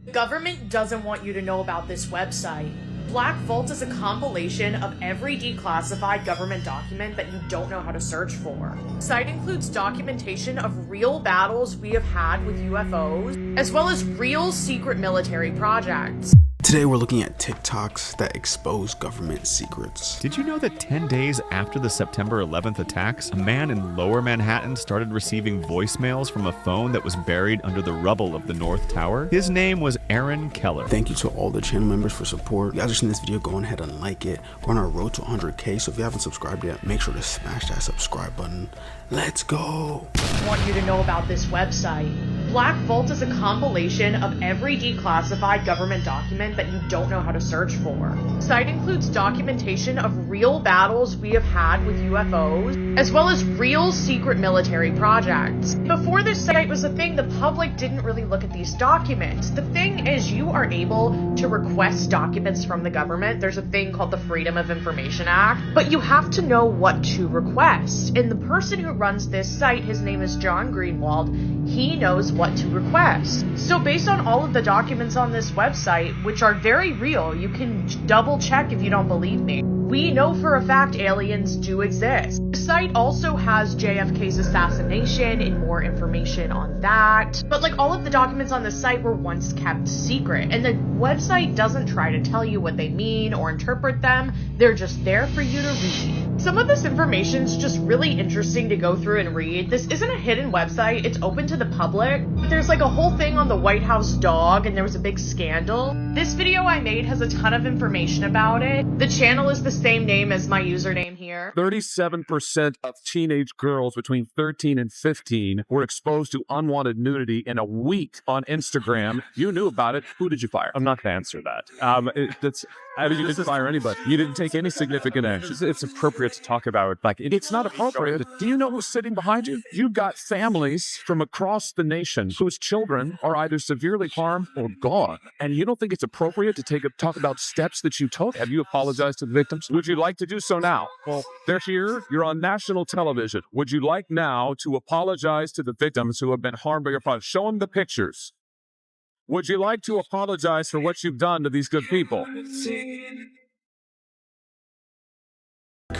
The government doesn't want you to know about this website. Black Vault is a compilation of every declassified government document that you don't know how to search for. The site includes documentation of real battles we have had with UFOs, as well as real secret military projects. Today we're looking at TikToks that expose government secrets. Did you know that 10 days after the September 11th attacks, a man in Lower Manhattan started receiving voicemails from a phone that was buried under the rubble of the North Tower? His name was Aaron Keller. Thank you to all the channel members for support. If you guys are seeing this video, go ahead and like it. We're on our road to 100K, so if you haven't subscribed yet, make sure to smash that subscribe button. Let's go. I want you to know about this website. Black Vault is a compilation of every declassified government document that you don't know how to search for. The site includes documentation of real battles we have had with UFOs, as well as real secret military projects. Before this site was a thing, the public didn't really look at these documents. The thing is, you are able to request documents from the government. There's a thing called the Freedom of Information Act, but you have to know what to request. And the person who runs this site, his name is John Greenwald, he knows what to request. So based on all of the documents on this website, which are very real, you can double check if you don't believe me. We know for a fact aliens do exist. The site also has JFK's assassination and more information on that. But like all of the documents on the site were once kept secret, and the website doesn't try to tell you what they mean or interpret them. They're just there for you to read. Some of this information is just really interesting to go through and read. This isn't a hidden website, it's open to the public. There's like a whole thing on the White House dog, and there was a big scandal. This video I made has a ton of information about it. The channel is the same name as my username here. 37% of teenage girls between 13 and 15 were exposed to unwanted nudity in a week on Instagram. You knew about it. Who did you fire? I'm not going to answer that. You didn't fire anybody. You didn't take any significant action. It's appropriate to talk about, It's not appropriate. Do you know who's sitting behind you? You've got families from across the nation whose children are either severely harmed or gone. And you don't think it's appropriate to talk about steps that you took? Have you apologized to the victims? Would you like to do so now? Well, they're here. You're on national television. Would you like now to apologize to the victims who have been harmed by your product? Show them the pictures. Would you like to apologize for what you've done to these good people?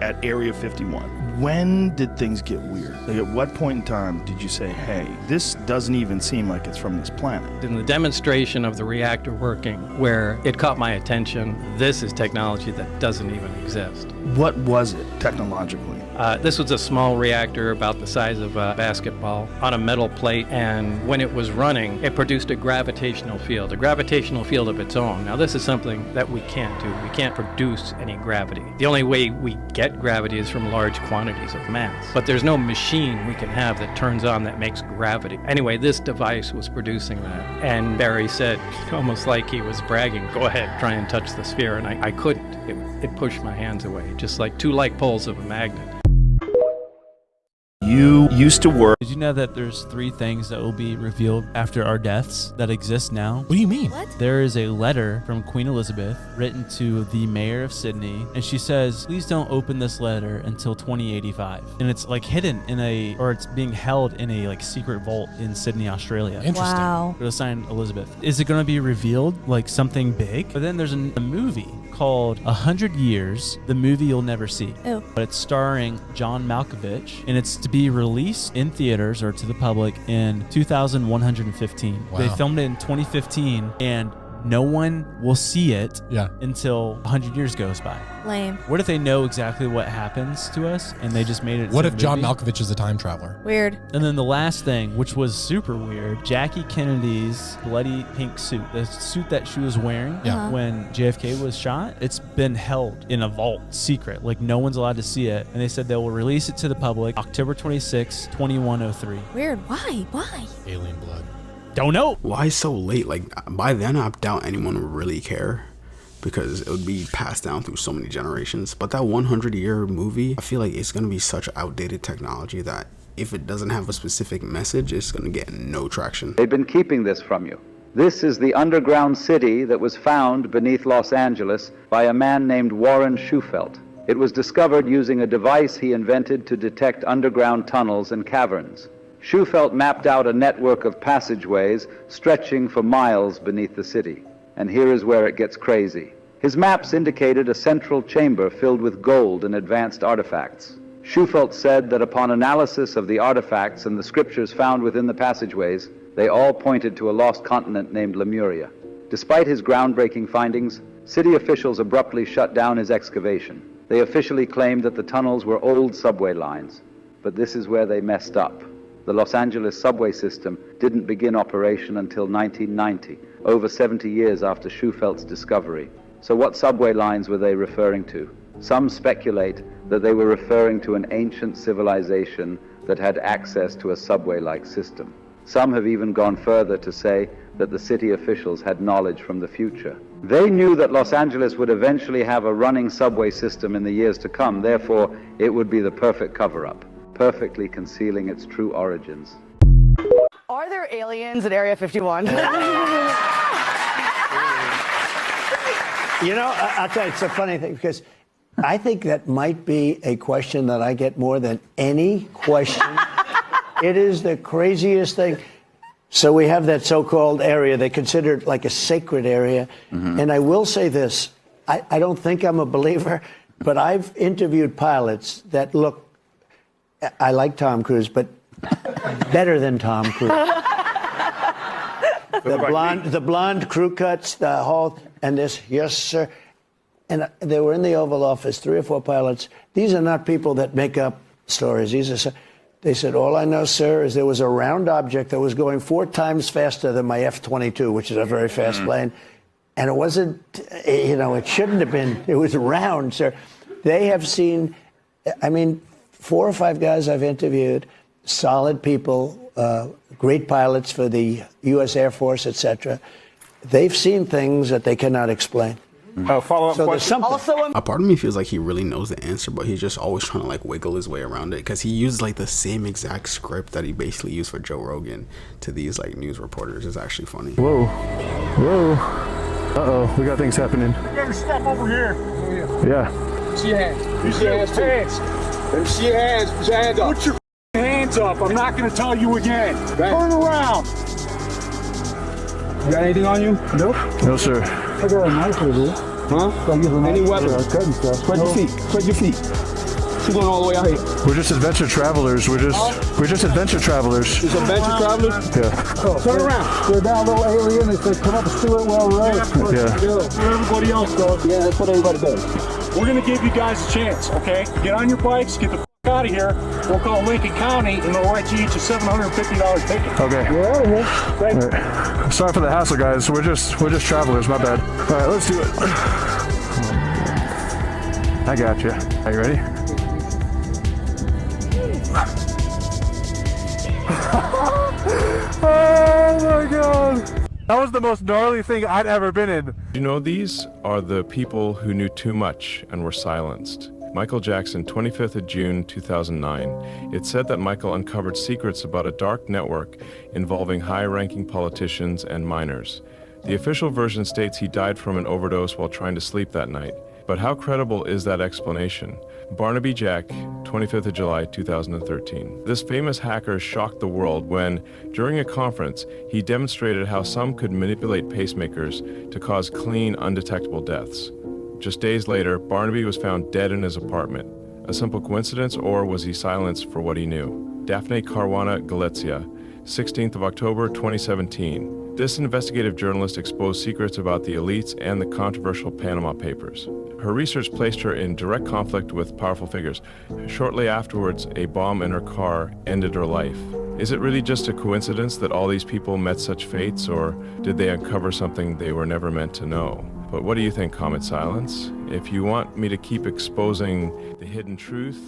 At Area 51, when did things get weird? Like, at what point in time did you say, hey, this doesn't even seem like it's from this planet? In the demonstration of the reactor working, where it caught my attention, this is technology that doesn't even exist. What was it technologically? This was a small reactor about the size of a basketball on a metal plate, and when it was running, it produced a gravitational field of its own. Now, this is something that we can't do. We can't produce any gravity. The only way we get gravity is from large quantities of mass. But there's no machine we can have that turns on that makes gravity. Anyway, this device was producing that, and Barry said, almost like he was bragging, go ahead, try and touch the sphere, and I couldn't. It pushed my hands away, just like two like poles of a magnet. You used to work. Did you know that there's 3 things that will be revealed after our deaths that exist now? What do you mean? What? There is a letter from Queen Elizabeth written to the mayor of Sydney, and she says, please don't open this letter until 2085. And it's like hidden it's being held in a like secret vault in Sydney, Australia. Interesting. Wow. It was signed Elizabeth. Is it going to be revealed like something big? But then there's a movie called 100 Years, the movie you'll never see. Oh. But it's starring John Malkovich, and it's to be released in theaters or to the public in 2115. Wow. They filmed it in 2015, and no one will see it Yeah. until 100 years goes by. Lame. What if they know exactly what happens to us and they just made it? What into if a John movie? Malkovich is a time traveler? Weird. And then the last thing, which was super weird, Jackie Kennedy's bloody pink suit, the suit that she was wearing Yeah. when JFK was shot, it's been held in a vault, secret. Like no one's allowed to see it. And they said they will release it to the public October 26, 2103. Weird. Why? Why? Alien blood. Don't know. Why so late? Like, by then, I doubt anyone would really care because it would be passed down through so many generations. But that 100-year movie, I feel like it's going to be such outdated technology that if it doesn't have a specific message, it's going to get no traction. They've been keeping this from you. This is the underground city that was found beneath Los Angeles by a man named Warren Schufelt. It was discovered using a device he invented to detect underground tunnels and caverns. Shufelt mapped out a network of passageways stretching for miles beneath the city. And here is where it gets crazy. His maps indicated a central chamber filled with gold and advanced artifacts. Shufelt said that upon analysis of the artifacts and the scriptures found within the passageways, they all pointed to a lost continent named Lemuria. Despite his groundbreaking findings, city officials abruptly shut down his excavation. They officially claimed that the tunnels were old subway lines. But this is where they messed up. The Los Angeles subway system didn't begin operation until 1990, over 70 years after Schufelt's discovery. So what subway lines were they referring to? Some speculate that they were referring to an ancient civilization that had access to a subway-like system. Some have even gone further to say that the city officials had knowledge from the future. They knew that Los Angeles would eventually have a running subway system in the years to come, therefore it would be the perfect cover-up, perfectly concealing its true origins. Are there aliens at Area 51? You know, I'll tell you, it's a funny thing, because I think that might be a question that I get more than any question. It is the craziest thing. So we have that so-called area. They consider it like a sacred area. Mm-hmm. And I will say this. I don't think I'm a believer, but I've interviewed pilots that look, I like Tom Cruise, but better than Tom Cruise. The blonde crew cuts, the whole, and this, yes, sir. And they were in the Oval Office, 3 or 4 pilots. These are not people that make up stories. These are, they said, all I know, sir, is there was a round object that was going 4 times faster than my F-22, which is a very fast plane. And it wasn't, you know, it shouldn't have been. It was round, sir. They have seen, I mean, 4 or 5 guys I've interviewed, solid people, great pilots for the U.S. Air Force, etc. They've seen things that they cannot explain. Follow-up So there's question. something. A part of me feels like he really knows the answer, but he's just always trying to like wiggle his way around it, because he used like the same exact script that he basically used for Joe Rogan to these like news reporters. It's actually funny. Whoa. Uh-oh, we got things happening. You better step over here. Yeah. See your hands. You see your hands. Let me see your hands. Put your hands up. Put your hands up. I'm not going to tell you again. Turn around. You got anything on you? Nope. No, sir. I got a knife over here. Huh? Any weapons? Spread your feet. Spread your feet. You're going all the way out here. We're just adventure travelers. We're just adventure travelers. Just adventure travelers? Yeah. Oh, turn around. They're down little alien. They said, come up to Stewart Well Road. Yeah. That's what everybody else does. Yeah, that's what everybody does. We're going to give you guys a chance, okay? Get on your bikes, get the f*** out of here. We'll call Lincoln County, and they'll write you each a $750 ticket. Okay. We're out of here. Thank you. All right. Sorry for the hassle, guys. We're just travelers. My bad. All right, let's do it. I got you. Are you ready? Oh my God! That was the most gnarly thing I'd ever been in. You know, these are the people who knew too much and were silenced. Michael Jackson, 25th of June, 2009. It said that Michael uncovered secrets about a dark network involving high-ranking politicians and minors. The official version states he died from an overdose while trying to sleep that night. But how credible is that explanation? Barnaby Jack, 25th of July, 2013. This famous hacker shocked the world when, during a conference, he demonstrated how some could manipulate pacemakers to cause clean, undetectable deaths. Just days later, Barnaby was found dead in his apartment. A simple coincidence, or was he silenced for what he knew? Daphne Caruana Galizia, 16th of October, 2017. This investigative journalist exposed secrets about the elites and the controversial Panama Papers. Her research placed her in direct conflict with powerful figures. Shortly afterwards, a bomb in her car ended her life. Is it really just a coincidence that all these people met such fates, or did they uncover something they were never meant to know? But what do you think, Comet Silence? If you want me to keep exposing the hidden truth...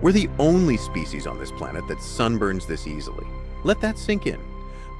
We're the only species on this planet that sunburns this easily. Let that sink in.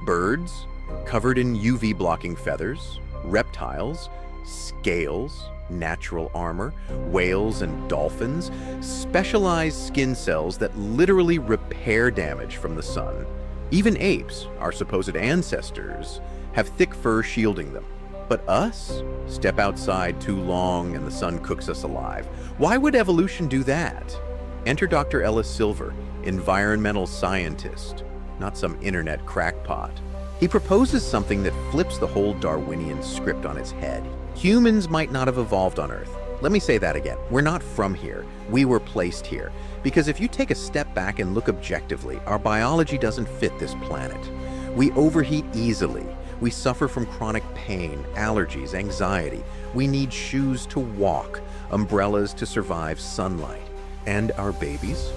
Birds, covered in UV-blocking feathers, reptiles, scales, natural armor, whales and dolphins, specialized skin cells that literally repair damage from the sun. Even apes, our supposed ancestors, have thick fur shielding them. But us? Step outside too long and the sun cooks us alive. Why would evolution do that? Enter Dr. Ellis Silver, environmental scientist, not some internet crackpot. He proposes something that flips the whole Darwinian script on its head. Humans might not have evolved on Earth. Let me say that again. We're not from here. We were placed here. Because if you take a step back and look objectively, our biology doesn't fit this planet. We overheat easily. We suffer from chronic pain, allergies, anxiety. We need shoes to walk, umbrellas to survive sunlight. And our babies?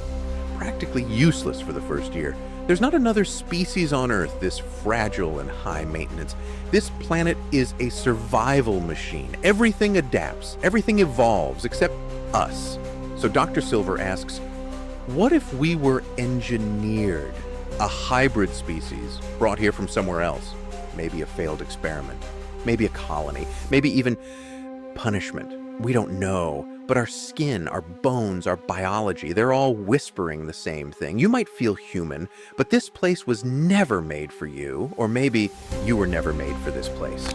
Practically useless for the first year. There's not another species on Earth this fragile and high maintenance. This planet is a survival machine. Everything adapts, everything evolves, except us. So Dr. Silver asks, what if we were engineered? A hybrid species brought here from somewhere else? Maybe a failed experiment, maybe a colony, maybe even punishment. We don't know, but our skin, our bones, our biology, they're all whispering the same thing. You might feel human, but this place was never made for you, or maybe you were never made for this place.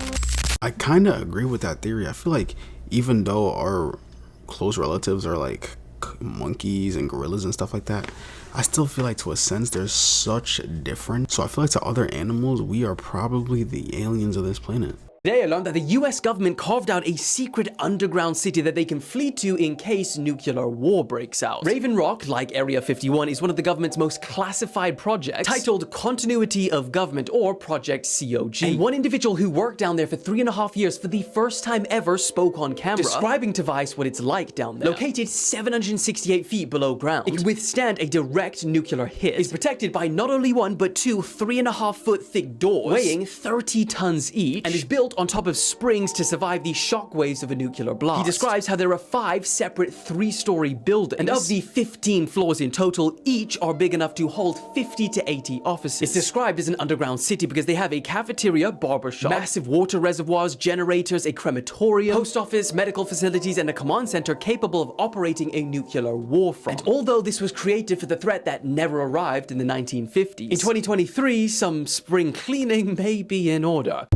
I kind of agree with that theory. I feel like even though our close relatives are like monkeys and gorillas and stuff like that, I still feel like to a sense there's such difference. So I feel like to other animals, we are probably the aliens of this planet. Today I learned that the US government carved out a secret underground city that they can flee to in case nuclear war breaks out. Raven Rock, like Area 51, is one of the government's most classified projects, titled Continuity of Government, or Project COG. And one individual who worked down there for 3.5 years for the first time ever spoke on camera, describing to Vice what it's like down there. Located 768 feet below ground, it can withstand a direct nuclear hit. It's protected by not only one, but two 3.5-foot thick doors, weighing 30 tons each, and is built on top of springs to survive the shockwaves of a nuclear blast. He describes how there are 5 separate 3-story buildings, and of the 15 floors in total, each are big enough to hold 50 to 80 offices. It's described as an underground city because they have a cafeteria, barbershop, massive water reservoirs, generators, a crematorium, post office, medical facilities, and a command center capable of operating a nuclear war front. And although this was created for the threat that never arrived in the 1950s, in 2023, some spring cleaning may be in order.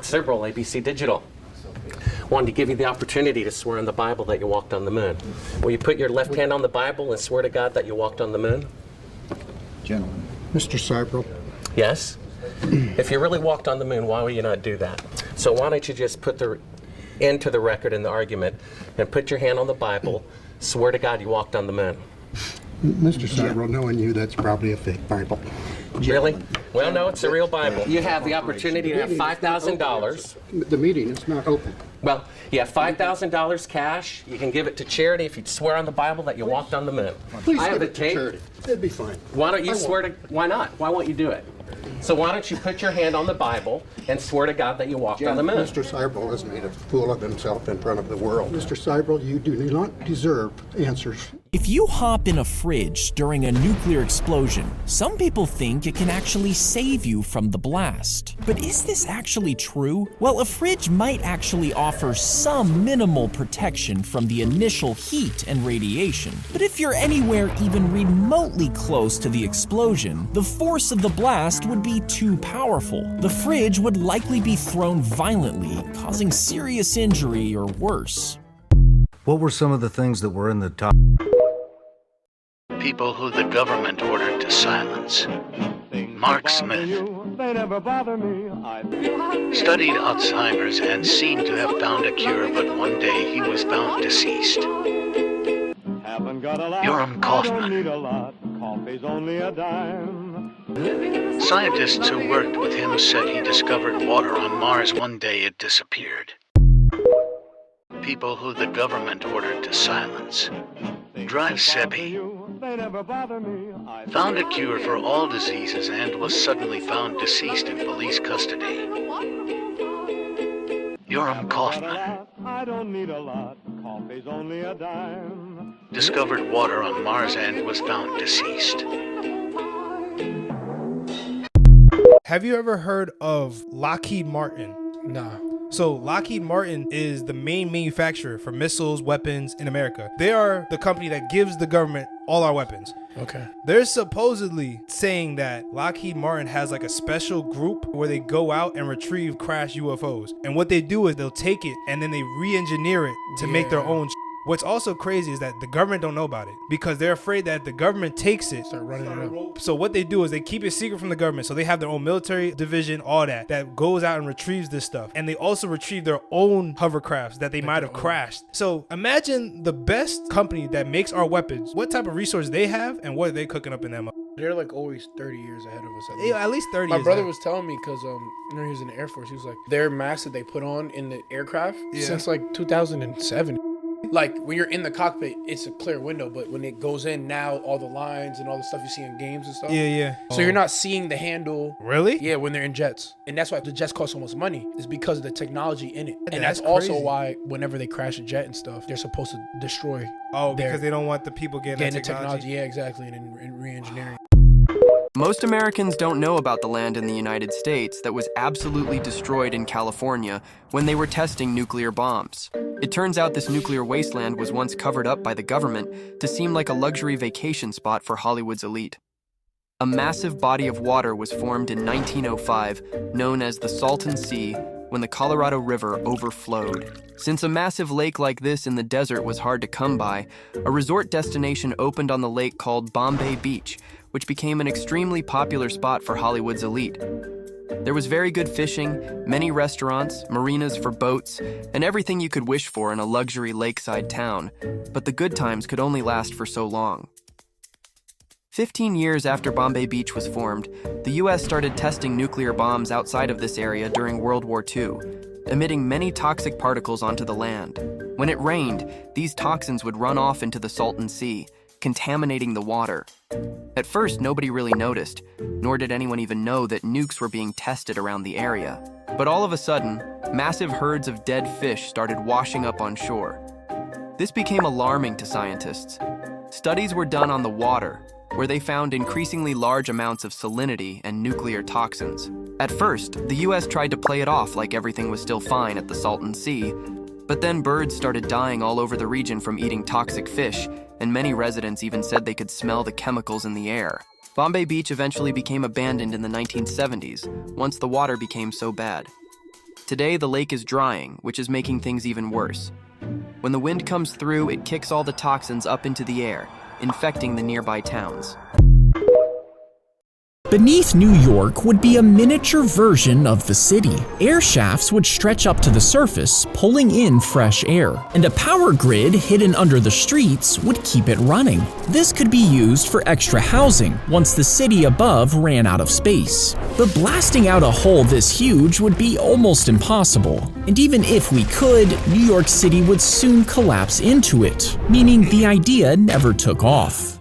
Cerebral, ABC Digital. Wanted to give you the opportunity to swear on the Bible that you walked on the moon. Will you put your left hand on the Bible and swear to God that you walked on the moon? Gentlemen. Mr. Cerebral. Yes? If you really walked on the moon, why would you not do that? So why don't you just put the into the record in the argument and put your hand on the Bible, swear to God you walked on the moon. Mr. Cerebral, knowing you, that's probably a fake Bible. Really? Well, no, it's a real Bible. You have the opportunity to have $5,000. The meeting is not open. Well, you have $5,000 cash. You can give it to charity if you swear on the Bible that you walked on the moon. Please I have give the it to tape. charity. It'd be fine. Why don't you swear to? Why not? Why won't you do it? So why don't you put your hand on the Bible and swear to God that you walked on the moon? Mr. Cerebral has made a fool of himself in front of the world. Mr. Cerebral, you do not deserve answers. If you hop in a fridge during a nuclear explosion, some people think it can actually save you from the blast. But is this actually true? Well, a fridge might actually offer some minimal protection from the initial heat and radiation. But if you're anywhere even remotely close to the explosion, the force of the blast would be too powerful. The fridge would likely be thrown violently, causing serious injury or worse. What were some of the things that were in the top? People who the government ordered to silence. Mark Smith studied Alzheimer's and seemed to have found a cure, but one day he was found deceased. Yoram Kaufman. Scientists who worked with him said he discovered water on Mars. One day it disappeared. People who the government ordered to silence. Drive Sebi found a cure for all diseases and was suddenly found deceased in police custody. Yoram Kaufman discovered water on Mars and was found deceased. Have you ever heard of Lockheed Martin? No. So Lockheed Martin is the main manufacturer for missiles, weapons in America. They are the company that gives the government all our weapons. Okay. They're supposedly saying that Lockheed Martin has like a special group where they go out and retrieve crashed UFOs. And what they do is they'll take it and then they re-engineer it to make their own What's also crazy is that the government don't know about it because they're afraid that if the government takes it, start running it up. So what they do is they keep it secret from the government. So they have their own military division, all that goes out and retrieves this stuff. And they also retrieve their own hovercrafts that they might have crashed. So imagine the best company that makes our weapons, what type of resources they have and what are they cooking up in that. They're like always 30 years ahead of us. At least 30 My years brother ahead. was telling me because he was in the Air Force. He was like, their masks that they put on in the aircraft since like 2007. Like when you're in the cockpit, it's a clear window, but when it goes in now, all the lines and all the stuff you see in games and stuff. Yeah. So you're not seeing the handle. Really? Yeah, when they're in jets. And that's why the jets cost so much money, is because of the technology in it. And That's that's also crazy. why whenever they crash a jet and stuff, they're supposed to destroy. Because they don't want the people getting the technology. Yeah, exactly. And re-engineering. Most Americans don't know about the land in the United States that was absolutely destroyed in California when they were testing nuclear bombs. It turns out this nuclear wasteland was once covered up by the government to seem like a luxury vacation spot for Hollywood's elite. A massive body of water was formed in 1905, known as the Salton Sea, when the Colorado River overflowed. Since a massive lake like this in the desert was hard to come by, a resort destination opened on the lake called Bombay Beach, which became an extremely popular spot for Hollywood's elite. There was very good fishing, many restaurants, marinas for boats, and everything you could wish for in a luxury lakeside town, but the good times could only last for so long. 15 years after Bombay Beach was formed, the US started testing nuclear bombs outside of this area during World War II, emitting many toxic particles onto the land. When it rained, these toxins would run off into the Salton Sea, contaminating the water. At first, nobody really noticed, nor did anyone even know that nukes were being tested around the area. But all of a sudden, massive herds of dead fish started washing up on shore. This became alarming to scientists. Studies were done on the water, where they found increasingly large amounts of salinity and nuclear toxins. At first, the US tried to play it off like everything was still fine at the Salton Sea, but then birds started dying all over the region from eating toxic fish, and many residents even said they could smell the chemicals in the air. Bombay Beach eventually became abandoned in the 1970s, once the water became so bad. Today, the lake is drying, which is making things even worse. When the wind comes through, it kicks all the toxins up into the air, infecting the nearby towns. Beneath New York would be a miniature version of the city. Air shafts would stretch up to the surface, pulling in fresh air, and a power grid hidden under the streets would keep it running. This could be used for extra housing once the city above ran out of space. But blasting out a hole this huge would be almost impossible. And even if we could, New York City would soon collapse into it, meaning the idea never took off.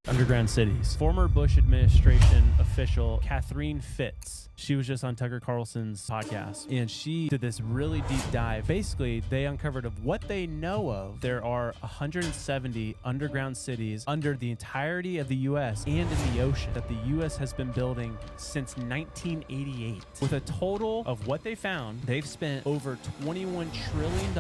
Underground cities. Former Bush administration official Catherine Fitz. She was just on Tucker Carlson's podcast, and she did this really deep dive. Basically, they uncovered of what they know of. There are 170 underground cities under the entirety of the U.S. and in the ocean that the U.S. has been building since 1988. With a total of what they found, they've spent over $21 trillion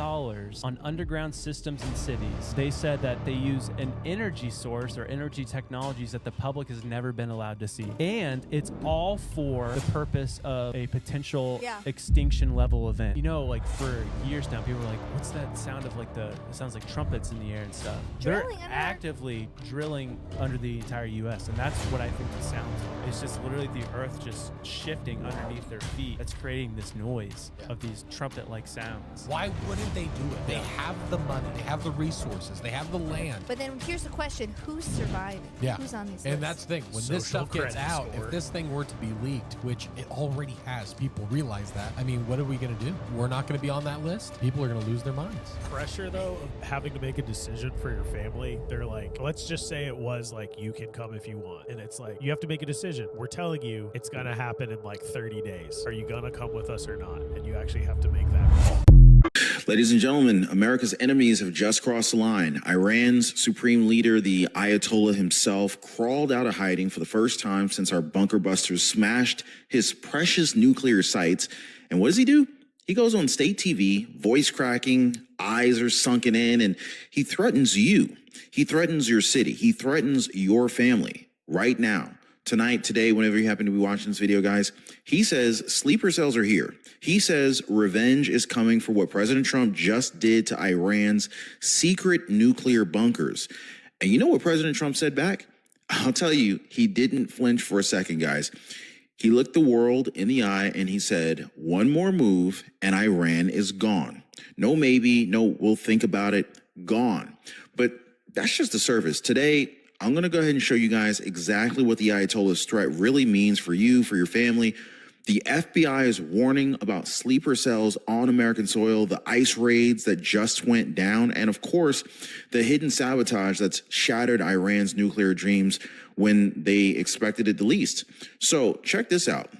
on underground systems and cities. They said that they use an energy source or energy technologies that the public has never been allowed to see. And it's all for the purpose of a potential extinction level event. You know, like for years now, people are like, what's that sound of like it sounds like trumpets in the air and stuff. They're actively drilling under the entire U.S. And that's what I think the sounds are. It's just literally the earth just shifting underneath their feet. That's creating this noise of these trumpet-like sounds. Why wouldn't they do it? They have the money, they have the resources, they have the land. But then here's the question, who's surviving? Yeah. Who's on these And lists? that's the thing. When this stuff gets out, if this thing were to be leaked, which it already has, people realize that. I mean, what are we going to do? We're not going to be on that list. People are going to lose their minds. Pressure, though, of having to make a decision for your family. They're like, let's just say it was like, you can come if you want. And it's like, you have to make a decision. We're telling you it's going to happen in like 30 days. Are you going to come with us or not? And you actually have to make that call. Ladies and gentlemen, America's enemies have just crossed the line. Iran's supreme leader, the Ayatollah himself, crawled out of hiding for the first time since our bunker busters smashed his precious nuclear sites. And what does he do? He goes on state TV, voice cracking, eyes are sunken in, and he threatens you. He threatens your city. He threatens your family right now. tonight, today, whenever you happen to be watching this video, guys, he says sleeper cells are here. He says revenge is coming for what President Trump just did to Iran's secret nuclear bunkers. And you know what President Trump said back? I'll tell you, he didn't flinch for a second, guys. He looked the world in the eye and he said, one more move and Iran is gone. No maybe, no we'll think about it, gone. But that's just the surface. Today, I'm going to go ahead and show you guys exactly what the Ayatollah's threat really means for you, for your family. The FBI is warning about sleeper cells on American soil, the ICE raids that just went down, and of course, the hidden sabotage that's shattered Iran's nuclear dreams when they expected it the least. So check this out.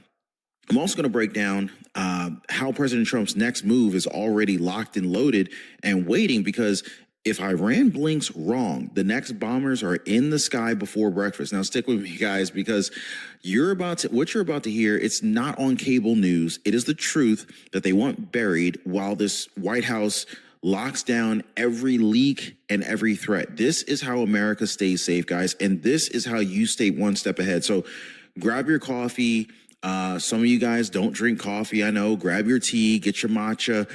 I'm also going to break down how President Trump's next move is already locked and loaded and waiting, because if Iran blinks wrong, the next bombers are in the sky before breakfast. Now, stick with me, guys, because what you're about to hear, it's not on cable news. It is the truth that they want buried while this White House locks down every leak and every threat. This is how America stays safe, guys, and this is how you stay one step ahead. So grab your coffee. Some of you guys don't drink coffee, I know. Grab your tea, get your matcha.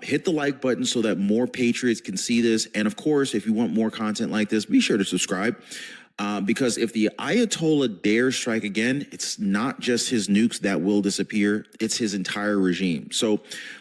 Hit the like button so that more patriots can see this. And of course, if you want more content like this, be sure to subscribe. Because if the Ayatollah dares strike again, it's not just his nukes that will disappear. It's his entire regime. So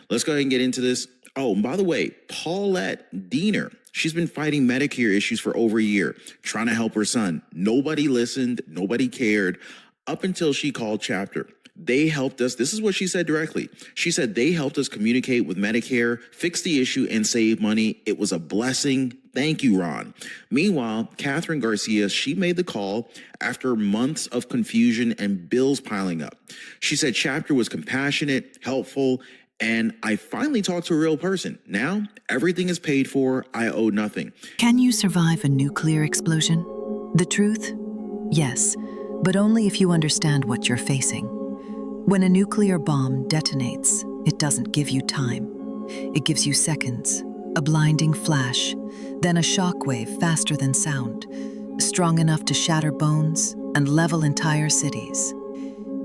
let's go ahead and get into this. Oh, and by the way, Paulette Diener, she's been fighting Medicare issues for over a year, trying to help her son. Nobody listened. Nobody cared up until she called Chapter. They helped us. This is what she said directly. She said they helped us communicate with Medicare, fix the issue, and save money. It was a blessing. Thank you, Ron. Meanwhile, Catherine Garcia, she made the call after months of confusion and bills piling up. She said Chapter was compassionate, helpful, and I finally talked to a real person. Now, everything is paid for. I owe nothing. Can you survive a nuclear explosion? The truth? Yes, but only if you understand what you're facing. When a nuclear bomb detonates, it doesn't give you time. It gives you seconds, a blinding flash, then a shockwave faster than sound, strong enough to shatter bones and level entire cities.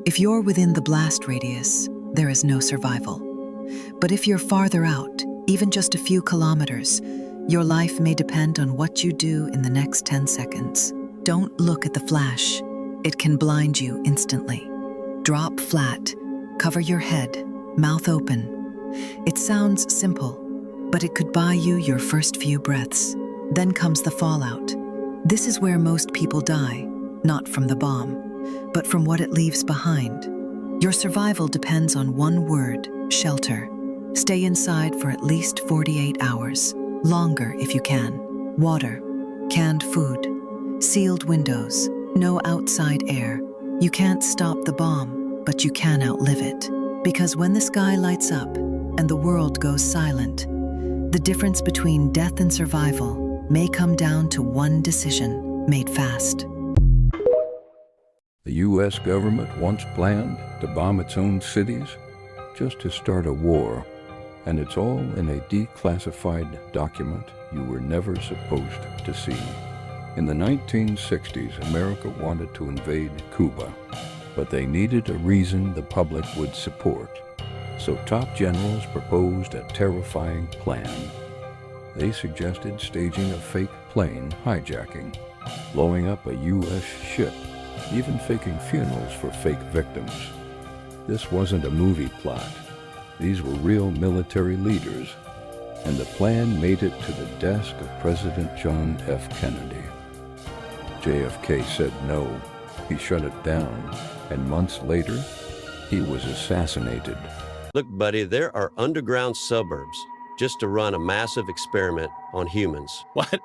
If you're within the blast radius, there is no survival. But if you're farther out, even just a few kilometers, your life may depend on what you do in the next 10 seconds. Don't look at the flash. It can blind you instantly. Drop flat, cover your head, mouth open. It sounds simple, but it could buy you your first few breaths. Then comes the fallout. This is where most people die, not from the bomb, but from what it leaves behind. Your survival depends on one word: shelter. Stay inside for at least 48 hours, longer if you can. Water, canned food, sealed windows, no outside air. You can't stop the bomb, but you can outlive it. Because when the sky lights up and the world goes silent, the difference between death and survival may come down to one decision made fast. The U.S. government once planned to bomb its own cities just to start a war, and it's all in a declassified document you were never supposed to see. In the 1960s, America wanted to invade Cuba, but they needed a reason the public would support. So top generals proposed a terrifying plan. They suggested staging a fake plane hijacking, blowing up a U.S. ship, even faking funerals for fake victims. This wasn't a movie plot. These were real military leaders, and the plan made it to the desk of President John F. Kennedy. JFK said no. He shut it down, and months later, he was assassinated. Look, buddy, there are underground suburbs just to run a massive experiment on humans. What?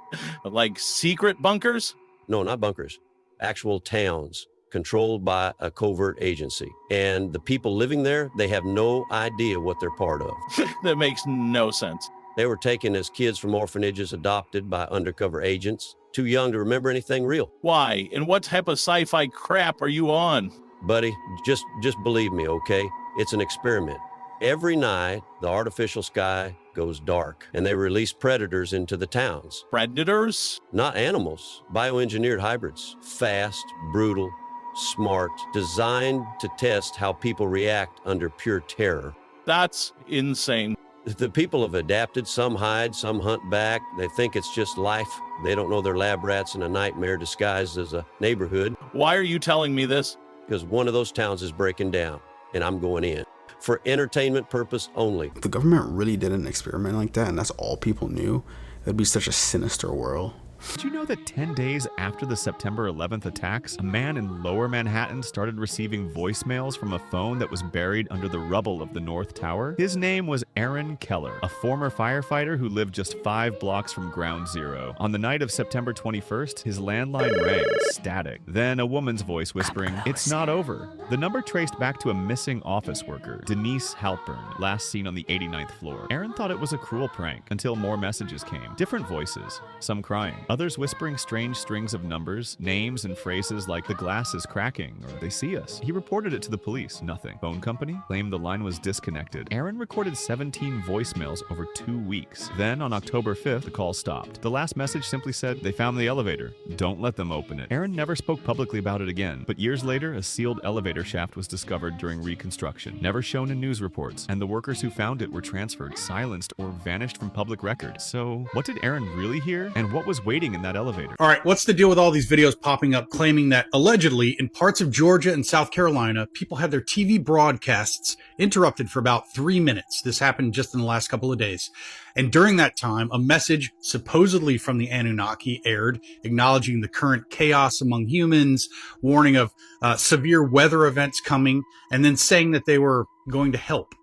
Like secret bunkers? No, not bunkers. Actual towns controlled by a covert agency. And the people living there, they have no idea what they're part of. That makes no sense. They were taken as kids from orphanages, adopted by undercover agents, too young to remember anything real. Why? And what type of sci-fi crap are you on? Buddy, just believe me, okay? It's an experiment. Every night, the artificial sky goes dark, and they release predators into the towns. Predators? Not animals, bioengineered hybrids. Fast, brutal, smart, designed to test how people react under pure terror. That's insane. The people have adapted. Some hide, some hunt back. They think it's just life. They don't know they're lab rats in a nightmare disguised as a neighborhood. Why are you telling me this? Because one of those towns is breaking down, and I'm going in. For entertainment purpose only. If the government really did an experiment like that and that's all people knew, it would be such a sinister world. Did you know that 10 days after the September 11th attacks, a man in Lower Manhattan started receiving voicemails from a phone that was buried under the rubble of the North Tower? His name was Aaron Keller, a former firefighter who lived just 5 blocks from Ground Zero. On the night of September 21st, his landline rang, static. Then a woman's voice whispering, "It's not over." The number traced back to a missing office worker, Denise Halpern, last seen on the 89th floor. Aaron thought it was a cruel prank until more messages came. Different voices, some crying. Others whispering strange strings of numbers, names, and phrases like "the glass is cracking" or "they see us." He reported it to the police. Nothing. Phone company claimed the line was disconnected. Aaron recorded 17 voicemails over 2 weeks. Then on October 5th, the call stopped. The last message simply said, "They found the elevator. Don't let them open it." Aaron never spoke publicly about it again, but years later, a sealed elevator shaft was discovered during reconstruction, never shown in news reports, and the workers who found it were transferred, silenced, or vanished from public record. So, what did Aaron really hear, and what was waiting in that elevator? All right, what's the deal with all these videos popping up claiming that allegedly in parts of Georgia and South Carolina, people had their TV broadcasts interrupted for about 3 minutes? This happened just in the last couple of days. And during that time, a message supposedly from the Anunnaki aired, acknowledging the current chaos among humans, warning of severe weather events coming, and then saying that they were going to help.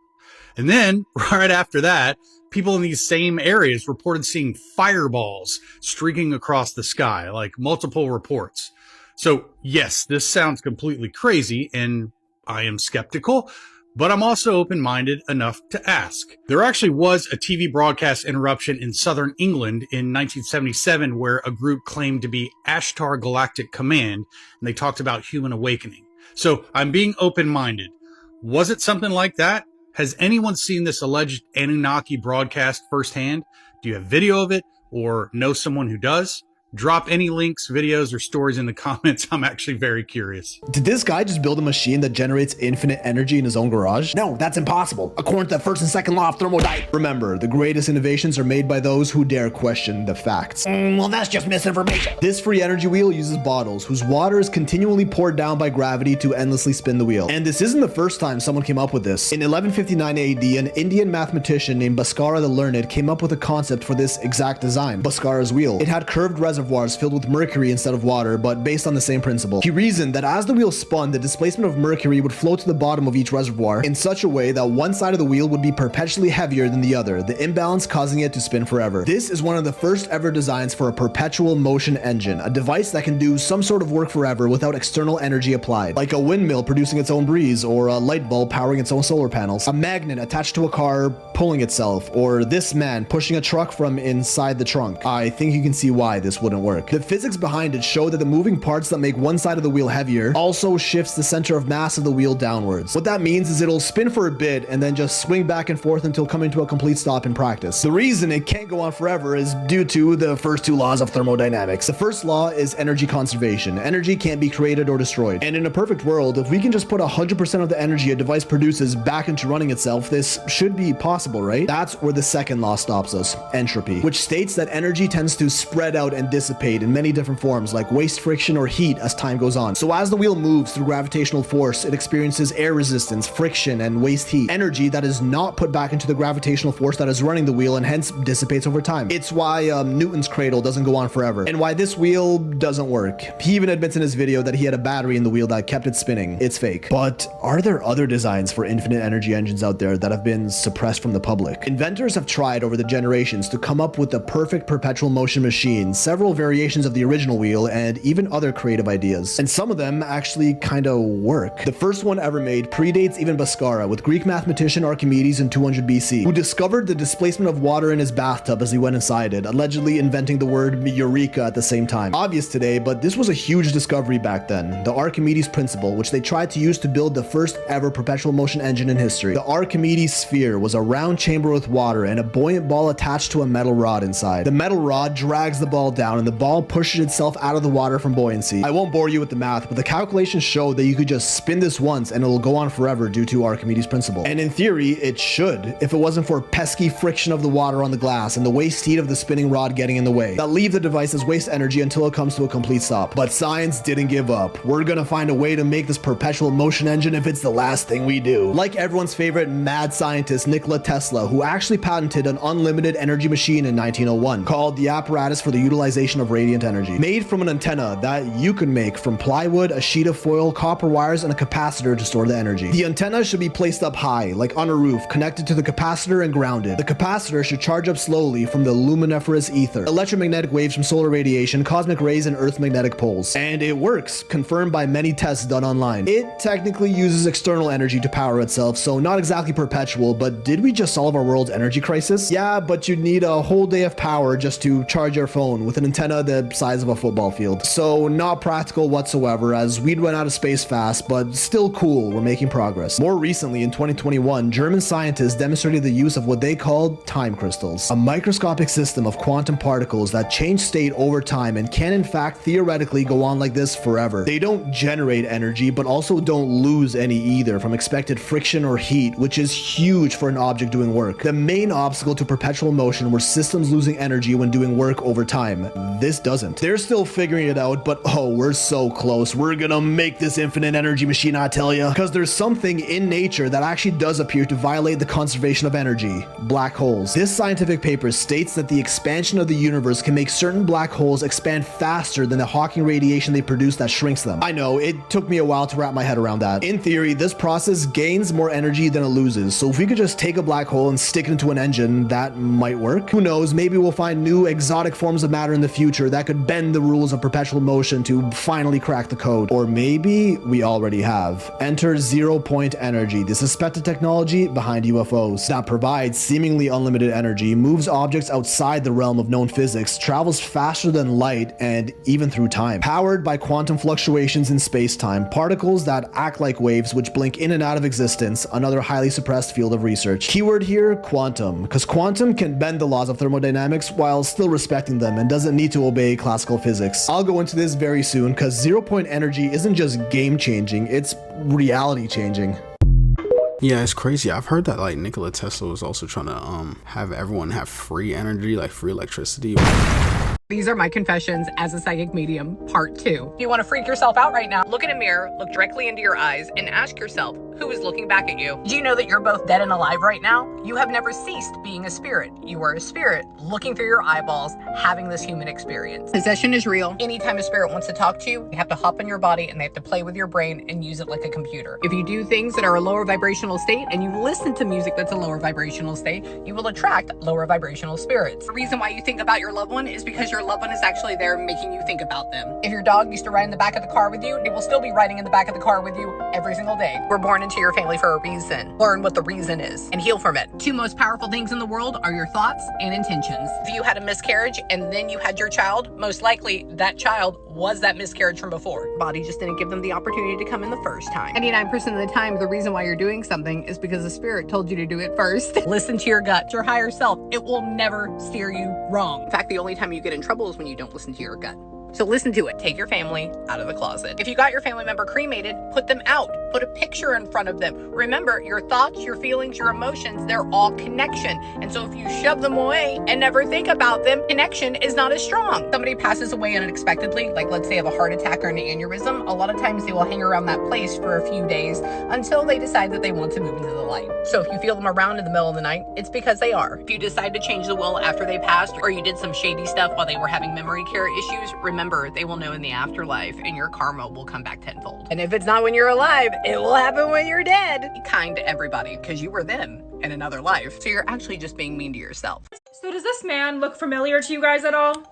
And then, right after that, people in these same areas reported seeing fireballs streaking across the sky, like multiple reports. So, yes, this sounds completely crazy, and I am skeptical, but I'm also open-minded enough to ask. There actually was a TV broadcast interruption in southern England in 1977 where a group claimed to be Ashtar Galactic Command, and they talked about human awakening. So, I'm being open-minded. Was it something like that? Has anyone seen this alleged Anunnaki broadcast firsthand? Do you have video of it or know someone who does? Drop any links, videos, or stories in the comments. I'm actually very curious. Did this guy just build a machine that generates infinite energy in his own garage? No, that's impossible, according to the first and second law of thermodynamics. Remember, the greatest innovations are made by those who dare question the facts. Well, that's just misinformation. This free energy wheel uses bottles whose water is continually poured down by gravity to endlessly spin the wheel. And this isn't the first time someone came up with this. In 1159 AD, an Indian mathematician named Bhaskara the Learned came up with a concept for this exact design, Bhaskara's wheel. It had curved reservoirs filled with mercury instead of water, but based on the same principle. He reasoned that as the wheel spun, the displacement of mercury would flow to the bottom of each reservoir in such a way that one side of the wheel would be perpetually heavier than the other, the imbalance causing it to spin forever. This is one of the first ever designs for a perpetual motion engine, a device that can do some sort of work forever without external energy applied, like a windmill producing its own breeze, or a light bulb powering its own solar panels, a magnet attached to a car pulling itself, or this man pushing a truck from inside the trunk. I think you can see why this wouldn't work. The physics behind it show that the moving parts that make one side of the wheel heavier also shifts the center of mass of the wheel downwards. What that means is it'll spin for a bit and then just swing back and forth until coming to a complete stop in practice. The reason it can't go on forever is due to the first 2 laws of thermodynamics. The first law is energy conservation. Energy can't be created or destroyed. And in a perfect world, if we can just put 100% of the energy a device produces back into running itself, this should be possible, right? That's where the second law stops us, entropy, which states that energy tends to spread out and dissipate in many different forms like waste, friction, or heat as time goes on. So as the wheel moves through gravitational force, it experiences air resistance, friction, and waste heat, energy that is not put back into the gravitational force that is running the wheel and hence dissipates over time. It's why Newton's cradle doesn't go on forever, and why this wheel doesn't work. He even admits in his video that he had a battery in the wheel that kept it spinning. It's fake. But are there other designs for infinite energy engines out there that have been suppressed from the public? Inventors have tried over the generations to come up with the perfect perpetual motion machine, several variations of the original wheel, and even other creative ideas. And some of them actually kind of work. The first one ever made predates even Bhaskara, with Greek mathematician Archimedes in 200 BC, who discovered the displacement of water in his bathtub as he went inside it, allegedly inventing the word eureka at the same time. Obvious today, but this was a huge discovery back then. The Archimedes principle, which they tried to use to build the first ever perpetual motion engine in history. The Archimedes sphere was a round chamber with water and a buoyant ball attached to a metal rod inside. The metal rod drags the ball down down and the ball pushes itself out of the water from buoyancy. I won't bore you with the math, but the calculations show that you could just spin this once and it'll go on forever due to Archimedes' principle. And in theory, it should, if it wasn't for pesky friction of the water on the glass and the waste heat of the spinning rod getting in the way. That leave the device as waste energy until it comes to a complete stop. But science didn't give up. We're gonna find a way to make this perpetual motion engine if it's the last thing we do. Like everyone's favorite mad scientist Nikola Tesla, who actually patented an unlimited energy machine in 1901 called the apparatus for the utilization of radiant energy, made from an antenna that you could make from plywood, a sheet of foil, copper wires, and a capacitor to store the energy. The antenna should be placed up high, like on a roof, connected to the capacitor and grounded. The capacitor should charge up slowly from the luminiferous ether, electromagnetic waves from solar radiation, cosmic rays, and Earth's magnetic poles. And it works, confirmed by many tests done online. It technically uses external energy to power itself, so not exactly perpetual, but did we just solve our world's energy crisis? Yeah, but you'd need a whole day of power just to charge your phone with an antenna the size of a football field. So not practical whatsoever, as we'd run out of space fast, but still cool, we're making progress. More recently, in 2021, German scientists demonstrated the use of what they called time crystals, a microscopic system of quantum particles that change state over time and can in fact theoretically go on like this forever. They don't generate energy, but also don't lose any either from expected friction or heat, which is huge for an object doing work. The main obstacle to perpetual motion were systems losing energy when doing work over time. This doesn't. They're still figuring it out, but oh, we're so close. We're gonna make this infinite energy machine, I tell ya. Because there's something in nature that actually does appear to violate the conservation of energy: black holes. This scientific paper states that the expansion of the universe can make certain black holes expand faster than the Hawking radiation they produce that shrinks them. I know, it took me a while to wrap my head around that. In theory, this process gains more energy than it loses, so if we could just take a black hole and stick it into an engine, that might work. Who knows, maybe we'll find new exotic forms of matter in the future that could bend the rules of perpetual motion to finally crack the code. Or maybe we already have. Enter zero-point energy, the suspected technology behind UFOs that provides seemingly unlimited energy, moves objects outside the realm of known physics, travels faster than light, and even through time. Powered by quantum fluctuations in space-time, particles that act like waves which blink in and out of existence, another highly suppressed field of research. Keyword here, quantum, because quantum can bend the laws of thermodynamics while still respecting them and doesn't need to obey classical physics. I'll go into this very soon, because zero-point energy isn't just game-changing, it's reality-changing. Yeah, it's crazy. I've heard that like Nikola Tesla was also trying to have everyone have free energy, like free electricity. These are my confessions as a psychic medium, part 2. If you want to freak yourself out right now, look in a mirror, look directly into your eyes, and ask yourself, who is looking back at you? Do you know that you're both dead and alive right now? You have never ceased being a spirit. You are a spirit looking through your eyeballs, having this human experience. Possession is real. Anytime a spirit wants to talk to you, they have to hop in your body and they have to play with your brain and use it like a computer. If you do things that are a lower vibrational state and you listen to music that's a lower vibrational state, you will attract lower vibrational spirits. The reason why you think about your loved one is because your loved one is actually there making you think about them. If your dog used to ride in the back of the car with you, it will still be riding in the back of the car with you every single day. We're born into your family for a reason. Learn what the reason is and heal from it. Two most powerful things in the world are your thoughts and intentions. If you had a miscarriage and then you had your child, most likely that child was that miscarriage from before. Body just didn't give them the opportunity to come in the first time. 99% of the time, the reason why you're doing something is because the spirit told you to do it first. Listen to your gut, your higher self. It will never steer you wrong. In fact, the only time you get in trouble is when you don't listen to your gut. So listen to it. Take your family out of the closet. If you got your family member cremated, put them out. Put a picture in front of them. Remember, your thoughts, your feelings, your emotions, they're all connection. And so if you shove them away and never think about them, connection is not as strong. Somebody passes away unexpectedly, like let's say of a heart attack or an aneurysm, a lot of times they will hang around that place for a few days until they decide that they want to move into the light. So if you feel them around in the middle of the night, it's because they are. If you decide to change the will after they passed, or you did some shady stuff while they were having memory care issues, remember, they will know in the afterlife and your karma will come back tenfold. And if it's not when you're alive, it will happen when you're dead. Be kind to everybody because you were them in another life. So you're actually just being mean to yourself. So does this man look familiar to you guys at all?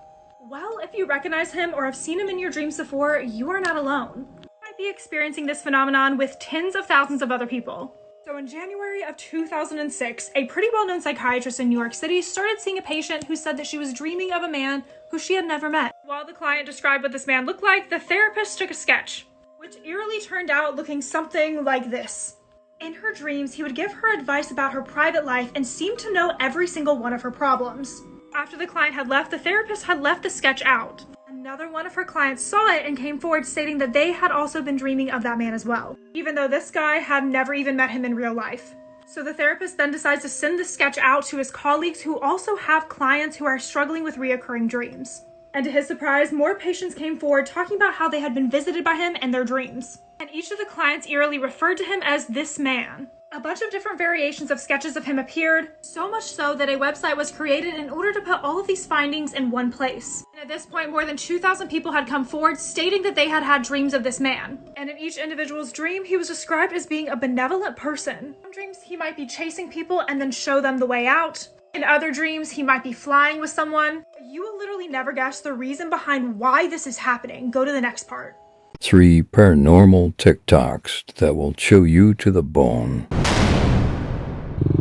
Well, if you recognize him or have seen him in your dreams before, you are not alone. You might be experiencing this phenomenon with tens of thousands of other people. So in January of 2006, a pretty well-known psychiatrist in New York City started seeing a patient who said that she was dreaming of a man who she had never met. While the client described what this man looked like, the therapist took a sketch, which eerily turned out looking something like this. In her dreams, he would give her advice about her private life and seemed to know every single one of her problems. After the client had left, the therapist had left the sketch out. Another one of her clients saw it and came forward stating that they had also been dreaming of that man as well, even though this guy had never even met him in real life. So the therapist then decides to send the sketch out to his colleagues who also have clients who are struggling with reoccurring dreams. And to his surprise, more patients came forward talking about how they had been visited by him in their dreams. And each of the clients eerily referred to him as this man. A bunch of different variations of sketches of him appeared, so much so that a website was created in order to put all of these findings in one place. And at this point, more than 2,000 people had come forward stating that they had had dreams of this man. And in each individual's dream, he was described as being a benevolent person. In some dreams, he might be chasing people and then show them the way out. In other dreams, he might be flying with someone. You will literally never guess the reason behind why this is happening. Go to the next part. 3 paranormal TikToks that will chew you to the bone.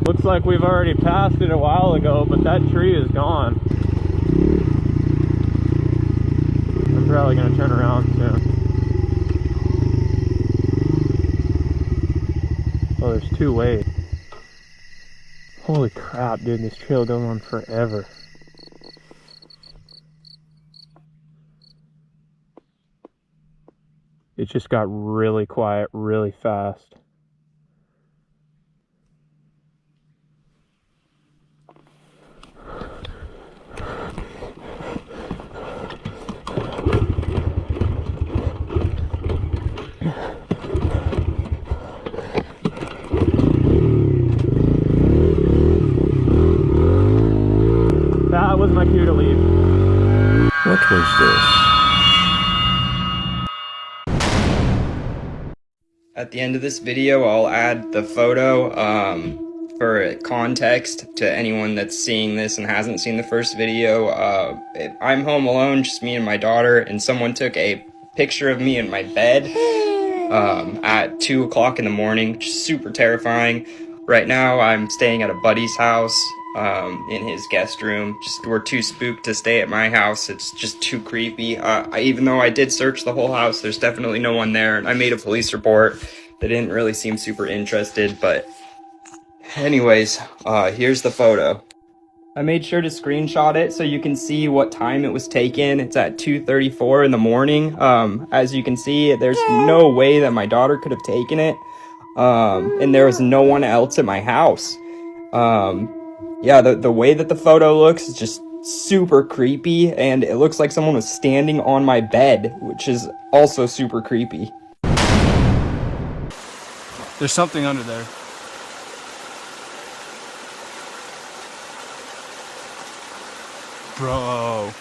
Looks like we've already passed it a while ago, but that tree is gone. I'm probably gonna turn around soon. Oh, there's 2 ways. Holy crap, dude, this trail goes on forever. It just got really quiet really fast. That was my cue to leave. What was this? At the end of this video, I'll add the photo for context to anyone that's seeing this and hasn't seen the first video. I'm home alone, just me and my daughter, and someone took a picture of me in my bed at 2 o'clock in the morning, just super terrifying. Right now, I'm staying at a buddy's house in his guest room. We're too spooked to stay at my house. It's just too creepy. Even though I did search the whole house, there's definitely no one there. And I made a police report. They didn't really seem super interested, but anyways, here's the photo. I made sure to screenshot it so you can see what time it was taken. It's at 2:34 in the morning. As you can see, there's no way that my daughter could have taken it. And there was no one else at my house. Yeah, the way that the photo looks is just super creepy, and it looks like someone was standing on my bed, which is also super creepy. There's something under there. Bro.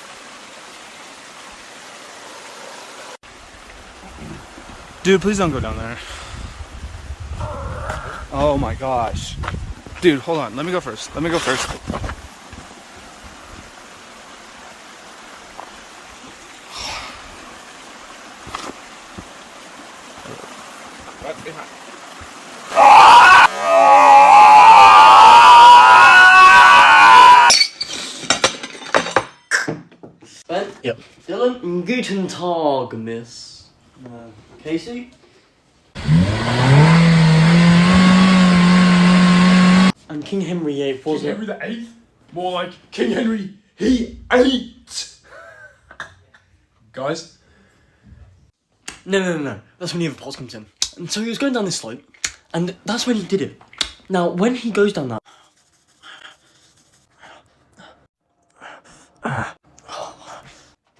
Dude, please don't go down there. Oh my gosh. Dude, hold on. Let me go first. Let me go first. Right behind. Ben? Yep. Dylan? Guten Tag, Miss. Casey? And King Henry VIII was King Henry the VIII? More like King Henry, he ate! Guys? No. That's when the other pulse comes in. And so he was going down this slope, and that's when he did it. Now, when he goes down that...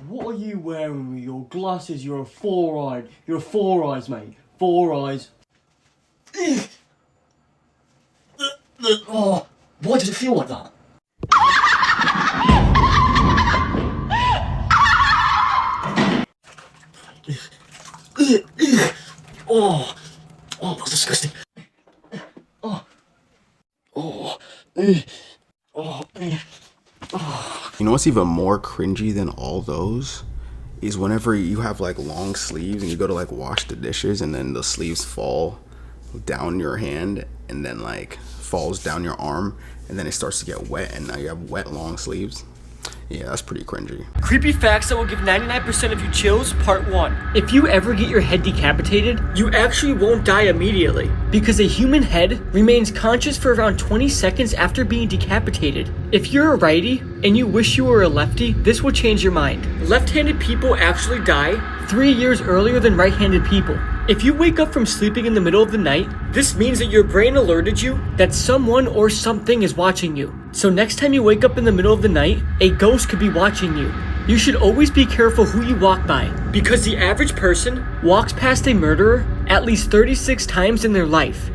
What are you wearing with your glasses? You're a four-eyed. You're a four eyes, mate. Four eyes. Oh, why does it feel like that? Oh, that's disgusting. You know what's even more cringy than all those is whenever you have like long sleeves and you go to like wash the dishes and then the sleeves fall down your hand and then like falls down your arm and then it starts to get wet and now you have wet long sleeves. Yeah, that's pretty cringy. Creepy facts that will give 99% of you chills, part 1. If you ever get your head decapitated, you actually won't die immediately, because a human head remains conscious for around 20 seconds after being decapitated. If you're a righty and you wish you were a lefty, this will change your mind. Left-handed people actually die 3 years earlier than right-handed people. If you wake up from sleeping in the middle of the night, this means that your brain alerted you that someone or something is watching you. So next time you wake up in the middle of the night, a ghost could be watching you. You should always be careful who you walk by, because the average person walks past a murderer at least 36 times in their life.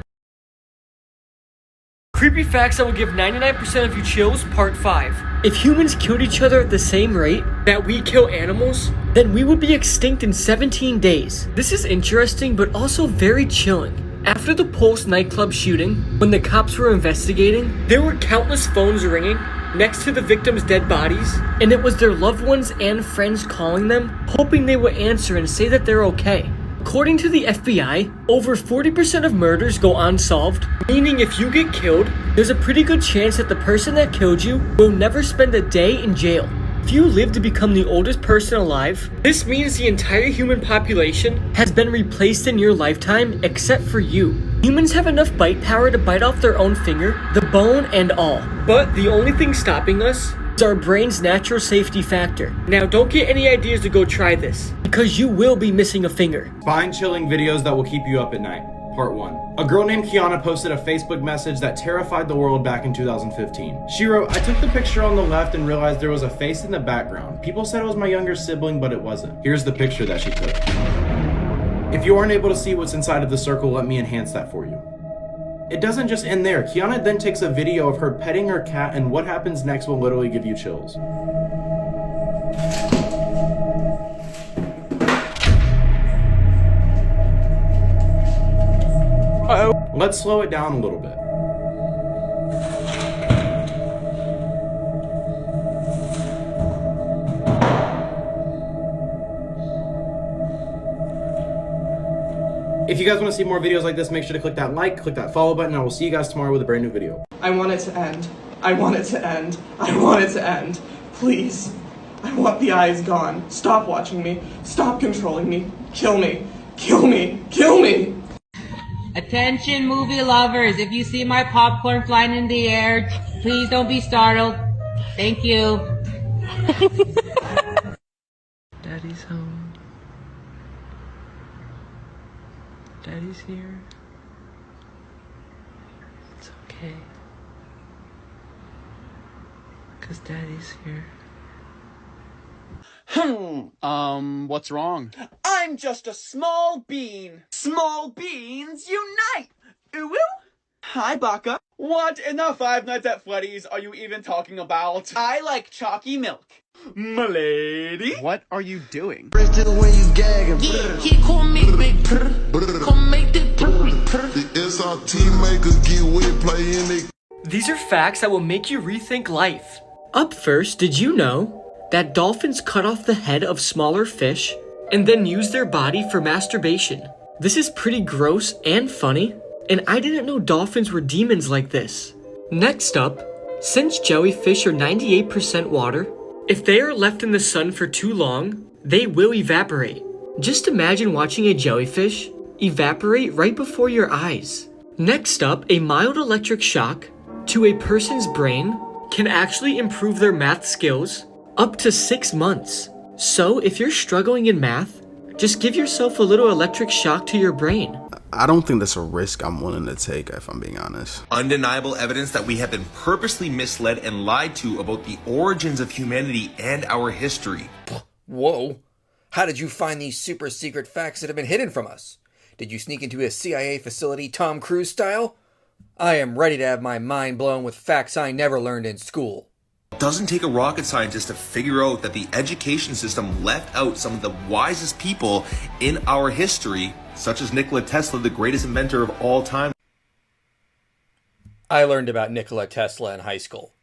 Creepy facts that will give 99% of you chills, part 5. If humans killed each other at the same rate that we kill animals, then we would be extinct in 17 days. This is interesting, but also very chilling. After the Pulse nightclub shooting, when the cops were investigating, there were countless phones ringing next to the victims' dead bodies, and it was their loved ones and friends calling them, hoping they would answer and say that they're okay. According to the FBI, over 40% of murders go unsolved, meaning if you get killed, there's a pretty good chance that the person that killed you will never spend a day in jail. If you live to become the oldest person alive, this means the entire human population has been replaced in your lifetime except for you. Humans have enough bite power to bite off their own finger, the bone and all. But the only thing stopping us is our brain's natural safety factor. Now don't get any ideas to go try this, because you will be missing a finger. Spine-chilling videos that will keep you up at night. Part 1. A girl named Kiana posted a Facebook message that terrified the world back in 2015. She wrote, "I took the picture on the left and realized there was a face in the background. People said it was my younger sibling, but it wasn't. Here's the picture that she took. If you aren't able to see what's inside of the circle, let me enhance that for you." It doesn't just end there. Kiana then takes a video of her petting her cat, and what happens next will literally give you chills. Let's slow it down a little bit. If you guys want to see more videos like this, make sure to click that like, click that follow button, and I will see you guys tomorrow with a brand new video. I want it to end. I want it to end. I want it to end. Please. I want the eyes gone. Stop watching me. Stop controlling me. Kill me. Kill me. Kill me. Attention movie lovers, if you see my popcorn flying in the air, please don't be startled. Thank you. Daddy's home. Daddy's here. It's okay. Because Daddy's here. What's wrong? I'm just a small bean. Small beans unite! Ooh woo! Hi, Baka. What in the Five Nights at Freddy's are you even talking about? I like chalky milk. M'lady? What are you doing? When you gagging. Yeah, he call me big purr. Come make the purr. The SRT makers get wet playing it. These are facts that will make you rethink life. Up first, did you know that dolphins cut off the head of smaller fish and then use their body for masturbation? This is pretty gross and funny, and I didn't know dolphins were demons like this. Next up, since jellyfish are 98% water, if they are left in the sun for too long, they will evaporate. Just imagine watching a jellyfish evaporate right before your eyes. Next up, a mild electric shock to a person's brain can actually improve their math skills up to 6 months. So if you're struggling in math, just give yourself a little electric shock to your brain. I don't think that's a risk I'm willing to take, if I'm being honest. Undeniable evidence that we have been purposely misled and lied to about the origins of humanity and our history. Whoa. How did you find these super secret facts that have been hidden from us? Did you sneak into a CIA facility Tom Cruise style? I am ready to have my mind blown with facts I never learned in school. It doesn't take a rocket scientist to figure out that the education system left out some of the wisest people in our history, such as Nikola Tesla, the greatest inventor of all time. I learned about Nikola Tesla in high school.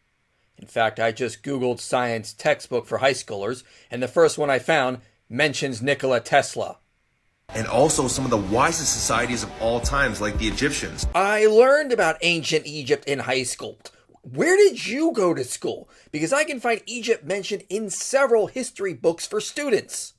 In fact, I just Googled science textbook for high schoolers, and the first one I found mentions Nikola Tesla. And also some of the wisest societies of all times, like the Egyptians. I learned about ancient Egypt in high school. Where did you go to school? Because I can find Egypt mentioned in several history books for students.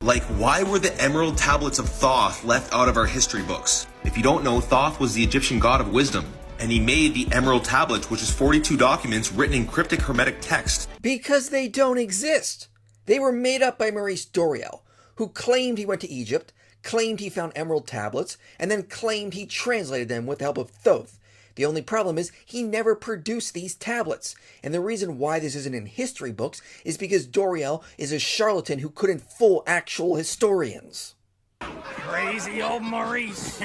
Like, why were the emerald tablets of Thoth left out of our history books? If you don't know, Thoth was the Egyptian god of wisdom, and he made the emerald tablets, which is 42 documents written in cryptic hermetic text. Because they don't exist. They were made up by Maurice Doreal, who claimed he went to Egypt, claimed he found emerald tablets, and then claimed he translated them with the help of Thoth. The only problem is he never produced these tablets, and the reason why this isn't in history books is because Doreal is a charlatan who couldn't fool actual historians. Crazy old Maurice.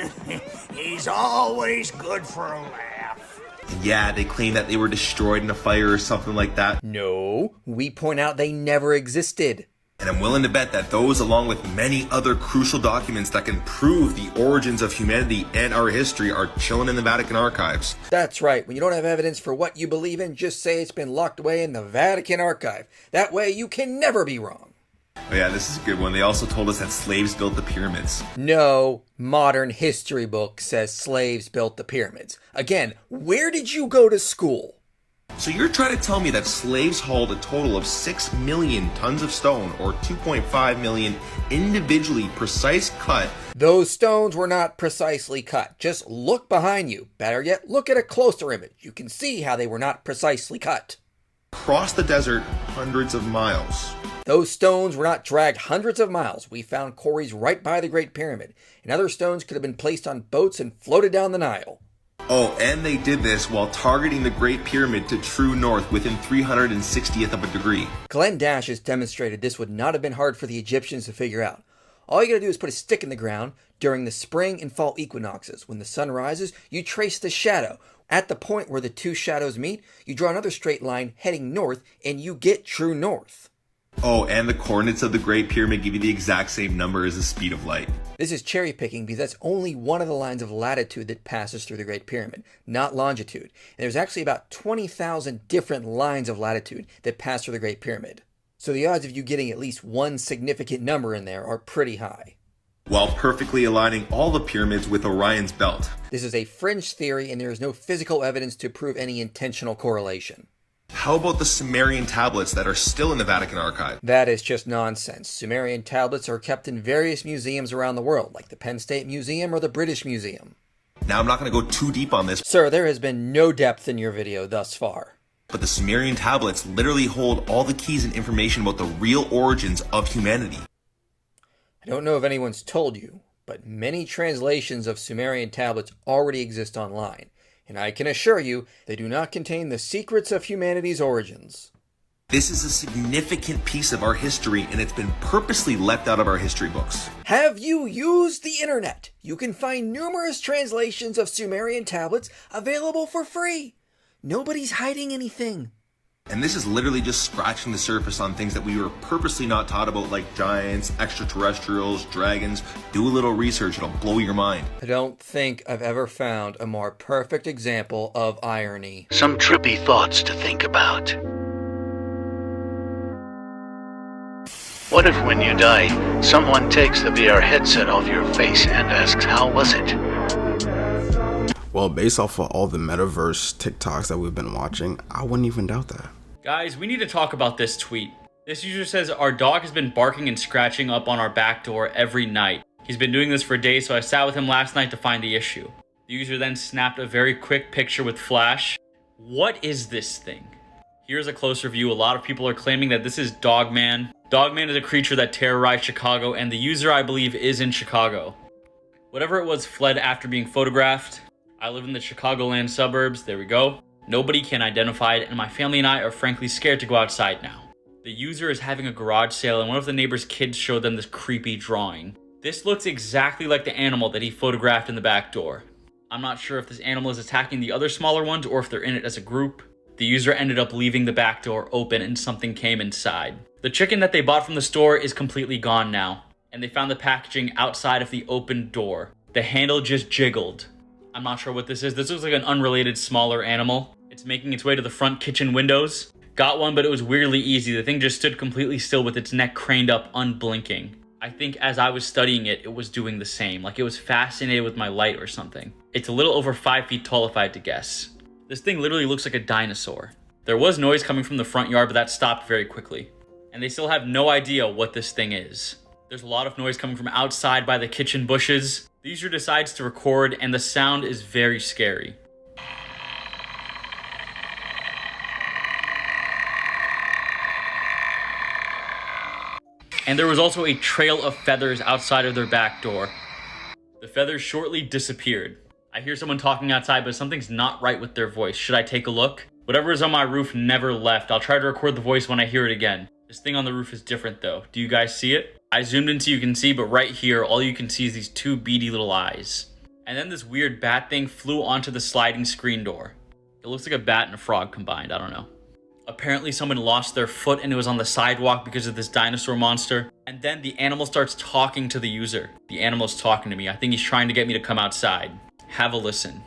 He's always good for a laugh. And yeah, they claim that they were destroyed in a fire or something like that. No, we point out they never existed. And I'm willing to bet that those, along with many other crucial documents that can prove the origins of humanity and our history, are chilling in the Vatican archives. That's right. When you don't have evidence for what you believe in, just say it's been locked away in the Vatican archive. That way you can never be wrong. Oh yeah, this is a good one. They also told us that slaves built the pyramids. No modern history book says slaves built the pyramids. Again, where did you go to school? So you're trying to tell me that slaves hauled a total of 6 million tons of stone, or 2.5 million individually precise cut. Those stones were not precisely cut. Just look behind you. Better yet, look at a closer image. You can see how they were not precisely cut. Across the desert, hundreds of miles. Those stones were not dragged hundreds of miles. We found quarries right by the Great Pyramid, and other stones could have been placed on boats and floated down the Nile. Oh, and they did this while targeting the Great Pyramid to true north within 360th of a degree. Glenn Dash has demonstrated this would not have been hard for the Egyptians to figure out. All you gotta do is put a stick in the ground during the spring and fall equinoxes. When the sun rises, you trace the shadow. At the point where the two shadows meet, you draw another straight line heading north, and you get true north. Oh, and the coordinates of the Great Pyramid give you the exact same number as the speed of light. This is cherry picking because that's only one of the lines of latitude that passes through the Great Pyramid, not longitude. And there's actually about 20,000 different lines of latitude that pass through the Great Pyramid. So the odds of you getting at least one significant number in there are pretty high. While perfectly aligning all the pyramids with Orion's belt. This is a fringe theory and there is no physical evidence to prove any intentional correlation. How about the Sumerian tablets that are still in the Vatican archive? That is just nonsense. Sumerian tablets are kept in various museums around the world, like the Penn State Museum or the British Museum. Now, I'm not going to go too deep on this. Sir, there has been no depth in your video thus far. But the Sumerian tablets literally hold all the keys and information about the real origins of humanity. I don't know if anyone's told you, but many translations of Sumerian tablets already exist online. And I can assure you, they do not contain the secrets of humanity's origins. This is a significant piece of our history, and it's been purposely left out of our history books. Have you used the internet? You can find numerous translations of Sumerian tablets available for free. Nobody's hiding anything. And this is literally just scratching the surface on things that we were purposely not taught about, like giants, extraterrestrials, dragons. Do a little research, it'll blow your mind. I don't think I've ever found a more perfect example of irony. Some trippy thoughts to think about. What if when you die, someone takes the VR headset off your face and asks, how was it? Well, based off of all the metaverse TikToks that we've been watching, I wouldn't even doubt that. Guys, we need to talk about this tweet. This user says, our dog has been barking and scratching up on our back door every night. He's been doing this for days, so I sat with him last night to find the issue. The user then snapped a very quick picture with flash. What is this thing? Here's a closer view. A lot of people are claiming that this is Dogman. Dogman is a creature that terrorized Chicago, and the user, I believe, is in Chicago. Whatever it was fled after being photographed. I live in the Chicagoland suburbs. There we go. Nobody can identify it, and my family and I are frankly scared to go outside now. The user is having a garage sale, and one of the neighbor's kids showed them this creepy drawing. This looks exactly like the animal that he photographed in the back door. I'm not sure if this animal is attacking the other smaller ones or if they're in it as a group. The user ended up leaving the back door open and something came inside. The chicken that they bought from the store is completely gone now, and they found the packaging outside of the open door. The handle just jiggled. I'm not sure what this is. This looks like an unrelated smaller animal. It's making its way to the front kitchen windows. Got one, but it was weirdly easy. The thing just stood completely still with its neck craned up, unblinking. I think as I was studying it, it was doing the same. Like it was fascinated with my light or something. It's a little over 5 feet tall if I had to guess. This thing literally looks like a dinosaur. There was noise coming from the front yard, but that stopped very quickly. And they still have no idea what this thing is. There's a lot of noise coming from outside by the kitchen bushes. The user decides to record, and the sound is very scary. And there was also a trail of feathers outside of their back door. The feathers shortly disappeared. I hear someone talking outside, but something's not right with their voice. Should I take a look? Whatever is on my roof never left. I'll try to record the voice when I hear it again. This thing on the roof is different though. Do you guys see it? I zoomed in so you can see, but right here, all you can see is these two beady little eyes. And then this weird bat thing flew onto the sliding screen door. It looks like a bat and a frog combined, I don't know. Apparently someone lost their foot and it was on the sidewalk because of this dinosaur monster. And then the animal starts talking to the user. The animal's talking to me. I think he's trying to get me to come outside. Have a listen.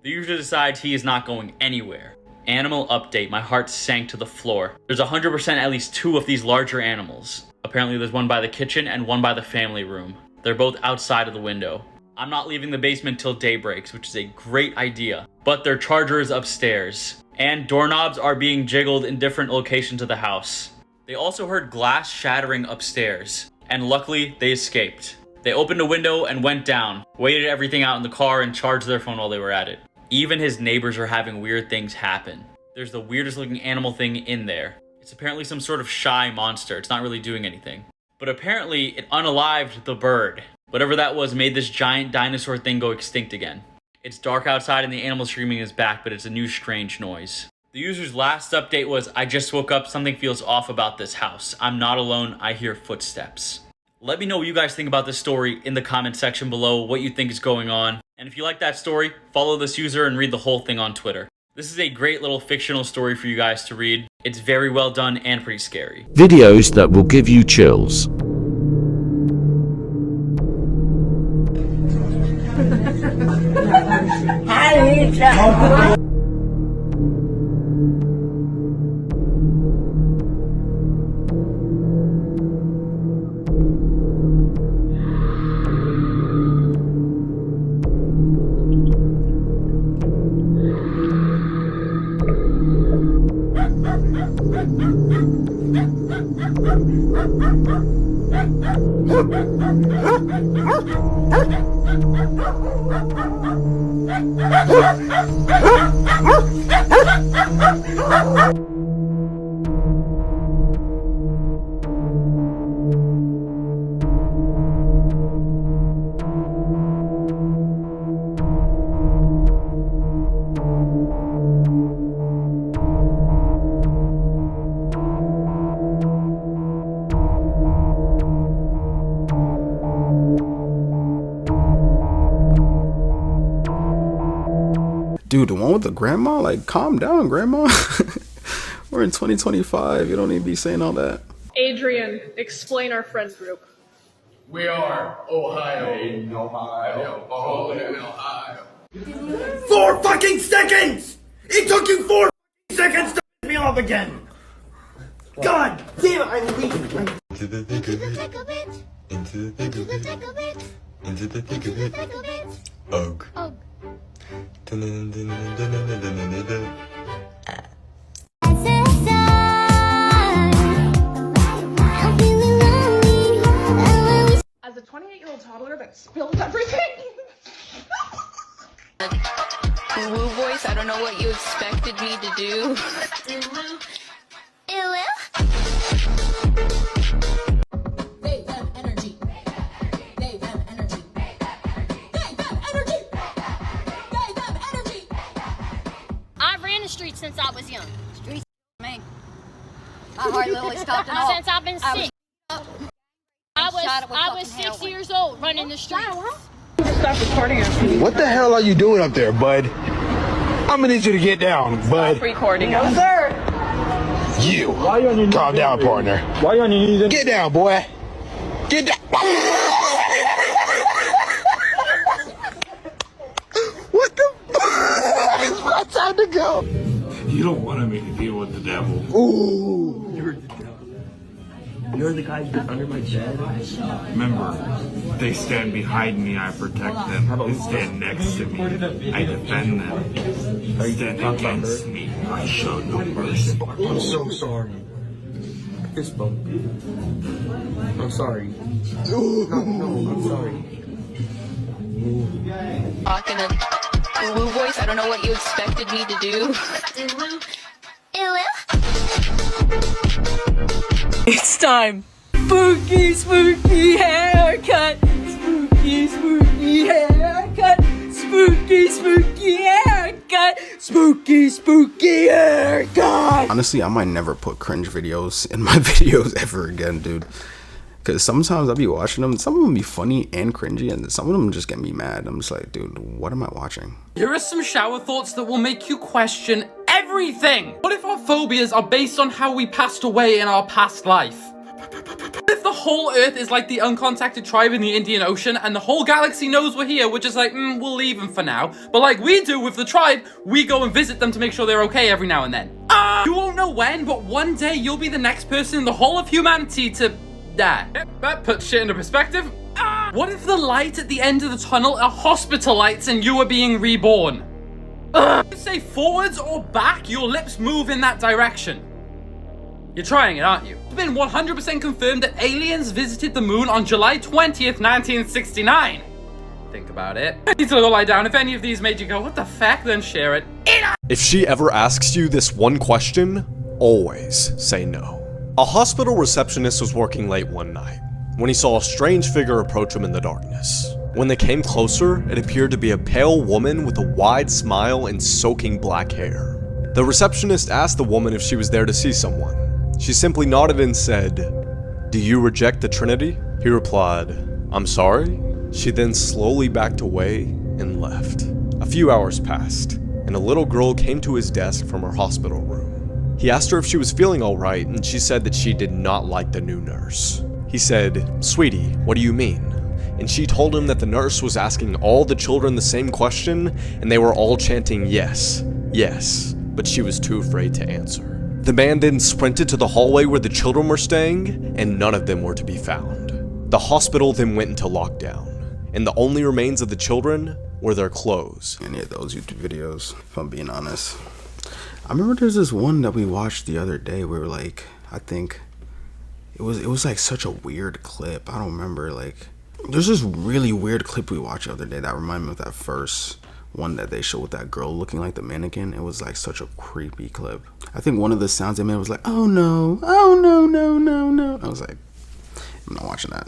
The user decides he is not going anywhere. Animal update. My heart sank to the floor. There's 100% at least 2 of these larger animals. Apparently there's one by the kitchen and one by the family room. They're both outside of the window. I'm not leaving the basement till day breaks, which is a great idea. But their charger is upstairs. And doorknobs are being jiggled in different locations of the house. They also heard glass shattering upstairs. And luckily, they escaped. They opened a window and went down, waited everything out in the car, and charged their phone while they were at it. Even his neighbors are having weird things happen. There's the weirdest looking animal thing in there. It's apparently some sort of shy monster. It's not really doing anything. But apparently, it unalived the bird. Whatever that was made this giant dinosaur thing go extinct again. It's dark outside and the animal screaming is back, but it's a new strange noise. The user's last update was, I just woke up, something feels off about this house. I'm not alone, I hear footsteps. Let me know what you guys think about this story in the comment section below, what you think is going on. And if you like that story, follow this user and read the whole thing on Twitter. This is a great little fictional story for you guys to read. It's very well done and pretty scary. Videos that will give you chills. Dude, the one with the grandma? Like, calm down, grandma. We're in 2025. You don't need to be saying all that. Adrian, explain our friend group. We are Ohio. In Ohio. Oh, in Ohio. 4 fucking seconds! It took you 4 seconds to piss me off again! God damn it, I'm leaving. Into the thick of it. Into the thick of it. Into the thick of it. Ugh. As a 28-year-old toddler that spilled everything. Woo voice, I don't know what you expected me to do. They, them, energy. They, them, energy. They, them, energy. They, them, energy. I ran the streets since I was young. Streets, me. My heart literally stopped and all. Since I've been sick. I was 6 years old running the streets. Stop recording after me. What the hell are you doing up there, bud? I'm gonna need you to get down, bud. Stop recording us. No, sir. You. Calm down, partner. Why you on your knees? Get down, boy. Get down. What the fuck? It's my time to go. You don't want me to deal with the devil. Ooh. You're the devil. You're the guy who's been under my bed? Remember, they stand behind me, I protect them. They stand next to me, I defend them. Stand against me, I show no mercy. I'm so sorry. Fist bump. I'm sorry. No, I'm sorry. Talking a woo voice. I don't know what you expected me to do. It's time. Spooky, spooky haircut. Spooky, spooky haircut. Spooky, spooky haircut. Spooky, spooky haircut. Honestly, I might never put cringe videos in my videos ever again, dude. Because sometimes I'll be watching them. Some of them be funny and cringy, and some of them just get me mad. I'm just like, dude, what am I watching? Here are some shower thoughts that will make you question everything. What if our phobias are based on how we passed away in our past life? What if the whole Earth is like the uncontacted tribe in the Indian Ocean and the whole galaxy knows we're here? We're just like, we'll leave them for now. But like we do with the tribe, we go and visit them to make sure they're okay every now and then. You won't know when, but one day you'll be the next person in the whole of humanity to die. That puts shit into perspective. What if the light at the end of the tunnel are hospital lights and you are being reborn? Say forwards or back, your lips move in that direction. You're trying it, aren't you? It's been 100% confirmed that aliens visited the moon on July 20th, 1969. Think about it. I need to go lie down. If any of these made you go, what the fuck, then share it. If she ever asks you this one question, always say no. A hospital receptionist was working late one night when he saw a strange figure approach him in the darkness. When they came closer, it appeared to be a pale woman with a wide smile and soaking black hair. The receptionist asked the woman if she was there to see someone. She simply nodded and said, "Do you reject the Trinity?" He replied, "I'm sorry." She then slowly backed away and left. A few hours passed, and a little girl came to his desk from her hospital room. He asked her if she was feeling alright, and she said that she did not like the new nurse. He said, "Sweetie, what do you mean?" And she told him that the nurse was asking all the children the same question, and they were all chanting yes, yes, but she was too afraid to answer. The man then sprinted to the hallway where the children were staying, and none of them were to be found. The hospital then went into lockdown, and the only remains of the children were their clothes. Any of those YouTube videos, if I'm being honest. I remember there's this one that we watched the other day where like, I think it was like such a weird clip. I don't remember, like, there's this really weird clip we watched the other day that reminded me of that first one that they showed with that girl looking like the mannequin. It was like such a creepy clip. I think one of the sounds they made was like, "Oh no, oh no, no, no, no." I was like, I'm not watching that.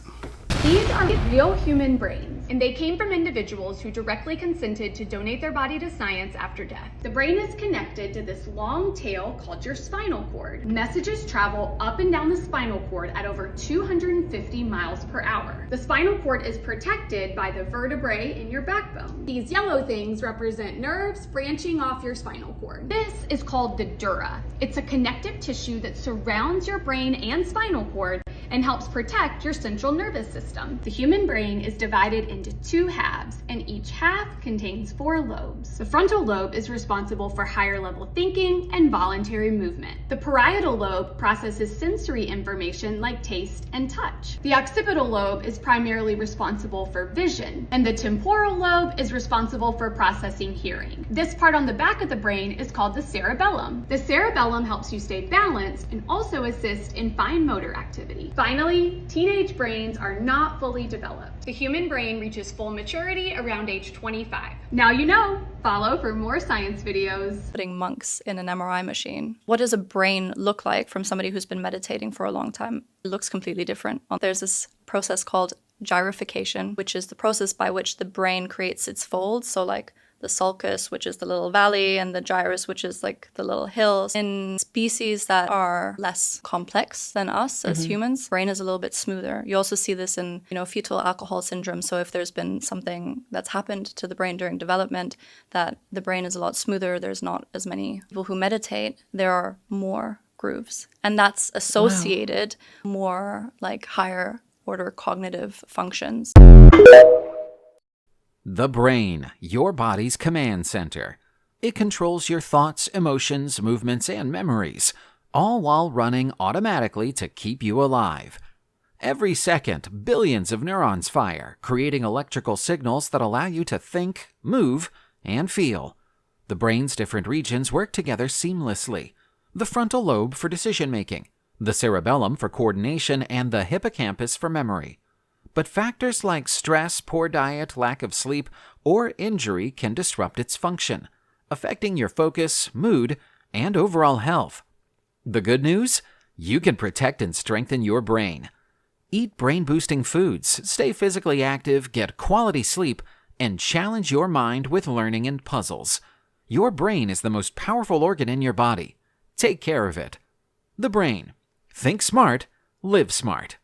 These are real human brains, and they came from individuals who directly consented to donate their body to science after death. The brain is connected to this long tail called your spinal cord. Messages travel up and down the spinal cord at over 250 miles per hour. The spinal cord is protected by the vertebrae in your backbone. These yellow things represent nerves branching off your spinal cord. This is called the dura. It's a connective tissue that surrounds your brain and spinal cord and helps protect your central nervous system. The human brain is divided into two halves, and each half contains 4 lobes. The frontal lobe is responsible for higher level thinking and voluntary movement. The parietal lobe processes sensory information like taste and touch. The occipital lobe is primarily responsible for vision, and the temporal lobe is responsible for processing hearing. This part on the back of the brain is called the cerebellum. The cerebellum helps you stay balanced and also assists in fine motor activity. Finally, teenage brains are not fully developed. The human brain reaches full maturity around age 25. Now you know. Follow for more science videos. Putting monks in an MRI machine. What does a brain look like from somebody who's been meditating for a long time? It looks completely different. There's this process called gyrification, which is the process by which the brain creates its folds. So like the sulcus, which is the little valley, and the gyrus, which is like the little hills. In species that are less complex than us as humans, brain is a little bit smoother. You also see this in, fetal alcohol syndrome. So if there's been something that's happened to the brain during development, that the brain is a lot smoother. There's not as many people who meditate. There are more grooves. And that's associated more like higher order cognitive functions. The brain, your body's command center. It controls your thoughts, emotions, movements, and memories. all while running automatically to keep you alive. Every second, billions of neurons fire, creating electrical signals that allow you to think, move, and feel. The brain's different regions work together seamlessly. The frontal lobe for decision-making, the cerebellum for coordination, and the hippocampus for memory. But factors like stress, poor diet, lack of sleep, or injury can disrupt its function, affecting your focus, mood, and overall health. The good news? You can protect and strengthen your brain. Eat brain-boosting foods, stay physically active, get quality sleep, and challenge your mind with learning and puzzles. Your brain is the most powerful organ in your body. Take care of it. The brain. Think smart, live smart.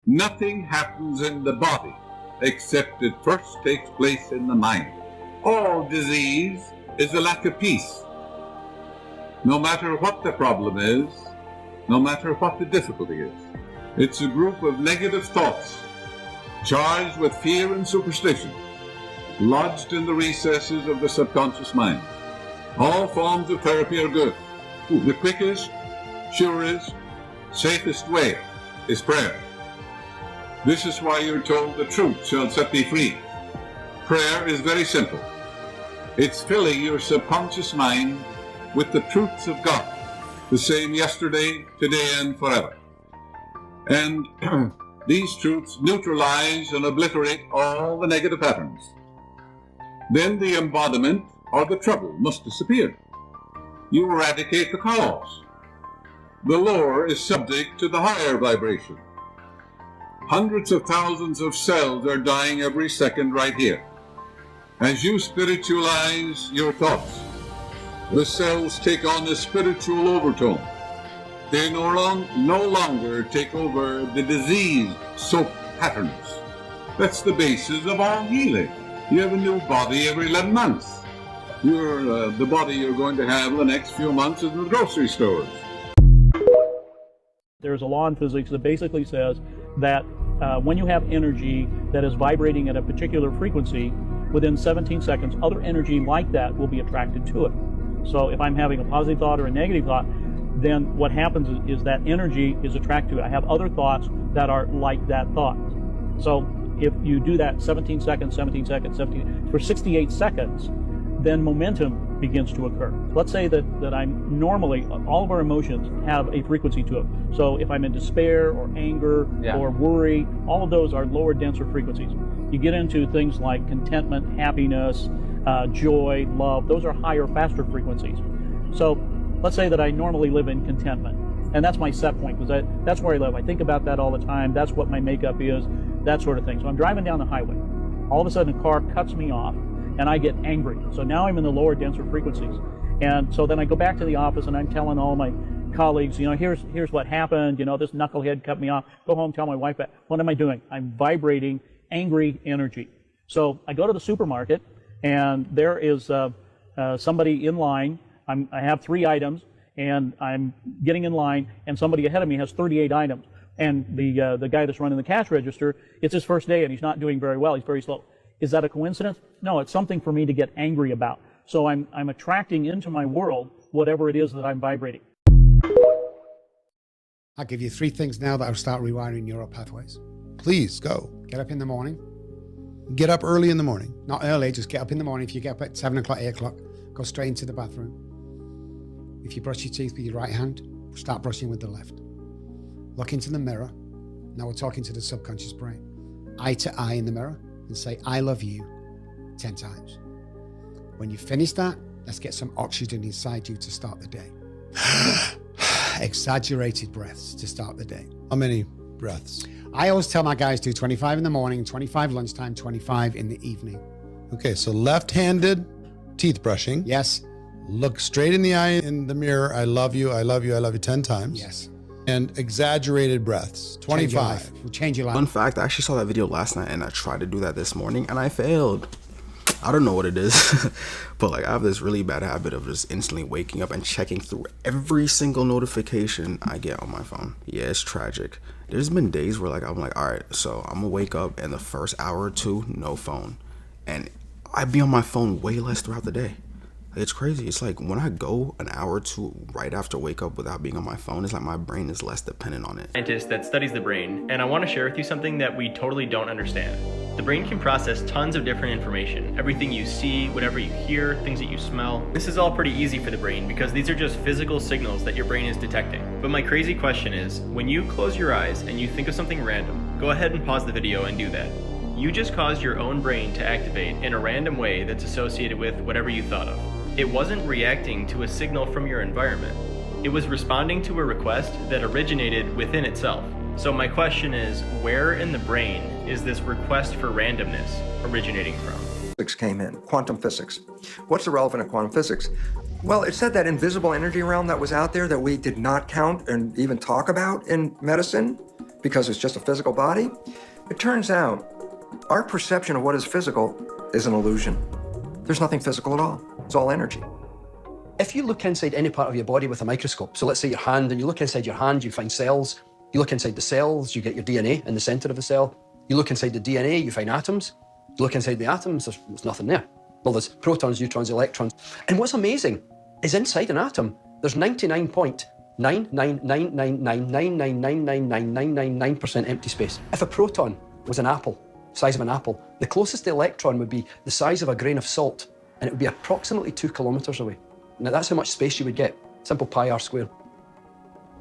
Nothing happens in the body except it first takes place in the mind. All disease is a lack of peace. No matter what the problem is, no matter what the difficulty is, it's a group of negative thoughts charged with fear and superstition, lodged in the recesses of the subconscious mind. All forms of therapy are good. The quickest, surest, safest way is prayer. This is why you're told the truth shall set thee free. Prayer is very simple. It's filling your subconscious mind with the truths of God, the same yesterday, today, and forever. And these truths neutralize and obliterate all the negative patterns. Then the embodiment or the trouble must disappear. You eradicate the cause. The lower is subject to the higher vibration. Hundreds of thousands of cells are dying every second right here. As you spiritualize your thoughts, the cells take on a spiritual overtone. They no longer take over the disease soap patterns. That's the basis of all healing. You have a new body every 11 months. The body you're going to have the next few months is in the grocery stores. There's a law in physics that basically says that when you have energy that is vibrating at a particular frequency, within 17 seconds, other energy like that will be attracted to it. So if I'm having a positive thought or a negative thought, then what happens is that energy is attracted to it. I have other thoughts that are like that thought. So if you do that 17 seconds, for 68 seconds, then momentum begins to occur. Let's say that I'm normally, all of our emotions have a frequency to it. So if I'm in despair or anger or worry, all of those are lower, denser frequencies. You get into things like contentment, happiness, joy, love. Those are higher, faster frequencies. So let's say that I normally live in contentment. And that's my set point, because that's where I live. I think about that all the time. That's what my makeup is, that sort of thing. So I'm driving down the highway. All of a sudden a car cuts me off and I get angry. So now I'm in the lower, denser frequencies. And so then I go back to the office and I'm telling all my colleagues, here's what happened. This knucklehead cut me off. Go home, tell my wife that. What am I doing? I'm vibrating angry energy. So I go to the supermarket and there is somebody in line. I have 3 items and I'm getting in line and somebody ahead of me has 38 items. And the guy that's running the cash register, it's his first day and he's not doing very well. He's very slow. Is that a coincidence? No, it's something for me to get angry about. So I'm attracting into my world whatever it is that I'm vibrating. I'll give you 3 things now that will start rewiring neural pathways. Please, go. Get up in the morning. Get up early in the morning. Not early, just get up in the morning. If you get up at 7 o'clock, 8 o'clock, go straight into the bathroom. If you brush your teeth with your right hand, start brushing with the left. Look into the mirror. Now we're talking to the subconscious brain. Eye to eye in the mirror and say, I love you 10 times. When you finish that, let's get some oxygen inside you to start the day. Exaggerated breaths to start the day. How many breaths? I always tell my guys do 25 in the morning, 25 lunchtime, 25 in the evening. Okay, so left-handed teeth brushing. Yes. Look straight in the eye in the mirror. I love you, I love you, I love you 10 times. Yes. And exaggerated breaths, 25. Will change your life. Fun fact, I actually saw that video last night and I tried to do that this morning and I failed. I don't know what it is, but I have this really bad habit of just instantly waking up and checking through every single notification I get on my phone. Yeah, it's tragic. There's been days where I'm like, all right, so I'm gonna wake up and the first hour or two, no phone. And I'd be on my phone way less throughout the day. It's crazy. It's like when I go an hour or two right after wake up without being on my phone, it's like my brain is less dependent on it. Scientist that studies the brain, and I want to share with you something that we totally don't understand. The brain can process tons of different information. Everything you see, whatever you hear, things that you smell. This is all pretty easy for the brain because these are just physical signals that your brain is detecting. But my crazy question is, when you close your eyes and you think of something random, go ahead and pause the video and do that. You just caused your own brain to activate in a random way that's associated with whatever you thought of. It wasn't reacting to a signal from your environment. It was responding to a request that originated within itself. So my question is, where in the brain is this request for randomness originating from? Physics came in, quantum physics. What's the relevance of quantum physics? Well, it said that invisible energy realm that was out there that we did not count and even talk about in medicine because it's just a physical body. It turns out our perception of what is physical is an illusion. There's nothing physical at all. It's all energy. If you look inside any part of your body with a microscope, so let's say your hand, and you look inside your hand, you find cells. You look inside the cells, you get your DNA in the center of the cell. You look inside the DNA, you find atoms. You look inside the atoms, there's nothing there. Well, there's protons, neutrons, electrons. And what's amazing is inside an atom, there's 99.9999999999999% empty space. If a proton was an apple, size of an apple, the closest electron would be the size of a grain of salt, and it would be approximately 2 kilometers away. Now that's how much space you would get, simple pi r squared.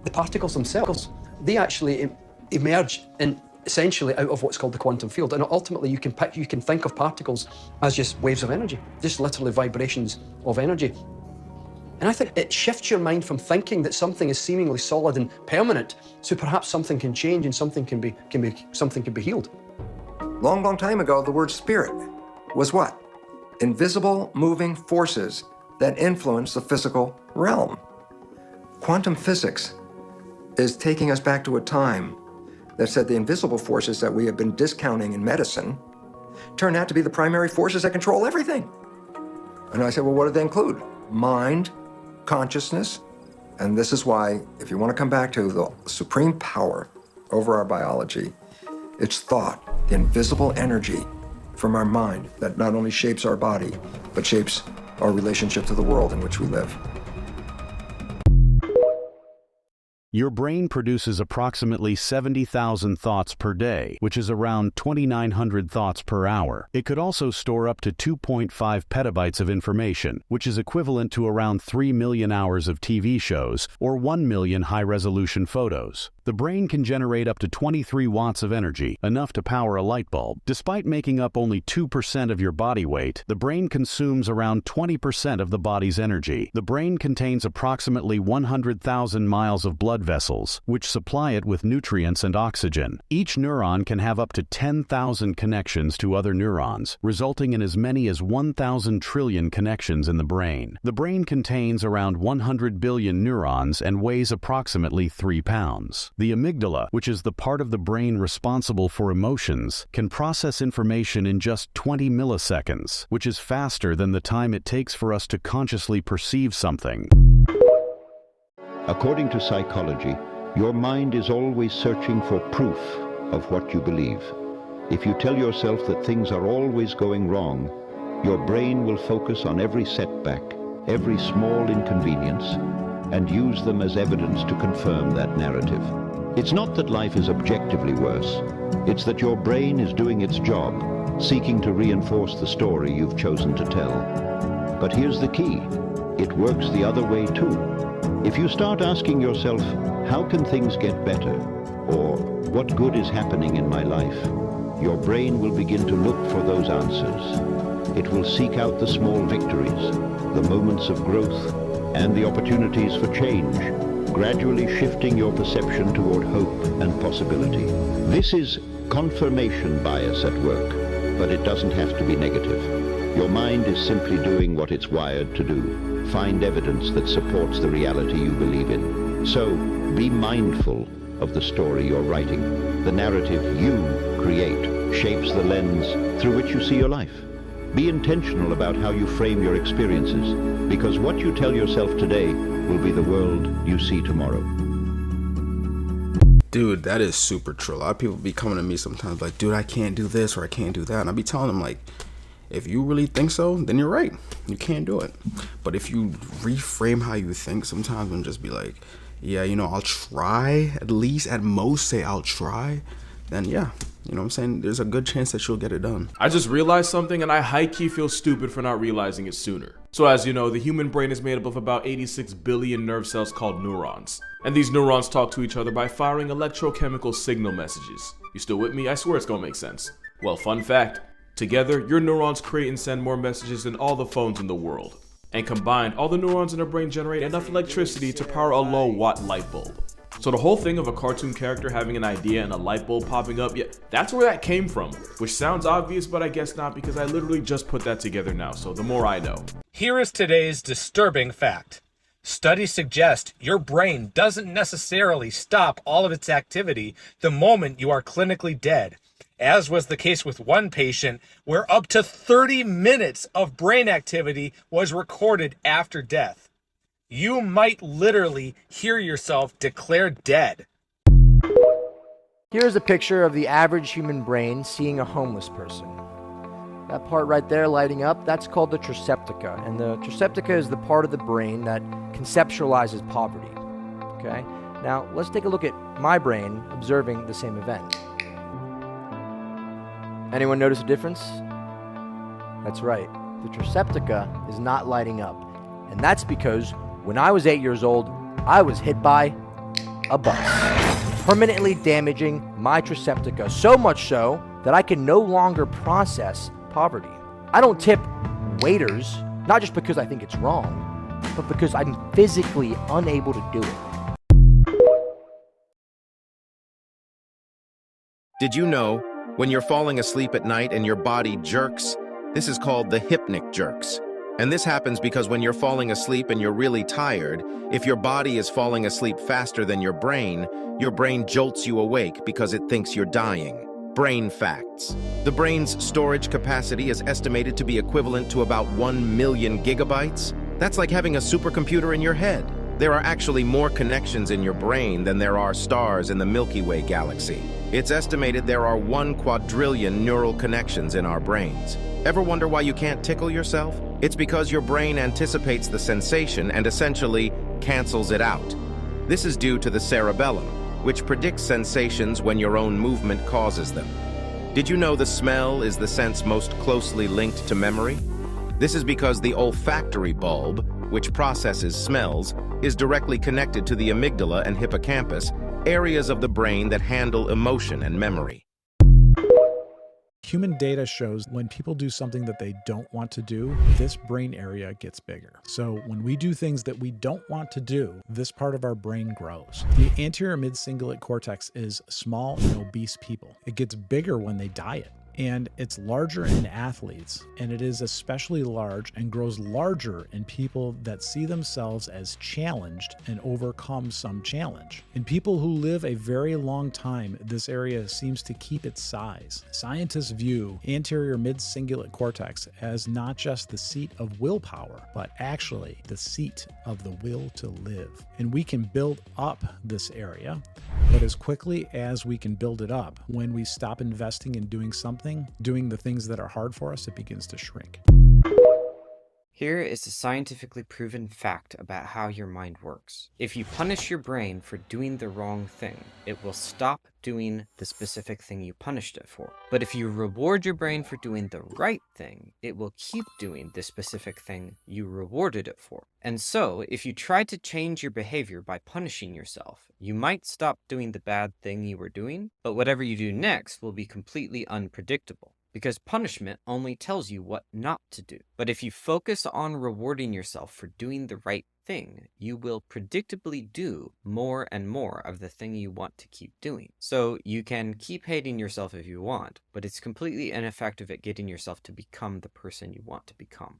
The particles themselves, they actually emerge in essentially out of what's called the quantum field, and ultimately you can think of particles as just waves of energy, just literally vibrations of energy. And I think it shifts your mind from thinking that something is seemingly solid and permanent, so perhaps something can change and something can be healed. Long, long time ago, the word spirit was what? Invisible moving forces that influence the physical realm. Quantum physics is taking us back to a time that said the invisible forces that we have been discounting in medicine turn out to be the primary forces that control everything. And I said, well, what do they include? Mind, consciousness, and this is why, if you want to come back to the supreme power over our biology, it's thought, the invisible energy from our mind that not only shapes our body, but shapes our relationship to the world in which we live. Your brain produces approximately 70,000 thoughts per day, which is around 2,900 thoughts per hour. It could also store up to 2.5 petabytes of information, which is equivalent to around 3 million hours of TV shows or 1 million high-resolution photos. The brain can generate up to 23 watts of energy, enough to power a light bulb. Despite making up only 2% of your body weight, the brain consumes around 20% of the body's energy. The brain contains approximately 100,000 miles of blood vessels, which supply it with nutrients and oxygen. Each neuron can have up to 10,000 connections to other neurons, resulting in as many as 1,000 trillion connections in the brain. The brain contains around 100 billion neurons and weighs approximately 3 pounds. The amygdala, which is the part of the brain responsible for emotions, can process information in just 20 milliseconds, which is faster than the time it takes for us to consciously perceive something. According to psychology, your mind is always searching for proof of what you believe. If you tell yourself that things are always going wrong, your brain will focus on every setback, every small inconvenience, and use them as evidence to confirm that narrative. It's not that life is objectively worse. It's that your brain is doing its job, seeking to reinforce the story you've chosen to tell. But here's the key. It works the other way too. If you start asking yourself, how can things get better? Or what good is happening in my life? Your brain will begin to look for those answers. It will seek out the small victories, the moments of growth, and the opportunities for change, gradually shifting your perception toward hope and possibility. This is confirmation bias at work, but it doesn't have to be negative. Your mind is simply doing what it's wired to do. Find evidence that supports the reality you believe in. So, be mindful of the story you're writing. The narrative you create shapes the lens through which you see your life. Be intentional about how you frame your experiences, because what you tell yourself today will be the world you see tomorrow. Dude, that is super true. A lot of people be coming to me sometimes like, dude, I can't do this or I can't do that. And I be telling them like, If you really think so, then you're right. You can't do it. But if you reframe how you think sometimes and just be like, yeah, you know, I'll try, at least at most say I'll try, then yeah, you know what I'm saying? There's a good chance that you'll get it done. I just realized something, and I high-key feel stupid for not realizing it sooner. So as you know, the human brain is made up of about 86 billion nerve cells called neurons. And these neurons talk to each other by firing electrochemical signal messages. You still with me? I swear it's gonna make sense. Well, fun fact, together, your neurons create and send more messages than all the phones in the world. And combined, all the neurons in our brain generate enough electricity to power a low-watt light bulb. So the whole thing of a cartoon character having an idea and a light bulb popping up, yeah, that's where that came from. Which sounds obvious, but I guess not, because I literally just put that together now, so the more I know. Here is today's disturbing fact. Studies suggest your brain doesn't necessarily stop all of its activity the moment you are clinically dead, as was the case with one patient where up to 30 minutes of brain activity was recorded after death. You might literally hear yourself declared dead. Here's a picture of the average human brain seeing a homeless person. That part right there lighting up, that's called the triceptica. And the triceptica is the part of the brain that conceptualizes poverty. Okay? Now, let's take a look at my brain observing the same event. Anyone notice a difference? That's right. The triceptica is not lighting up. And that's because when I was 8 years old, I was hit by a bus, permanently damaging my triceptica, so much so that I can no longer process poverty. I don't tip waiters, not just because I think it's wrong, but because I'm physically unable to do it. Did you know, when you're falling asleep at night and your body jerks, this is called the hypnic jerks. And this happens because when you're falling asleep and you're really tired, if your body is falling asleep faster than your brain jolts you awake because it thinks you're dying. Brain facts. The brain's storage capacity is estimated to be equivalent to about 1 million gigabytes. That's like having a supercomputer in your head. There are actually more connections in your brain than there are stars in the Milky Way galaxy. It's estimated there are 1 quadrillion neural connections in our brains. Ever wonder why you can't tickle yourself? It's because your brain anticipates the sensation and essentially cancels it out. This is due to the cerebellum, which predicts sensations when your own movement causes them. Did you know the smell is the sense most closely linked to memory? This is because the olfactory bulb, which processes smells, is directly connected to the amygdala and hippocampus, areas of the brain that handle emotion and memory. Human data shows when people do something that they don't want to do, this brain area gets bigger. So when we do things that we don't want to do, this part of our brain grows. The anterior mid-cingulate cortex is small in obese people. It gets bigger when they diet. And it's larger in athletes, and it is especially large and grows larger in people that see themselves as challenged and overcome some challenge. In people who live a very long time, this area seems to keep its size. Scientists view anterior mid-cingulate cortex as not just the seat of willpower, but actually the seat of the will to live. And we can build up this area, but as quickly as we can build it up, when we stop investing in doing the things that are hard for us, it begins to shrink. Here is a scientifically proven fact about how your mind works. If you punish your brain for doing the wrong thing, it will stop doing the specific thing you punished it for. But if you reward your brain for doing the right thing, it will keep doing the specific thing you rewarded it for. And so, if you try to change your behavior by punishing yourself, you might stop doing the bad thing you were doing, but whatever you do next will be completely unpredictable. Because punishment only tells you what not to do. But if you focus on rewarding yourself for doing the right thing, you will predictably do more and more of the thing you want to keep doing. So you can keep hating yourself if you want, but it's completely ineffective at getting yourself to become the person you want to become.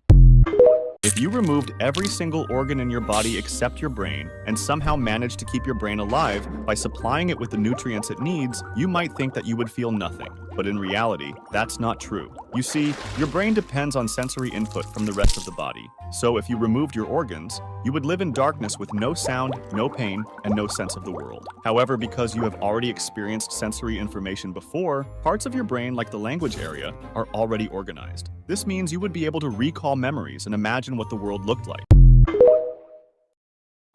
If you removed every single organ in your body except your brain, and somehow managed to keep your brain alive by supplying it with the nutrients it needs, you might think that you would feel nothing. But in reality, that's not true. You see, your brain depends on sensory input from the rest of the body. So if you removed your organs, you would live in darkness with no sound, no pain, and no sense of the world. However, because you have already experienced sensory information before, parts of your brain, like the language area, are already organized. This means you would be able to recall memories and imagine what the world looked like.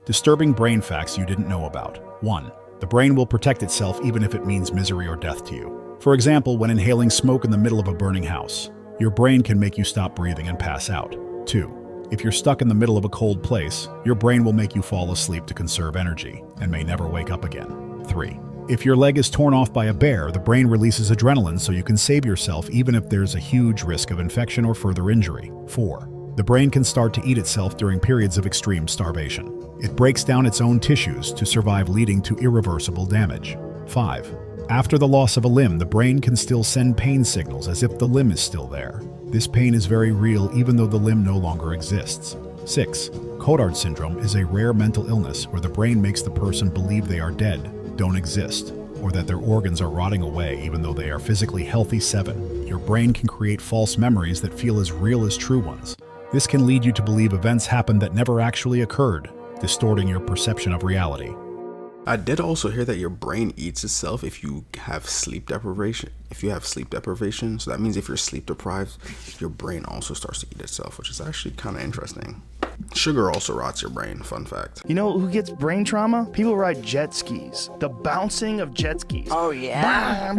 Disturbing brain facts you didn't know about. 1. The brain will protect itself even if it means misery or death to you. For example, when inhaling smoke in the middle of a burning house, your brain can make you stop breathing and pass out. 2. If you're stuck in the middle of a cold place, your brain will make you fall asleep to conserve energy and may never wake up again. 3. If your leg is torn off by a bear, the brain releases adrenaline so you can save yourself even if there's a huge risk of infection or further injury. 4. The brain can start to eat itself during periods of extreme starvation. It breaks down its own tissues to survive, leading to irreversible damage. 5. After the loss of a limb, the brain can still send pain signals as if the limb is still there. This pain is very real even though the limb no longer exists. 6. Cotard syndrome is a rare mental illness where the brain makes the person believe they are dead, don't exist, or that their organs are rotting away even though they are physically healthy. 7. Your brain can create false memories that feel as real as true ones. This can lead you to believe events happened that never actually occurred, distorting your perception of reality. I did also hear that your brain eats itself if you have sleep deprivation. So that means if you're sleep deprived, your brain also starts to eat itself, which is actually kind of interesting. Sugar also rots your brain, fun fact. You know who gets brain trauma? People ride jet skis. The bouncing of jet skis. Oh, yeah?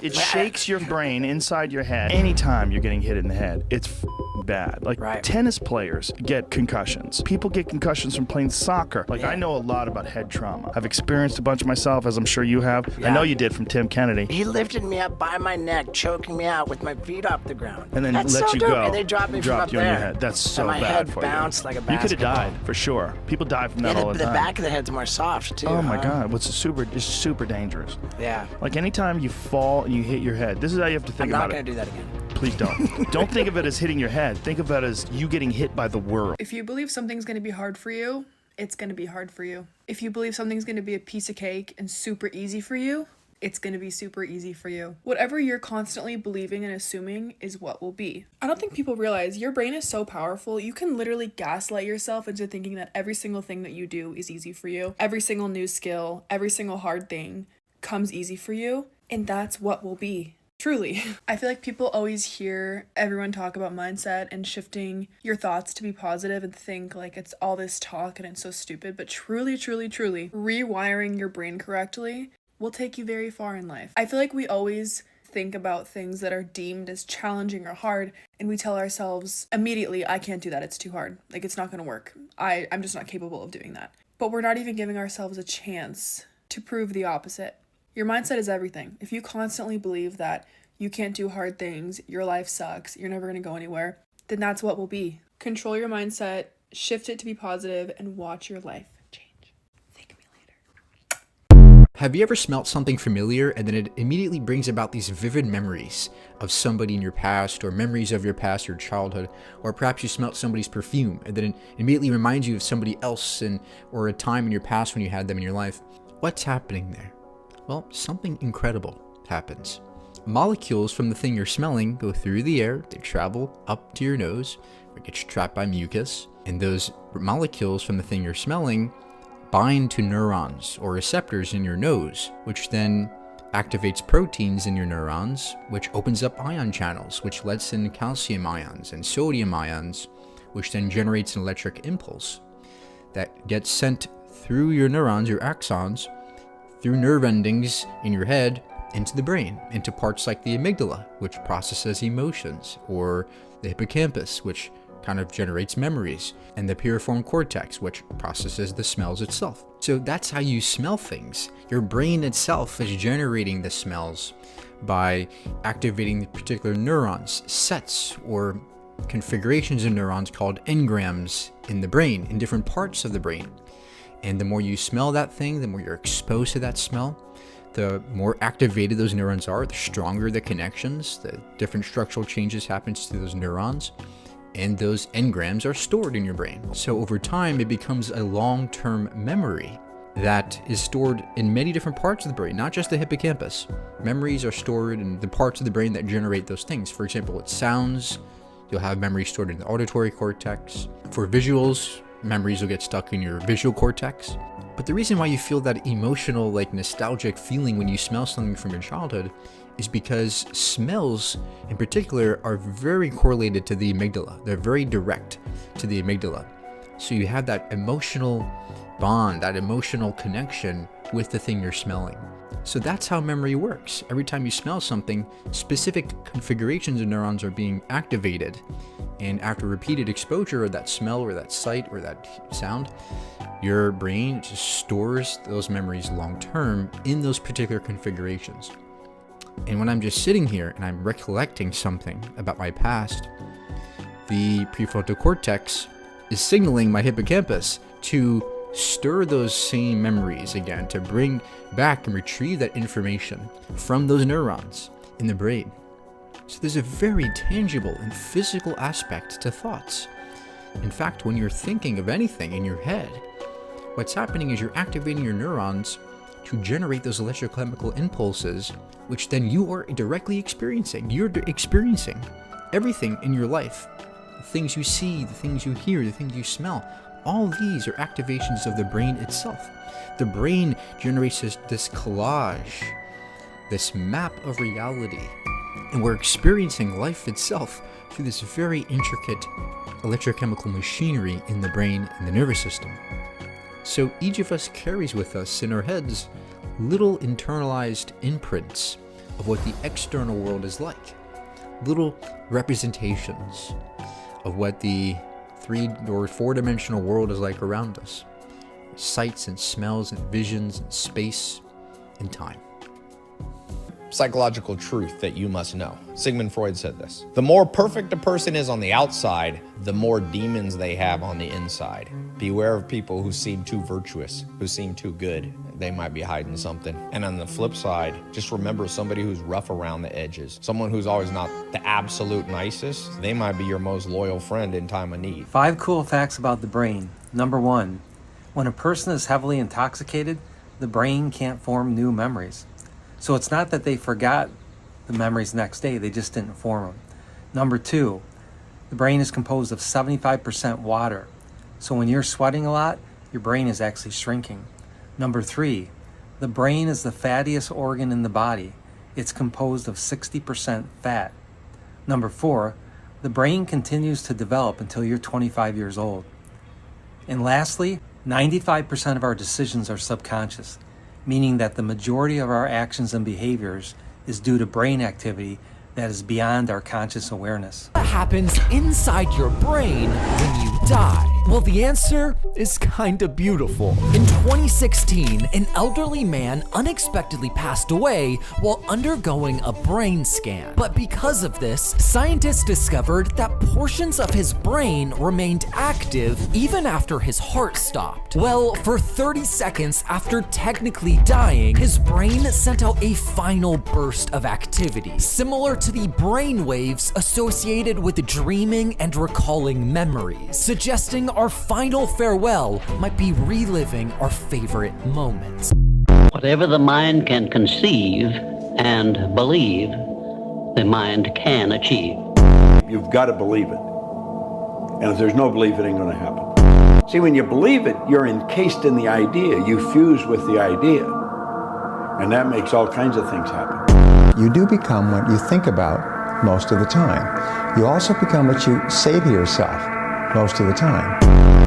It shakes your brain inside your head anytime you're getting hit in the head. It's bad. Like, tennis players get concussions. People get concussions from playing soccer. Like, I know a lot about head trauma. I've experienced a bunch myself, as I'm sure you have. Yeah. I know you did from Tim Kennedy. He lifted me up by my neck, choking me out with my feet off the ground. And then That's let so you dope. go. And they dropped me from up you on there. your head. That's so and my bad head for bounced like a you. You could have basketball. died, for sure. People die from that all the The time. back of the head's more soft, too. Oh my huh? God, it's super dangerous. Yeah. Like anytime you fall and you hit your head, this is how you have to think I'm not about going it. to do that again. Please don't. Don't think of it as hitting your head. Think of it as you getting hit by the world. If you believe something's going to be hard for you, it's going to be hard for you. If you believe something's going to be a piece of cake and super easy for you, it's going to be super easy for you. Whatever you're constantly believing and assuming is what will be. I don't think people realize your brain is so powerful. You can literally gaslight yourself into thinking that every single thing that you do is easy for you. Every single new skill, every single hard thing comes easy for you, and that's what will be. Truly. I feel like people always hear everyone talk about mindset and shifting your thoughts to be positive and think like it's all this talk and it's so stupid, but truly, rewiring your brain correctly will take you very far in life. I feel like we always think about things that are deemed as challenging or hard, and we tell ourselves immediately, I can't do that, it's too hard. Like, it's not gonna work. I'm just not capable of doing that. But we're not even giving ourselves a chance to prove the opposite. Your mindset is everything. If you constantly believe that you can't do hard things, your life sucks, you're never gonna go anywhere, then that's what will be. Control your mindset, shift it to be positive, and watch your life. Have you ever smelt something familiar and then it immediately brings about these vivid memories of somebody in your past, or memories of your past, your childhood, or perhaps you smelt somebody's perfume and then it immediately reminds you of somebody else or a time in your past when you had them in your life? What's happening there? Well, something incredible happens. Molecules from the thing you're smelling go through the air, they travel up to your nose, or get trapped by mucus, and those molecules from the thing you're smelling bind to neurons or receptors in your nose, which then activates proteins in your neurons, which opens up ion channels, which lets in calcium ions and sodium ions, which then generates an electric impulse that gets sent through your neurons, your axons, through nerve endings in your head, into the brain, into parts like the amygdala, which processes emotions, or the hippocampus, which kind of generates memories, and the piriform cortex, which processes the smells itself. So that's how you smell things. Your brain itself is generating the smells by activating the particular neurons, sets or configurations of neurons called engrams in the brain, in different parts of the brain. And the more you smell that thing, the more you're exposed to that smell, the more activated those neurons are, the stronger the connections, the different structural changes happens to those neurons, and those engrams are stored in your brain. So over time, it becomes a long-term memory that is stored in many different parts of the brain, not just the hippocampus. Memories are stored in the parts of the brain that generate those things. For example, with sounds, you'll have memories stored in the auditory cortex. For visuals, memories will get stuck in your visual cortex. But the reason why you feel that emotional, like nostalgic feeling when you smell something from your childhood is because smells in particular are very correlated to the amygdala. They're very direct to the amygdala. So you have that emotional bond, that emotional connection with the thing you're smelling. So that's how memory works. Every time you smell something, specific configurations of neurons are being activated. And after repeated exposure of that smell or that sight or that sound, your brain just stores those memories long term in those particular configurations. And when I'm just sitting here and I'm recollecting something about my past, the prefrontal cortex is signaling my hippocampus to stir those same memories again, to bring back and retrieve that information from those neurons in the brain. So there's a very tangible and physical aspect to thoughts. In fact, when you're thinking of anything in your head, what's happening is you're activating your neurons to generate those electrochemical impulses, which then you are directly experiencing. You're experiencing everything in your life. The things you see, the things you hear, the things you smell. All these are activations of the brain itself. The brain generates this collage, this map of reality, and we're experiencing life itself through this very intricate electrochemical machinery in the brain and the nervous system. So each of us carries with us in our heads little internalized imprints of what the external world is like, little representations of what the 3- or 4-dimensional world is like around us. Sights and smells and visions and space and time. Psychological truth that you must know. Sigmund Freud said this. The more perfect a person is on the outside, the more demons they have on the inside. Beware of people who seem too virtuous, who seem too good. They might be hiding something. And on the flip side, just remember somebody who's rough around the edges. Someone who's always not the absolute nicest. They might be your most loyal friend in time of need. 5 cool facts about the brain. Number 1, when a person is heavily intoxicated, the brain can't form new memories. So it's not that they forgot the memories next day, they just didn't form them. Number 2, the brain is composed of 75% water. So when you're sweating a lot, your brain is actually shrinking. Number 3, the brain is the fattiest organ in the body. It's composed of 60% fat. Number 4, the brain continues to develop until you're 25 years old. And lastly, 95% of our decisions are subconscious, meaning that the majority of our actions and behaviors is due to brain activity that is beyond our conscious awareness. What happens inside your brain when you die? Well, the answer is kinda beautiful. In 2016, an elderly man unexpectedly passed away while undergoing a brain scan. But because of this, scientists discovered that portions of his brain remained active even after his heart stopped. Well, for 30 seconds after technically dying, his brain sent out a final burst of activity, similar to the brain waves associated with dreaming and recalling memories, suggesting our final farewell might be reliving our favorite moments. Whatever the mind can conceive and believe, the mind can achieve. You've got to believe it. And if there's no belief, it ain't going to happen. See, when you believe it, you're encased in the idea. You fuse with the idea. And that makes all kinds of things happen. You do become what you think about most of the time. You also become what you say to yourself most of the time.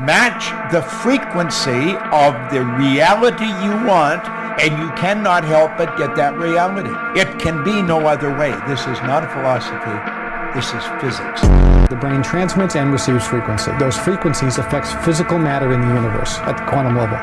Match the frequency of the reality you want, and you cannot help but get that reality. It can be no other way. This is not a philosophy. This is physics. The brain transmits and receives frequency. Those frequencies affects physical matter in the universe at the quantum level.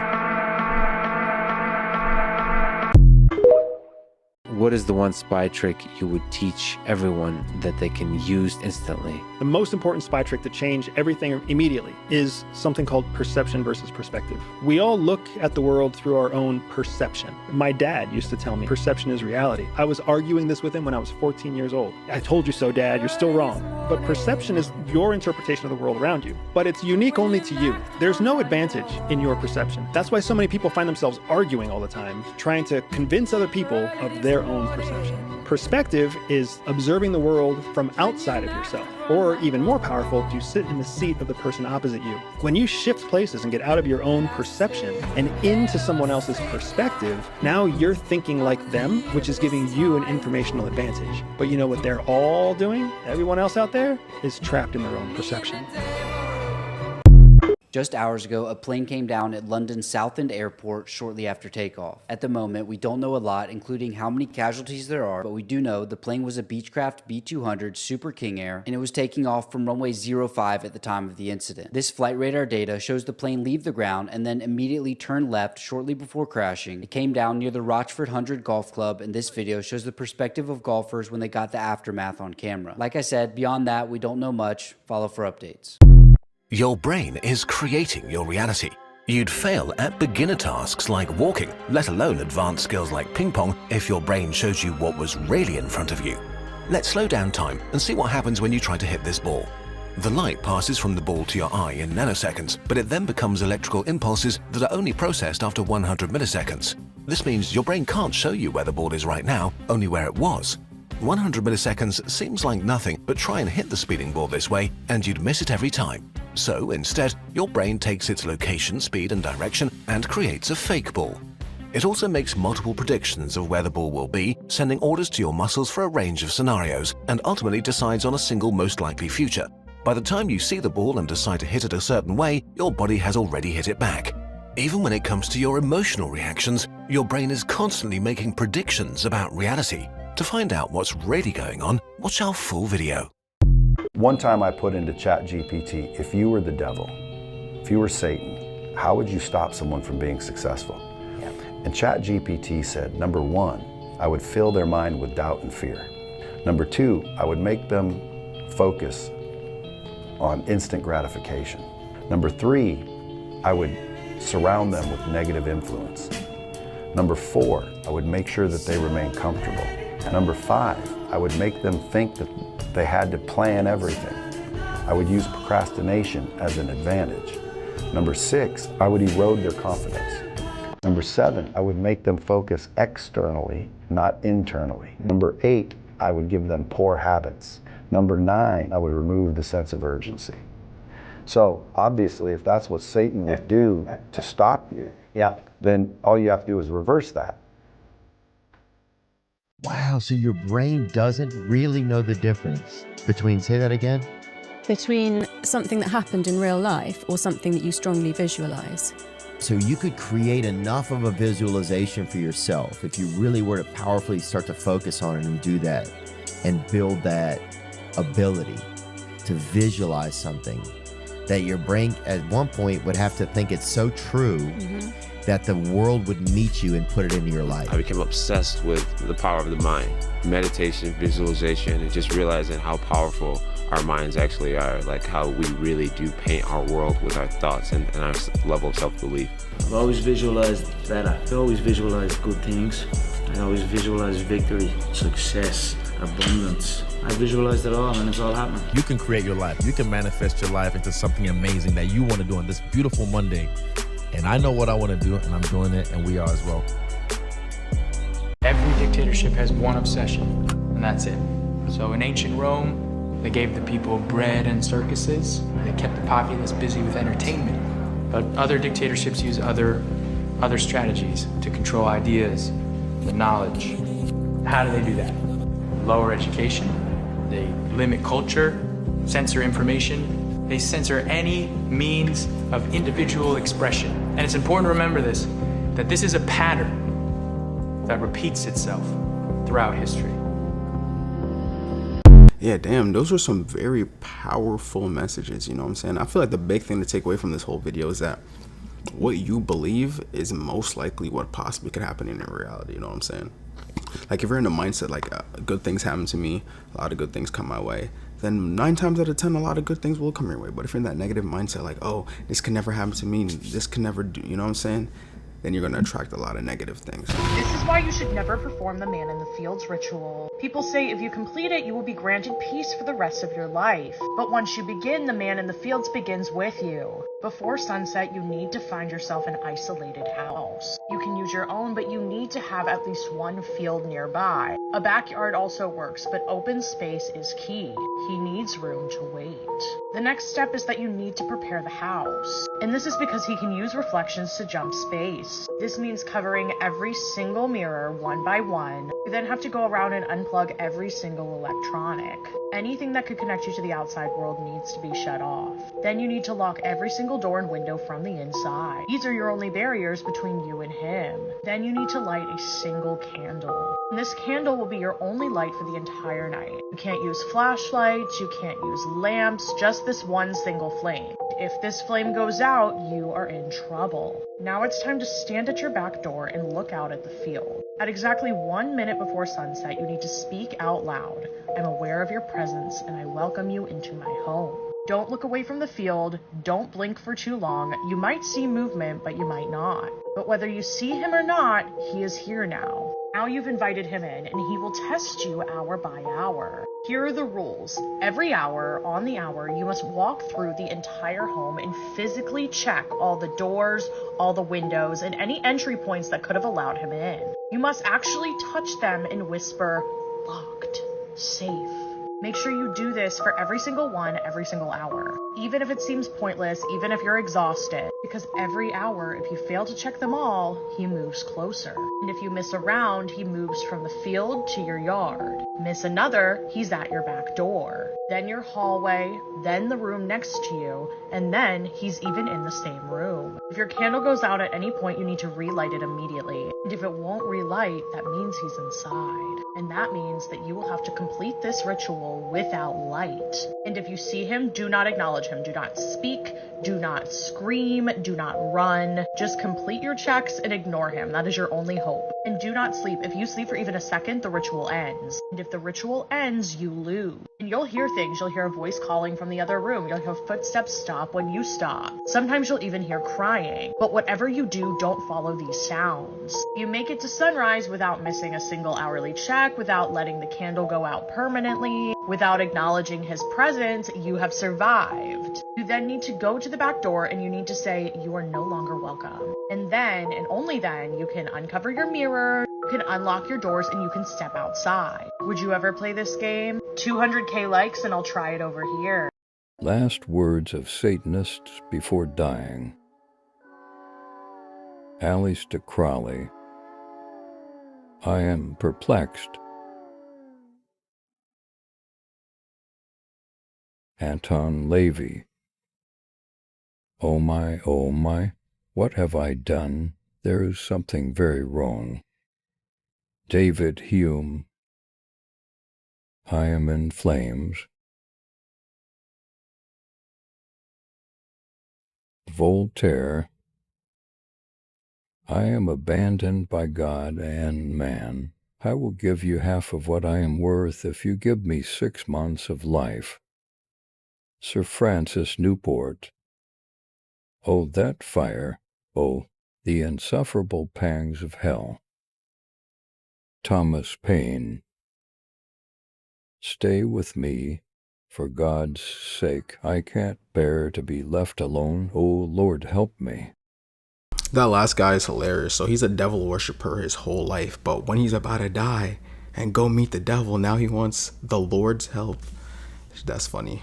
What what is the one spy trick you would teach everyone that they can use instantly? The most important spy trick to change everything immediately is something called perception versus perspective. We all look at the world through our own perception. My dad used to tell me perception is reality. I was arguing this with him when I was 14 years old. I told you so, Dad, you're still wrong. But perception is your interpretation of the world around you. But it's unique only to you. There's no advantage in your perception. That's why so many people find themselves arguing all the time, trying to convince other people of their own perception. Perspective is observing the world from outside of yourself, or even more powerful, to sit in the seat of the person opposite you. When you shift places and get out of your own perception and into someone else's perspective, now you're thinking like them, which is giving you an informational advantage. But you know what they're all doing? Everyone else out there is trapped in their own perception. Just hours ago, a plane came down at London's Southend Airport shortly after takeoff. At the moment, we don't know a lot, including how many casualties there are, but we do know the plane was a Beechcraft B-200 Super King Air, and it was taking off from runway 05 at the time of the incident. This flight radar data shows the plane leave the ground and then immediately turn left shortly before crashing. It came down near the Rochford 100 Golf Club, and this video shows the perspective of golfers when they got the aftermath on camera. Like I said, beyond that, we don't know much. Follow for updates. Your brain is creating your reality. You'd fail at beginner tasks like walking, let alone advanced skills like ping pong, if your brain shows you what was really in front of you. Let's slow down time and see what happens when you try to hit this ball. The light passes from the ball to your eye in nanoseconds, but it then becomes electrical impulses that are only processed after 100 milliseconds. This means your brain can't show you where the ball is right now, only where it was. 100 milliseconds seems like nothing, but try and hit the speeding ball this way and you'd miss it every time. So instead, your brain takes its location, speed and direction and creates a fake ball. It also makes multiple predictions of where the ball will be, sending orders to your muscles for a range of scenarios, and ultimately decides on a single most likely future. By the time you see the ball and decide to hit it a certain way, your body has already hit it back. Even when it comes to your emotional reactions, your brain is constantly making predictions about reality. To find out what's really going on, watch our full video. One time I put into ChatGPT, if you were the devil, if you were Satan, how would you stop someone from being successful? And ChatGPT said, number one, I would fill their mind with doubt and fear. Number two, I would make them focus on instant gratification. Number three, I would surround them with negative influence. Number four, I would make sure that they remain comfortable. Number five, I would make them think that they had to plan everything. I would use procrastination as an advantage. Number six, I would erode their confidence. Number seven, I would make them focus externally, not internally. Number eight, I would give them poor habits. Number nine, I would remove the sense of urgency. So obviously, if that's what Satan would do to stop you, then all you have to do is reverse that. Wow, so your brain doesn't really know the difference between, say that again? Between something that happened in real life or something that you strongly visualize. So you could create enough of a visualization for yourself if you really were to powerfully start to focus on it and do that and build that ability to visualize something that your brain at one point would have to think it's so true that the world would meet you and put it into your life. I became obsessed with the power of the mind. Meditation, visualization, and just realizing how powerful our minds actually are, like how we really do paint our world with our thoughts and our level of self-belief. I've always visualized better. I always visualize good things. I always visualize victory, success, abundance. I visualized it all and it's all happening. You can create your life. You can manifest your life into something amazing that you want to do on this beautiful Monday. And I know what I want to do, and I'm doing it, and we are as well. Every dictatorship has one obsession, and that's it. So in ancient Rome, they gave the people bread and circuses. They kept the populace busy with entertainment. But other dictatorships use other strategies to control ideas, the knowledge. How do they do that? Lower education. They limit culture, censor information. They censor any means of individual expression. And it's important to remember this, that this is a pattern that repeats itself throughout history. Yeah, damn, those were some very powerful messages, you know what I'm saying? I feel like the big thing to take away from this whole video is that what you believe is most likely what possibly could happen in reality, you know what I'm saying? Like if you're in a mindset like good things happen to me, a lot of good things come my way, then 9 times out of 10 a lot of good things will come your way. But if you're in that negative mindset like, oh, this can never happen to me, this can never do, you know what I'm saying, then you're going to attract a lot of negative things. This is why you should never perform the Man in the Fields ritual. People say if you complete it, you will be granted peace for the rest of your life. But once you begin, the Man in the Fields begins with you. Before sunset, you need to find yourself an isolated house. You can use your own, but you need to have at least one field nearby. A backyard also works, but open space is key. He needs room to wait. The next step is that you need to prepare the house. And this is because he can use reflections to jump space. This means covering every single mirror one by one. You then have to go around and unplug every single electronic. Anything that could connect you to the outside world needs to be shut off. Then you need to lock every single door and window from the inside. These are your only barriers between you and him. Then you need to light a single candle. And this candle will be your only light for the entire night. You can't use flashlights, you can't use lamps, just this one single flame. If this flame goes out, you are in trouble. Now it's time to stand at your back door and look out at the field. At exactly 1 minute before sunset, you need to speak out loud. I'm aware of your presence and I welcome you into my home. Don't look away from the field. Don't blink for too long. You might see movement, but you might not. But whether you see him or not, he is here now. Now you've invited him in, and he will test you hour by hour. Here are the rules. Every hour, on the hour, you must walk through the entire home and physically check all the doors, all the windows, and any entry points that could have allowed him in. You must actually touch them and whisper, locked, safe. Make sure you do this for every single one, every single hour. Even if it seems pointless, even if you're exhausted. Because every hour, if you fail to check them all, he moves closer. And if you miss a round, he moves from the field to your yard. Miss another, he's at your back door. Then your hallway, then the room next to you, and then he's even in the same room. If your candle goes out at any point, you need to relight it immediately. And if it won't relight, that means he's inside. And that means that you will have to complete this ritual without light. And if you see him, do not acknowledge him. Do not speak. Do not scream. Do not run. Just complete your checks and ignore him. That is your only hope. And do not sleep. If you sleep for even a second, the ritual ends. And if the ritual ends, you lose. And you'll hear things. You'll hear a voice calling from the other room. You'll hear footsteps stop when you stop. Sometimes you'll even hear crying. But whatever you do, don't follow these sounds. You make it to sunrise without missing a single hourly check, without letting the candle go out permanently, without acknowledging his presence, you have survived. You then need to go to the back door and you need to say you are no longer welcome. And then, and only then, you can uncover your mirror, you can unlock your doors, and you can step outside. Would you ever play this game? 200k likes and I'll try it over here. Last words of Satanists before dying. Aleister Crowley. I am perplexed. Anton Lavey. Oh my, what have I done? There is something very wrong. David Hume. I am in flames. Voltaire. I am abandoned by God and man. I will give you half of what I am worth if you give me 6 months of life. Sir Francis Newport. Oh, that fire! Oh, the insufferable pangs of hell. Thomas Paine. Stay with me, for God's sake. I can't bear to be left alone. Oh, Lord, help me. That last guy is hilarious. So he's a devil worshiper his whole life, but when he's about to die and go meet the devil, now he wants the Lord's help. That's funny.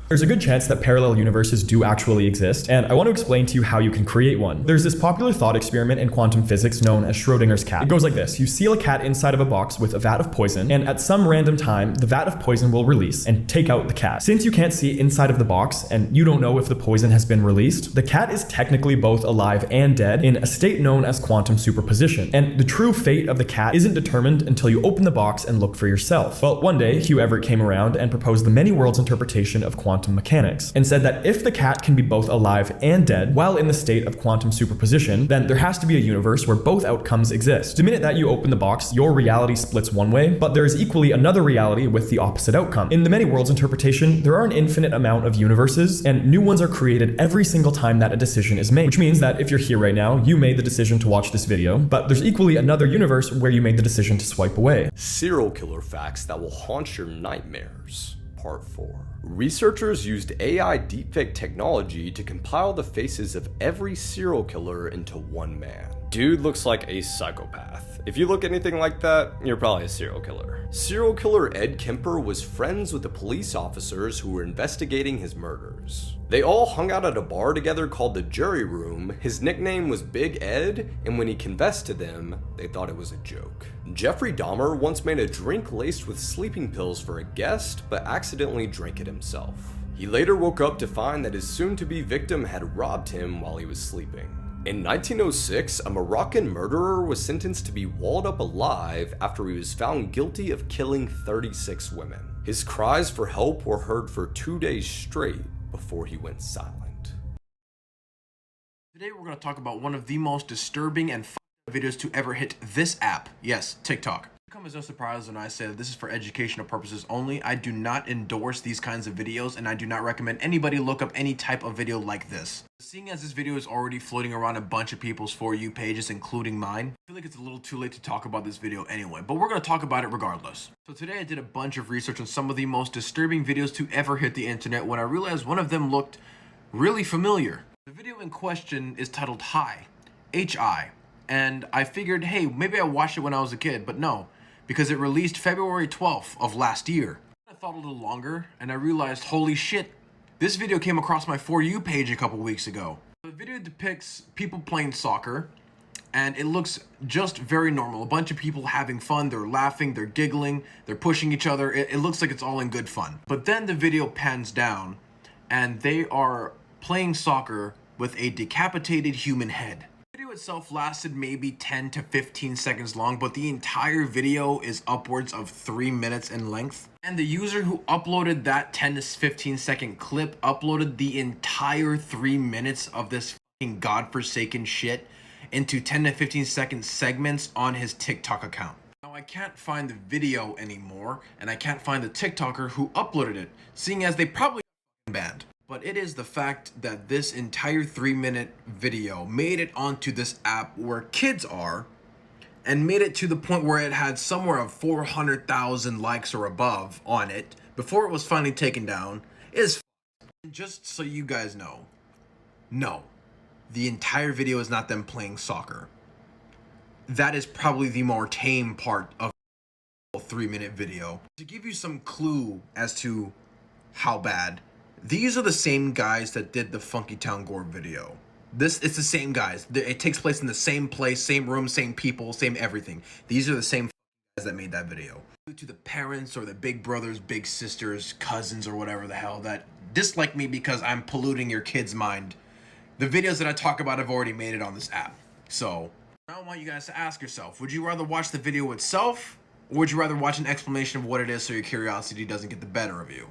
There's a good chance that parallel universes do actually exist, and I want to explain to you how you can create one. There's this popular thought experiment in quantum physics known as Schrodinger's cat. It goes like this. You seal a cat inside of a box with a vat of poison, and at some random time, the vat of poison will release and take out the cat. Since you can't see inside of the box, and you don't know if the poison has been released, the cat is technically both alive and dead in a state known as quantum superposition. And the true fate of the cat isn't determined until you open the box and look for yourself. Well, one day, Hugh Everett came around and proposed the many worlds interpretation of quantum quantum mechanics, and said that if the cat can be both alive and dead while in the state of quantum superposition, then there has to be a universe where both outcomes exist. The minute that you open the box, your reality splits one way, but there is equally another reality with the opposite outcome. In the many worlds interpretation, there are an infinite amount of universes, and new ones are created every single time that a decision is made, which means that if you're here right now, you made the decision to watch this video, but there's equally another universe where you made the decision to swipe away. Serial killer facts that will haunt your nightmares. Part 4. Researchers used AI deepfake technology to compile the faces of every serial killer into one man. Dude looks like a psychopath. If you look anything like that, you're probably a serial killer. Serial killer Ed Kemper was friends with the police officers who were investigating his murders. They all hung out at a bar together called the Jury Room. His nickname was Big Ed, and when he confessed to them, they thought it was a joke. Jeffrey Dahmer once made a drink laced with sleeping pills for a guest, but accidentally drank it himself. He later woke up to find that his soon-to-be victim had robbed him while he was sleeping. In 1906, a Moroccan murderer was sentenced to be walled up alive after he was found guilty of killing 36 women. His cries for help were heard for 2 days straight before he went silent. Today we're going to talk about one of the most disturbing and videos to ever hit this app. Yes, TikTok. It come as no surprise when I say that this is for educational purposes only. I do not endorse these kinds of videos, and I do not recommend anybody look up any type of video like this. Seeing as this video is already floating around a bunch of people's For You pages, including mine, I feel like it's a little too late to talk about this video anyway, but we're going to talk about it regardless. So today I did a bunch of research on some of the most disturbing videos to ever hit the internet when I realized one of them looked really familiar. The video in question is titled Hi, H-I, and I figured, hey, maybe I watched it when I was a kid, but no, because it released February 12th of last year. I thought a little longer, and I realized, holy shit, this video came across my For You page a couple weeks ago. The video depicts people playing soccer, and it looks just very normal. A bunch of people having fun, they're laughing, they're giggling, they're pushing each other. It looks like it's all in good fun. But then the video pans down, and they are playing soccer with a decapitated human head. The video itself lasted maybe 10 to 15 seconds long, but the entire video is upwards of 3 minutes in length. And the user who uploaded that 10 to 15 second clip uploaded the entire 3 minutes of this fucking godforsaken shit into 10 to 15 second segments on his TikTok account. Now I can't find the video anymore, and I can't find the TikToker who uploaded it, seeing as they probably got banned. But it is the fact that this entire 3-minute video made it onto this app where kids are, and made it to the point where it had somewhere of 400,000 likes or above on it before it was finally taken down, is and just so you guys know, no, the entire video is not them playing soccer. That is probably the more tame part of a 3-minute video. To give you some clue as to how bad, these are the same guys that did the Funky Town Gore video. It's the same guys. It takes place in the same place, same room, same people, same everything. These are the same guys that made that video. Due to the parents or the big brothers, big sisters, cousins, or whatever the hell that dislike me because I'm polluting your kid's mind, the videos that I talk about have already made it on this app. So now I want you guys to ask yourself, would you rather watch the video itself, or would you rather watch an explanation of what it is so your curiosity doesn't get the better of you?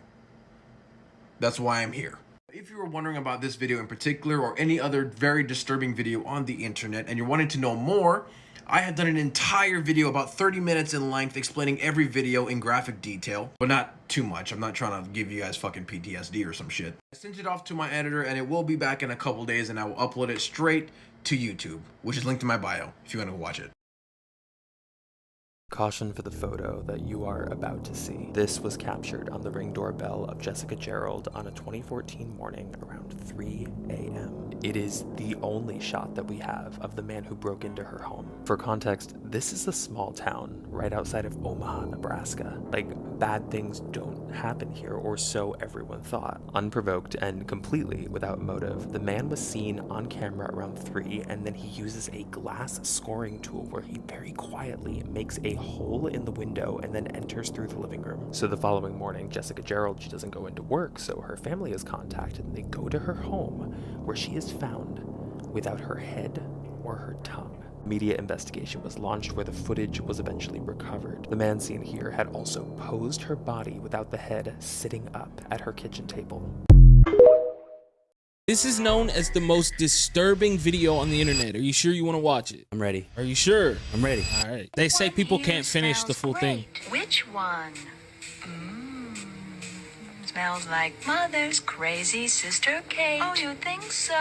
That's why I'm here. If you were wondering about this video in particular or any other very disturbing video on the internet and you're wanting to know more, I have done an entire video about 30 minutes in length explaining every video in graphic detail, but not too much. I'm not trying to give you guys fucking PTSD or some shit. I sent it off to my editor and it will be back in a couple days, and I will upload it straight to YouTube, which is linked in my bio if you want to watch it. Caution for the photo that you are about to see. This was captured on the Ring doorbell of Jessica Gerald on a 2014 morning around 3 a.m. It is the only shot that we have of the man who broke into her home. For context, this is a small town right outside of Omaha, Nebraska. Like, bad things don't happen here, or so everyone thought. Unprovoked and completely without motive, the man was seen on camera around 3, and then he uses a glass scoring tool where he very quietly makes a hole in the window and then enters through the living room. So the following morning, Jessica Gerald, she doesn't go into work, so her family is contacted and they go to her home, where she is found without her head or her tongue. Media investigation was launched where the footage was eventually recovered. The man seen here had also posed her body without the head sitting up at her kitchen table. This is known as the most disturbing video on the internet. Are you sure you want to watch it? I'm ready. Are you sure? I'm ready. All right. They say people can't finish the full thing. Which one? Smells like mother's crazy sister Kate. Oh, you think so?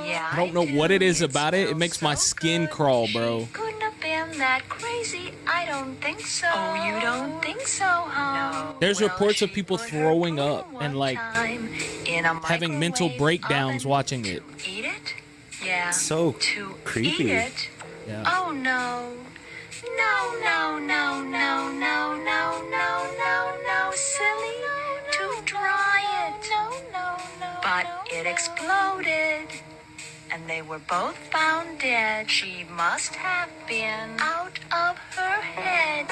Yeah. I don't know what it is about it. It makes my skin crawl, bro. Couldn't have been that crazy. I don't think so. Oh, you don't think so, huh? No. There's reports of people throwing up and like having mental breakdowns watching it. Eat it? Yeah. So to creepy. Eat it? Yeah. Oh no. No, silly. To dry it. But it exploded. And they were both found dead. She must have been out of her head.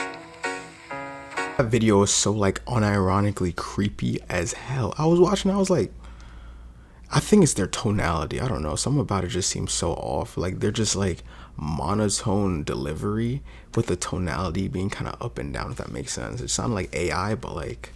That video is so like unironically creepy as hell. I was watching, I was like, I think it's their tonality. I don't know. Something about it just seems so off. Like they're just like monotone delivery with the tonality being kind of up and down, if that makes sense. It sounded like AI, but like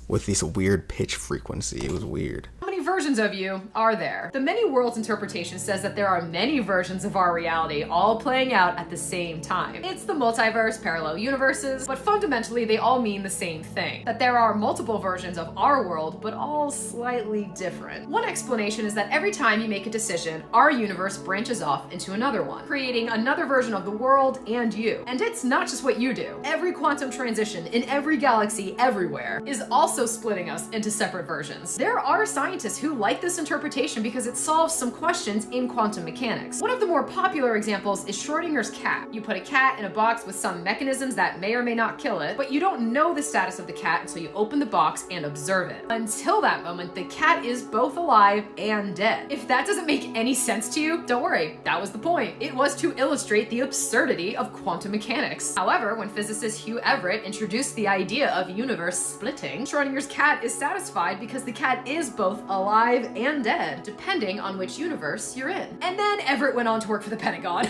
with this weird pitch frequency. It was weird. How many versions of you are there? The many worlds interpretation says that there are many versions of our reality all playing out at the same time. It's the multiverse, parallel universes, but fundamentally they all mean the same thing. That there are multiple versions of our world, but all slightly different. One explanation is that every time you make a decision, our universe branches off into another one, creating another version of the world and you. And it's not just what you do. Every quantum transition in every galaxy everywhere is also splitting us into separate versions. There are scientists who like this interpretation because it solves some questions in quantum mechanics. One of the more popular examples is Schrodinger's cat. You put a cat in a box with some mechanisms that may or may not kill it, but you don't know the status of the cat until you open the box and observe it. Until that moment, the cat is both alive and dead. If that doesn't make any sense to you, don't worry, that was the point. It was to illustrate the absurdity of quantum mechanics. However, when physicist Hugh Everett introduced the idea of universe splitting, Schrodinger's cat is satisfied because the cat is both alive and dead, depending on which universe you're in. And then Everett went on to work for the Pentagon.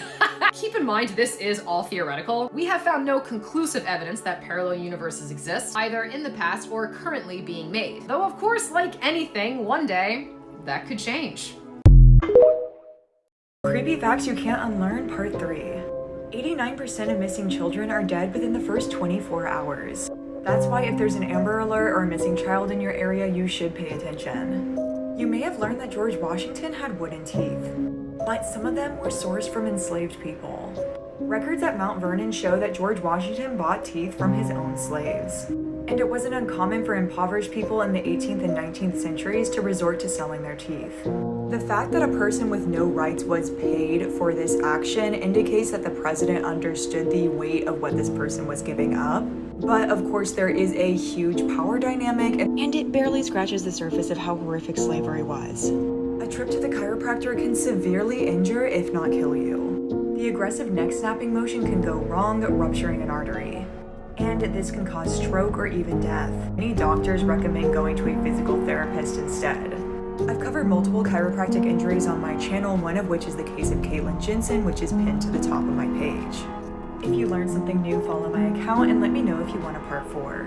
Keep in mind, this is all theoretical. We have found no conclusive evidence that parallel universes exist, either in the past or currently being made. Though of course, like anything, one day, that could change. Creepy Facts You Can't Unlearn Part 3. 89% of missing children are dead within the first 24 hours. That's why if there's an Amber Alert or a missing child in your area, you should pay attention. You may have learned that George Washington had wooden teeth, but some of them were sourced from enslaved people. Records at Mount Vernon show that George Washington bought teeth from his own slaves. And it wasn't uncommon for impoverished people in the 18th and 19th centuries to resort to selling their teeth. The fact that a person with no rights was paid for this action indicates that the president understood the weight of what this person was giving up. But of course, there is a huge power dynamic, and it barely scratches the surface of how horrific slavery was. A trip to the chiropractor can severely injure, if not kill you. The aggressive neck snapping motion can go wrong, rupturing an artery. And this can cause stroke or even death. Many doctors recommend going to a physical therapist instead. I've covered multiple chiropractic injuries on my channel, one of which is the case of Caitlin Jensen, which is pinned to the top of my page. If you learned something new, follow my account and let me know if you want a part 4.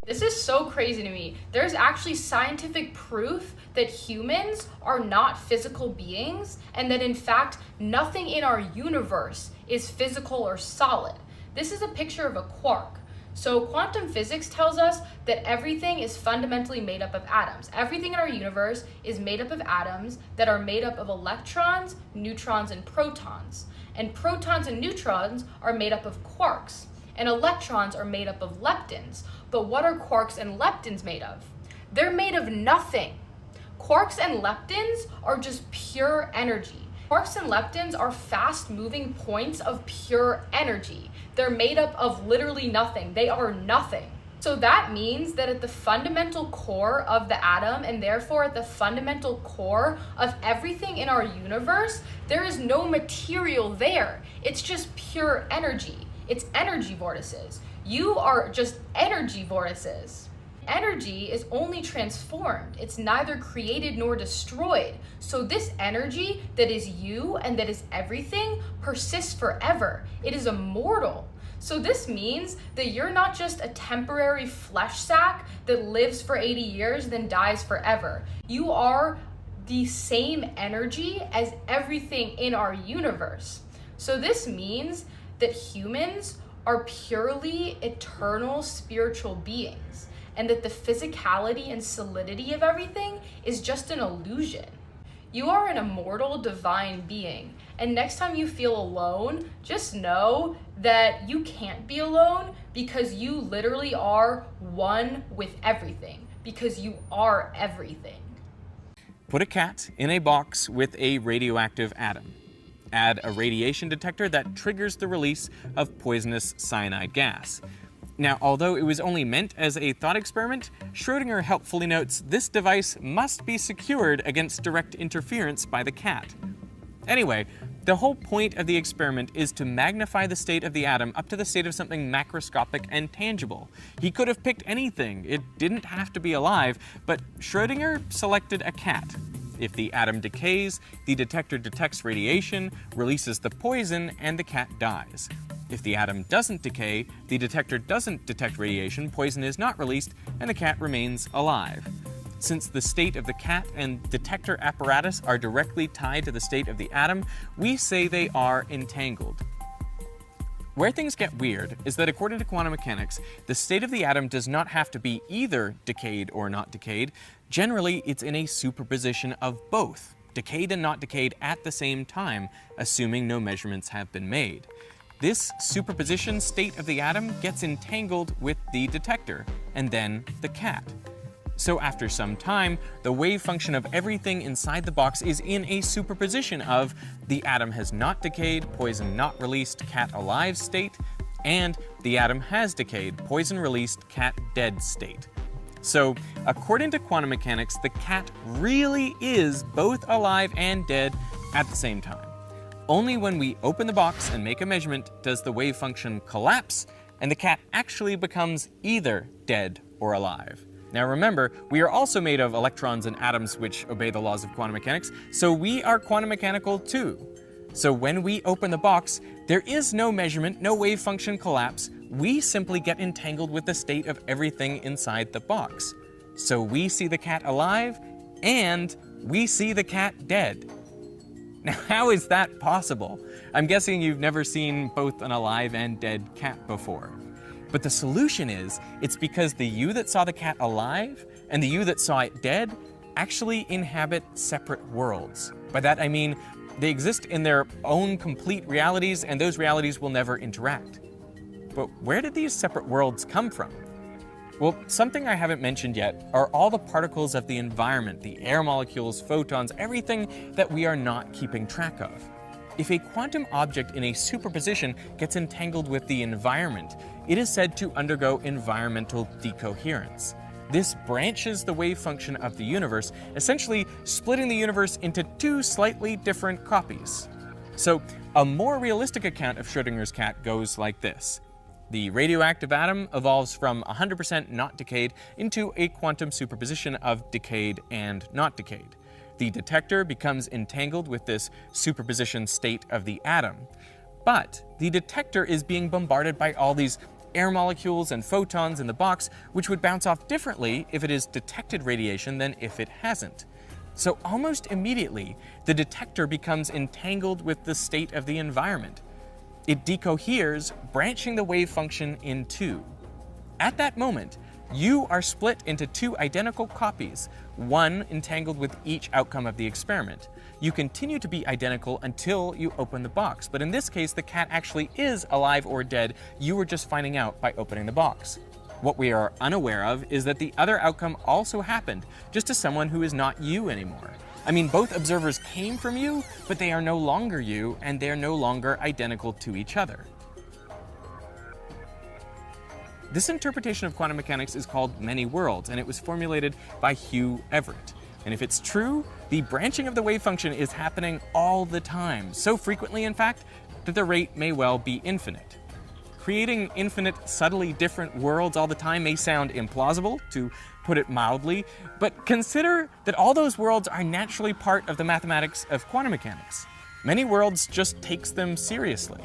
This is so crazy to me. There's actually scientific proof that humans are not physical beings, and that in fact, nothing in our universe is physical or solid. This is a picture of a quark. So quantum physics tells us that everything is fundamentally made up of atoms. Everything in our universe is made up of atoms that are made up of electrons, neutrons, and protons. And protons and neutrons are made up of quarks. And electrons are made up of leptons. But what are quarks and leptons made of? They're made of nothing. Quarks and leptons are just pure energy. Quarks and leptons are fast-moving points of pure energy. They're made up of literally nothing. They are nothing. So that means that at the fundamental core of the atom, and therefore at the fundamental core of everything in our universe, there is no material there. It's just pure energy. It's energy vortices. You are just energy vortices. Energy is only transformed. It's neither created nor destroyed. So this energy that is you and that is everything persists forever. It is immortal. So this means that you're not just a temporary flesh sack that lives for 80 years, then dies forever. You are the same energy as everything in our universe. So this means that humans are purely eternal spiritual beings, and that the physicality and solidity of everything is just an illusion. You are an immortal divine being, and next time you feel alone, just know that you can't be alone because you literally are one with everything, because you are everything. Put a cat in a box with a radioactive atom. Add a radiation detector that triggers the release of poisonous cyanide gas. Now, although it was only meant as a thought experiment, Schrödinger helpfully notes this device must be secured against direct interference by the cat. Anyway, the whole point of the experiment is to magnify the state of the atom up to the state of something macroscopic and tangible. He could have picked anything, it didn't have to be alive, but Schrödinger selected a cat. If the atom decays, the detector detects radiation, releases the poison, and the cat dies. If the atom doesn't decay, the detector doesn't detect radiation, poison is not released, and the cat remains alive. Since the state of the cat and detector apparatus are directly tied to the state of the atom, we say they are entangled. Where things get weird is that according to quantum mechanics, the state of the atom does not have to be either decayed or not decayed. Generally, it's in a superposition of both, decayed and not decayed at the same time, assuming no measurements have been made. This superposition state of the atom gets entangled with the detector, and then the cat. So after some time, the wave function of everything inside the box is in a superposition of the atom has not decayed, poison not released, cat alive state, and the atom has decayed, poison released, cat dead state. So according to quantum mechanics, the cat really is both alive and dead at the same time. Only when we open the box and make a measurement does the wave function collapse, and the cat actually becomes either dead or alive. Now remember, we are also made of electrons and atoms which obey the laws of quantum mechanics, so we are quantum mechanical too. So when we open the box, there is no measurement, no wave function collapse. We simply get entangled with the state of everything inside the box. So we see the cat alive, and we see the cat dead. Now, how is that possible? I'm guessing you've never seen both an alive and dead cat before. But the solution is, it's because the you that saw the cat alive and the you that saw it dead actually inhabit separate worlds. By that I mean, they exist in their own complete realities, and those realities will never interact. But where did these separate worlds come from? Well, something I haven't mentioned yet are all the particles of the environment, the air molecules, photons, everything that we are not keeping track of. If a quantum object in a superposition gets entangled with the environment, it is said to undergo environmental decoherence. This branches the wave function of the universe, essentially splitting the universe into two slightly different copies. So, a more realistic account of Schrödinger's cat goes like this. The radioactive atom evolves from 100% not decayed into a quantum superposition of decayed and not decayed. The detector becomes entangled with this superposition state of the atom. But the detector is being bombarded by all these air molecules and photons in the box, which would bounce off differently if it is detected radiation than if it hasn't. So almost immediately, the detector becomes entangled with the state of the environment. It decoheres, branching the wave function in two. At that moment, you are split into two identical copies, one entangled with each outcome of the experiment. You continue to be identical until you open the box, but in this case, the cat actually is alive or dead. You were just finding out by opening the box. What we are unaware of is that the other outcome also happened, just to someone who is not you anymore. I mean, both observers came from you, but they are no longer you, and they're no longer identical to each other. This interpretation of quantum mechanics is called many worlds, and it was formulated by Hugh Everett. And if it's true, the branching of the wave function is happening all the time, so frequently, in fact, that the rate may well be infinite. creating infinite, subtly different worlds all the time may sound implausible, to put it mildly, but consider that all those worlds are naturally part of the mathematics of quantum mechanics. Many worlds just takes them seriously.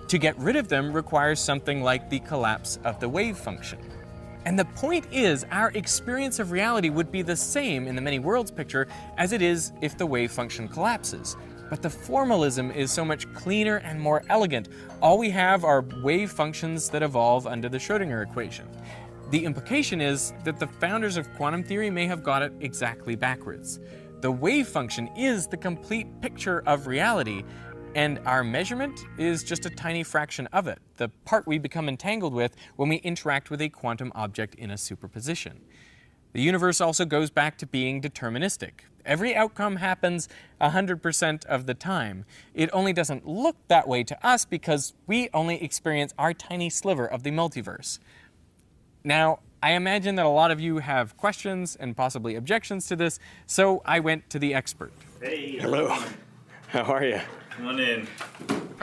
To get rid of them requires something like the collapse of the wave function. And the point is, our experience of reality would be the same in the many worlds picture as it is if the wave function collapses. But the formalism is so much cleaner and more elegant. All we have are wave functions that evolve under the Schrödinger equation. The implication is that the founders of quantum theory may have got it exactly backwards. The wave function is the complete picture of reality, and our measurement is just a tiny fraction of it, the part we become entangled with when we interact with a quantum object in a superposition. The universe also goes back to being deterministic. Every outcome happens 100% of the time. It only doesn't look that way to us because we only experience our tiny sliver of the multiverse. Now, I imagine that a lot of you have questions and possibly objections to this, so I went to the expert. Hey. Hello. How are you? Come on in.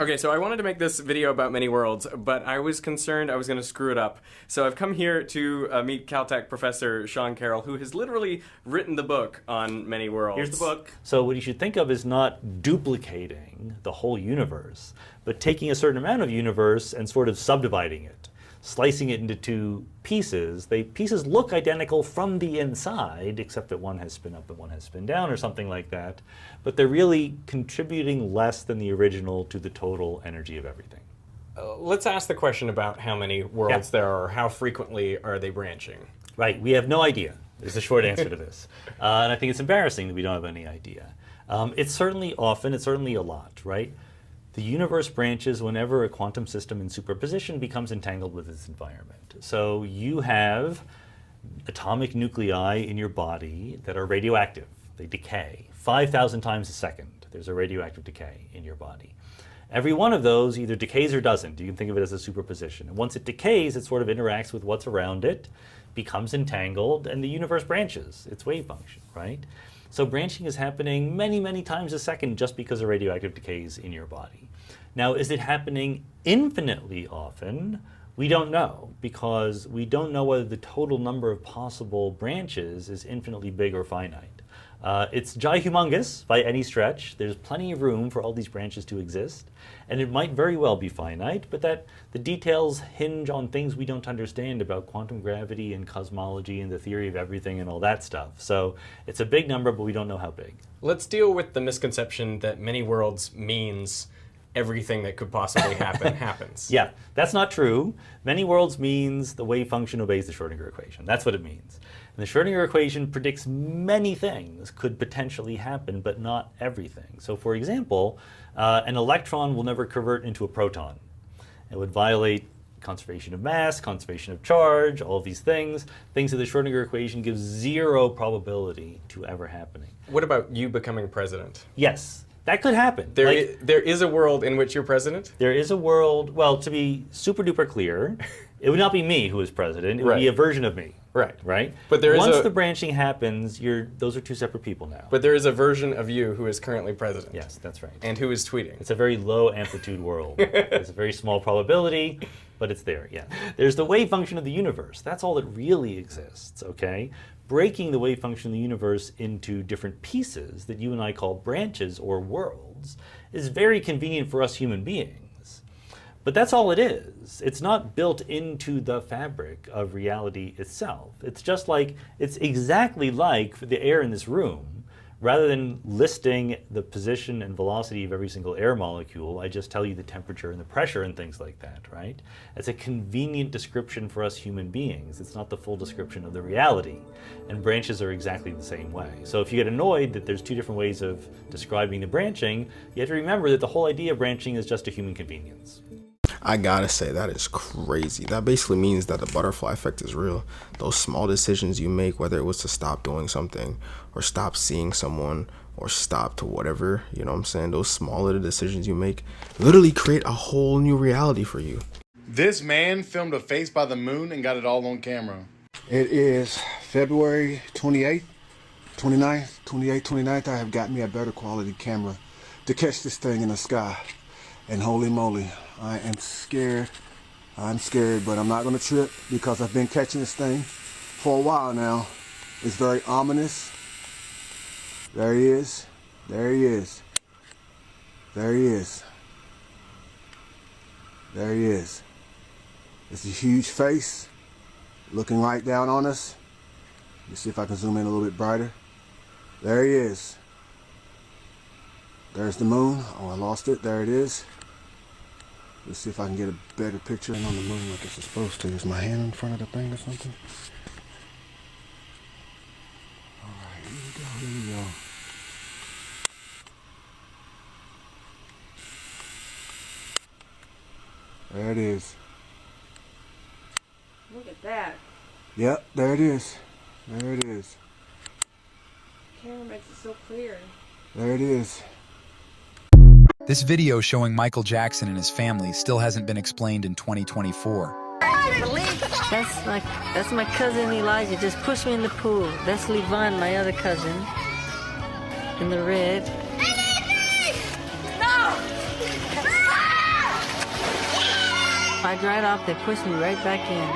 Okay, so I wanted to make this video about many worlds, but I was concerned I was going to screw it up. So I've come here to meet Caltech professor Sean Carroll, who has literally written the book on many worlds. Here's the book. So what you should think of is not duplicating the whole universe, but taking a certain amount of universe and sort of subdividing it, slicing it into two pieces. The pieces look identical from the inside, except that one has spin up and one has spin down or something like that. But they're really contributing less than the original to the total energy of everything. Let's ask the question about how many worlds there are, or how frequently are they branching? Right, we have no idea is the short answer to this. And I think it's embarrassing that we don't have any idea. It's certainly often, it's certainly a lot, right? The universe branches whenever a quantum system in superposition becomes entangled with its environment. So you have atomic nuclei in your body that are radioactive. They decay 5,000 times a second. There's a radioactive decay in your body. Every one of those either decays or doesn't. You can think of it as a superposition. And once it decays, it sort of interacts with what's around it, becomes entangled, and the universe branches its wave function, right? So branching is happening many, many times a second just because of radioactive decays in your body. Now, is it happening infinitely often? We don't know, because we don't know whether the total number of possible branches is infinitely big or finite. It's humongous by any stretch. There's plenty of room for all these branches to exist, and it might very well be finite, but that the details hinge on things we don't understand about quantum gravity and cosmology and the theory of everything and all that stuff. So it's a big number, but we don't know how big. Let's deal with the misconception that many worlds means everything that could possibly happen happens. Yeah, that's not true. Many worlds means the wave function obeys the Schrödinger equation. That's what it means. And the Schrödinger equation predicts many things could potentially happen, but not everything. So for example, an electron will never convert into a proton. It would violate conservation of mass, conservation of charge, all of these things. Things that the Schrödinger equation gives zero probability to ever happening. What about you becoming president? Yes. That could happen. There is a world in which you're president? There is a world, well, to be super duper clear, it would not be me who is president, it would be a version of me. Right? But there is Once the branching happens, those are two separate people now. But there is a version of you who is currently president. Yes, that's right. And who is tweeting. It's a very low amplitude world. It's a very small probability, but it's there, yeah. There's the wave function of the universe. That's all that really exists, okay? Breaking the wave function of the universe into different pieces that you and I call branches or worlds is very convenient for us human beings. But that's all it is. It's not built into the fabric of reality itself. It's just like, it's exactly like the air in this room. Rather than listing the position and velocity of every single air molecule, I just tell you the temperature and the pressure and things like that, right? It's a convenient description for us human beings. It's not the full description of the reality. And branches are exactly the same way. So if you get annoyed that there's two different ways of describing the branching, you have to remember that the whole idea of branching is just a human convenience. I gotta say, that is crazy. That basically means that the butterfly effect is real. Those small decisions you make, whether it was to stop doing something or stop seeing someone or stop to whatever, you know what I'm saying? Those small little decisions you make literally create a whole new reality for you. This man filmed a face by the moon and got it all on camera. It is February 28th, 29th. I have got me a better quality camera to catch this thing in the sky. And holy moly, I am scared I'm scared, but I'm not gonna trip because I've been catching this thing for a while now. It's very ominous. There he is. There he is. There he is. There he is. It's a huge face looking right down on us. Let me see if I can zoom in a little bit brighter. There he is. There's the moon. Oh, I lost it. There it is. Let's see if I can get a better picture on the moon like it's supposed to. Is my hand in front of the thing or something? Alright, here we go, here we go. There it is. Look at that. Yep, there it is. There it is. Camera makes it so clear. There it is. This video showing Michael Jackson and his family still hasn't been explained in 2024. That's my cousin Elijah. Just pushed me in the pool. That's Levon, my other cousin, in the red. No! I dried off. They pushed me right back in.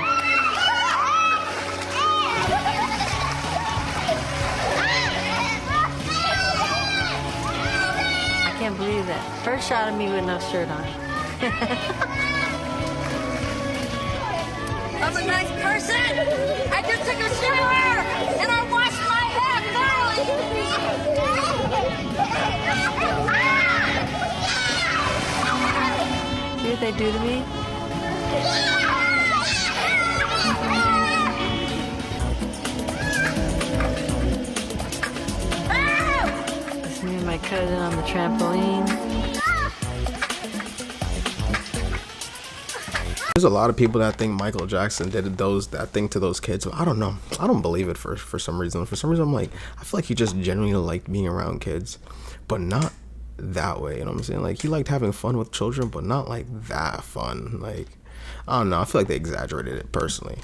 I can't believe that. First shot of me with no shirt on. I'm a nice person. I just took a shower and I washed my hair thoroughly. See what they do to me? It's me and my cousin on the trampoline. There's a lot of people that think Michael Jackson did that thing to those kids. I don't know. I don't believe it for some reason. For some reason, I feel like he just genuinely liked being around kids, but not that way. You know what I'm saying? Like, he liked having fun with children, but not like that fun. Like, I don't know. I feel like they exaggerated it personally.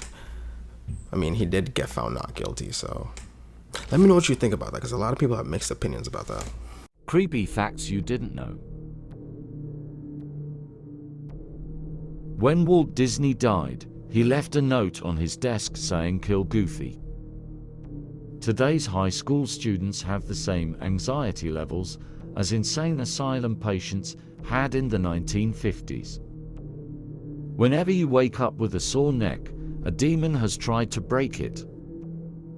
I mean, he did get found not guilty, so let me know what you think about that, because a lot of people have mixed opinions about that. Creepy facts you didn't know. When Walt Disney died, he left a note on his desk saying "Kill Goofy." Today's high school students have the same anxiety levels as insane asylum patients had in the 1950s. Whenever you wake up with a sore neck, a demon has tried to break it.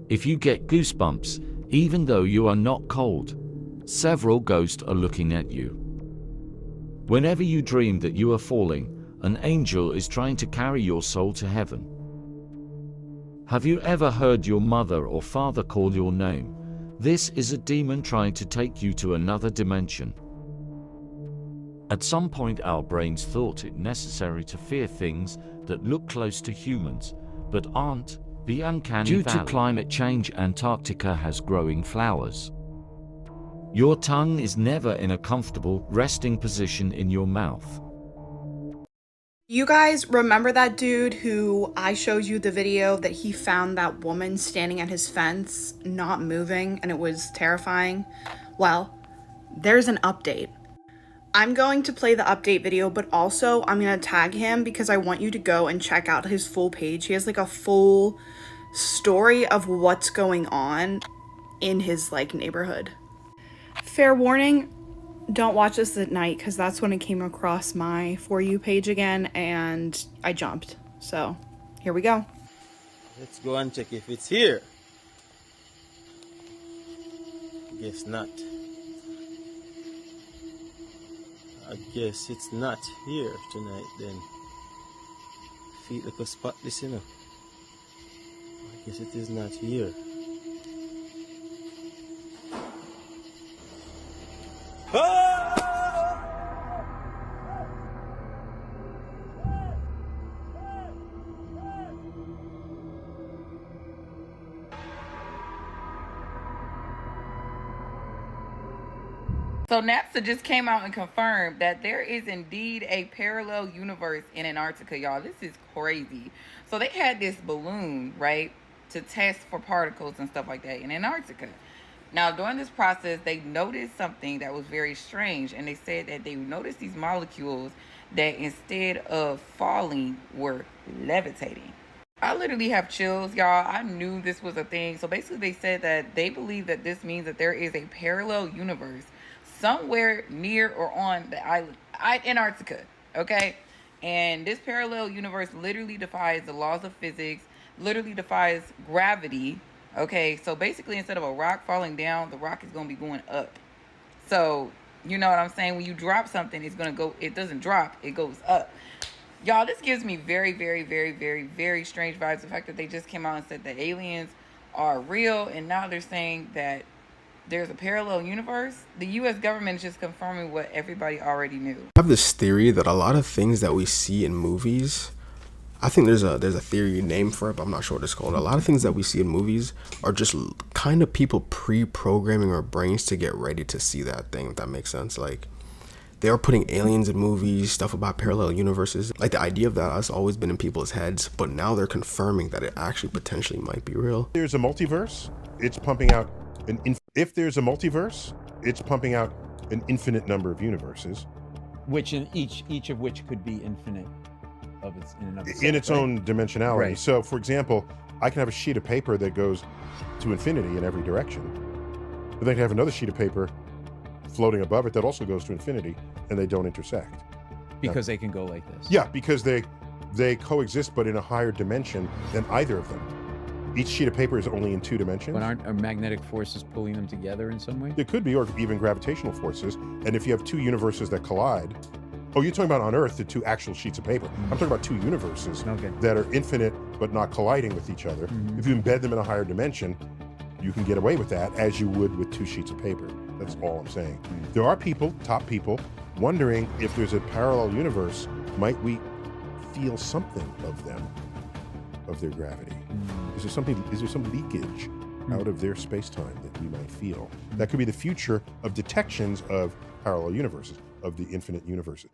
If you get goosebumps, even though you are not cold, several ghosts are looking at you. Whenever you dream that you are falling, an angel is trying to carry your soul to heaven. Have you ever heard your mother or father call your name? This is a demon trying to take you to another dimension. At some point, our brains thought it necessary to fear things that look close to humans, but aren't. The uncanny valley. Due to climate change, Antarctica has growing flowers. Your tongue is never in a comfortable, resting position in your mouth. You guys remember that dude who I showed you the video that he found that woman standing at his fence, not moving, and it was terrifying? Well, there's an update. I'm going to play the update video, but also I'm going to tag him because I want you to go and check out his full page. He has like a full story of what's going on in his like neighborhood. Fair warning, don't watch this at night because that's when it came across my For You page again and I jumped. So here we go. Let's go and check if it's here. Guess not. I guess it's not here tonight then. Feet like a spot this, you know. I guess it is not here. So NASA just came out and confirmed that there is indeed a parallel universe in Antarctica, y'all. This is crazy. So they had this balloon, right, to test for particles and stuff like that in Antarctica. Now, during this process, they noticed something that was very strange, and they said that they noticed these molecules that instead of falling were levitating. I literally have chills, y'all. I knew this was a thing. So basically they said that they believe that this means that there is a parallel universe somewhere near or on the island Antarctica, okay? And this parallel universe literally defies the laws of physics, literally defies gravity, okay? So basically instead of a rock falling down, the rock is going to be going up. So, you know what I'm saying? When you drop something, it's going to go, it doesn't drop, it goes up. Y'all, this gives me very, very, very, very, very strange vibes. The fact that they just came out and said that aliens are real, and now they're saying that there's a parallel universe. The U.S. government is just confirming what everybody already knew. I have this theory that a lot of things that we see in movies, I think there's a theory name for it, but I'm not sure what it's called. A lot of things that we see in movies are just kind of people pre-programming our brains to get ready to see that thing, if that makes sense. Like, they are putting aliens in movies, stuff about parallel universes. Like, the idea of that has always been in people's heads, but now they're confirming that it actually potentially might be real. There's a multiverse, it's pumping out if there's a multiverse, it's pumping out an infinite number of universes. Which in each of which could be infinite of its in and of itself, in its own dimensionality. Right. So, for example, I can have a sheet of paper that goes to infinity in every direction, but then I can have another sheet of paper floating above it that also goes to infinity, and they don't intersect. Because they can go like this. Yeah, because they coexist, but in a higher dimension than either of them. Each sheet of paper is only in 2 dimensions. But aren't magnetic forces pulling them together in some way? It could be, or even gravitational forces. And if you have 2 universes that collide, oh, you're talking about on Earth, the 2 actual sheets of paper. I'm talking about 2 universes that are infinite but not colliding with each other. If you embed them in a higher dimension, you can get away with that as you would with 2 sheets of paper. That's all I'm saying. There are people, top people, wondering if there's a parallel universe, might we feel something of them, of their gravity? Is there some leakage out of their space-time that we might feel? That could be the future of detections of parallel universes, of the infinite universes.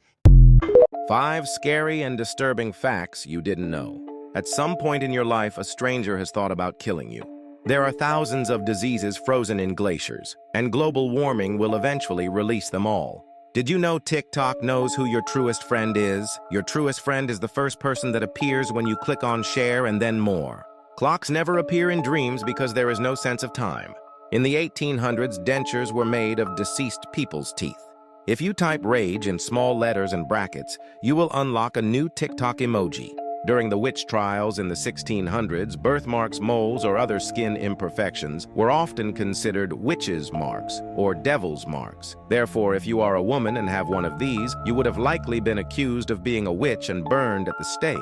5 scary and disturbing facts you didn't know. At some point in your life, a stranger has thought about killing you. There are thousands of diseases frozen in glaciers, and global warming will eventually release them all. Did you know TikTok knows who your truest friend is? Your truest friend is the first person that appears when you click on share and then more. Clocks never appear in dreams because there is no sense of time. In the 1800s, dentures were made of deceased people's teeth. If you type rage in small letters and brackets, you will unlock a new TikTok emoji. During the witch trials in the 1600s, birthmarks, moles, or other skin imperfections were often considered witches' marks or devil's marks. Therefore, if you are a woman and have one of these, you would have likely been accused of being a witch and burned at the stake.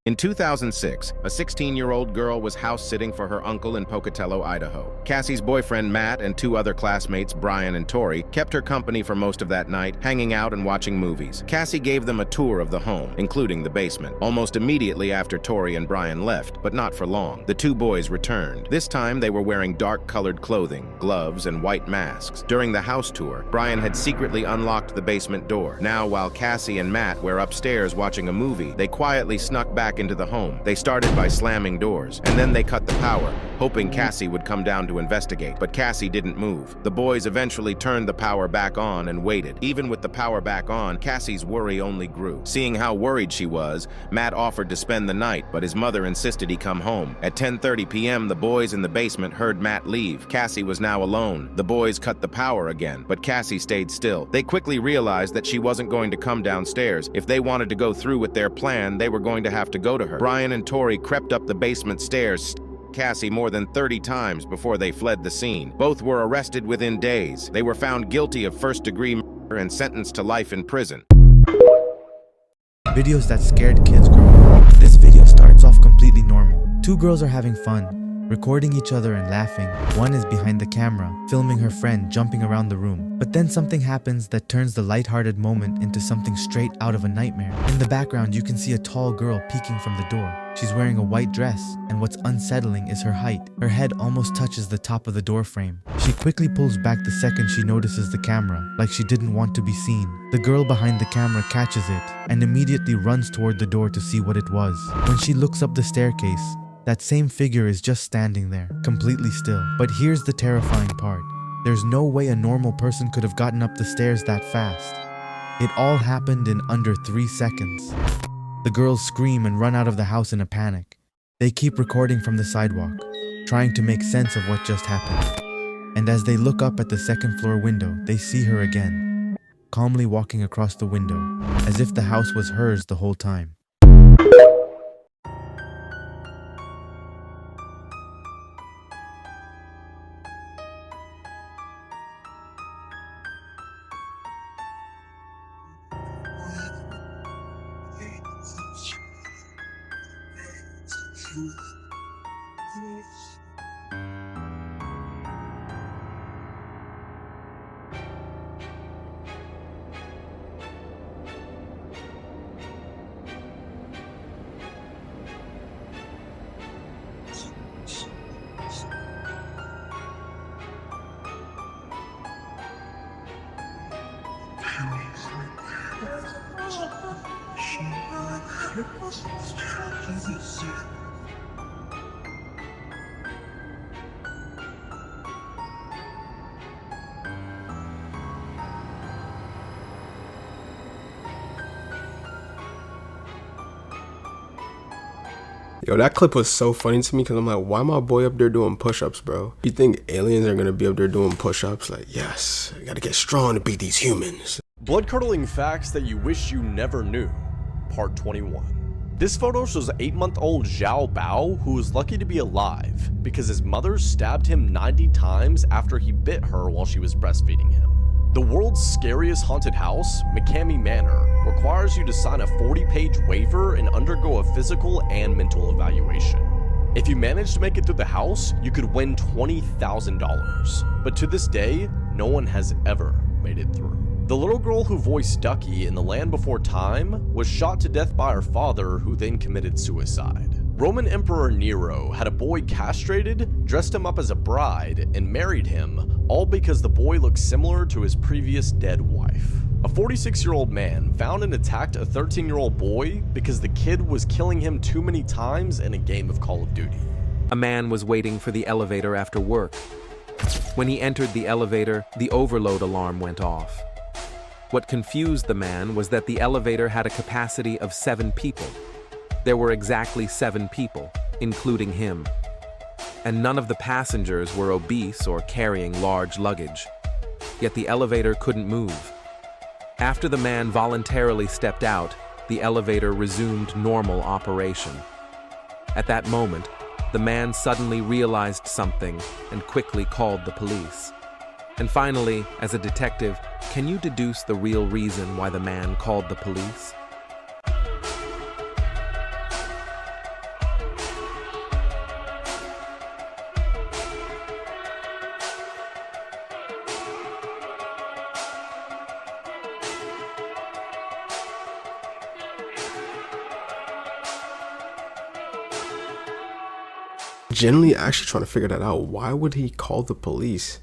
In 2006, a 16-year-old girl was house-sitting for her uncle in Pocatello, Idaho. Cassie's boyfriend, Matt, and 2 other classmates, Brian and Tori, kept her company for most of that night, hanging out and watching movies. Cassie gave them a tour of the home, including the basement, almost immediately after Tori and Brian left, but not for long. The 2 boys returned. This time, they were wearing dark-colored clothing, gloves, and white masks. During the house tour, Brian had secretly unlocked the basement door. Now, while Cassie and Matt were upstairs watching a movie, they quietly snuck back into the home. They started by slamming doors, and then they cut the power, hoping Cassie would come down to investigate, but Cassie didn't move. The boys eventually turned the power back on and waited. Even with the power back on, Cassie's worry only grew. Seeing how worried she was, Matt offered to spend the night, but his mother insisted he come home. At 10:30 p.m., the boys in the basement heard Matt leave. Cassie was now alone. The boys cut the power again, but Cassie stayed still. They quickly realized that she wasn't going to come downstairs. If they wanted to go through with their plan, they were going to have to go to her. Brian and Tori crept up the basement stairs, Cassie more than 30 times before they fled the scene. Both were arrested within days. They were found guilty of first-degree murder and sentenced to life in prison. Videos that scared kids growing up. This video starts off completely normal. 2 girls are having fun, recording each other and laughing. One is behind the camera, filming her friend jumping around the room. But then something happens that turns the lighthearted moment into something straight out of a nightmare. In the background, you can see a tall girl peeking from the door. She's wearing a white dress, and what's unsettling is her height. Her head almost touches the top of the door frame. She quickly pulls back the second she notices the camera, like she didn't want to be seen. The girl behind the camera catches it, and immediately runs toward the door to see what it was. When she looks up the staircase, that same figure is just standing there, completely still. But here's the terrifying part. There's no way a normal person could have gotten up the stairs that fast. It all happened in under 3 seconds. The girls scream and run out of the house in a panic. They keep recording from the sidewalk, trying to make sense of what just happened. And as they look up at the second floor window, they see her again, calmly walking across the window, as if the house was hers the whole time. Yo, that clip was so funny to me because I'm like, why my boy up there doing push-ups, bro? You think aliens are gonna be up there doing push-ups? Like, yes, I gotta get strong to beat these humans. Blood-curdling facts that you wish you never knew, part 21. This photo shows 8-month-old Zhao Bao, who was lucky to be alive because his mother stabbed him 90 times after he bit her while she was breastfeeding him. The world's scariest haunted house, McCamey Manor, requires you to sign a 40-page waiver and undergo a physical and mental evaluation. If you manage to make it through the house, you could win $20,000. But to this day, no one has ever made it through. The little girl who voiced Ducky in The Land Before Time was shot to death by her father, who then committed suicide. Roman Emperor Nero had a boy castrated, dressed him up as a bride, and married him, all because the boy looked similar to his previous dead wife. A 46-year-old man found and attacked a 13-year-old boy because the kid was killing him too many times in a game of Call of Duty. A man was waiting for the elevator after work. When he entered the elevator, the overload alarm went off. What confused the man was that the elevator had a capacity of 7 people. There were exactly 7 people, including him. And none of the passengers were obese or carrying large luggage. Yet the elevator couldn't move. After the man voluntarily stepped out, the elevator resumed normal operation. At that moment, the man suddenly realized something and quickly called the police. And finally, as a detective, can you deduce the real reason why the man called the police? Genuinely actually trying to figure that out. Why would he call the police?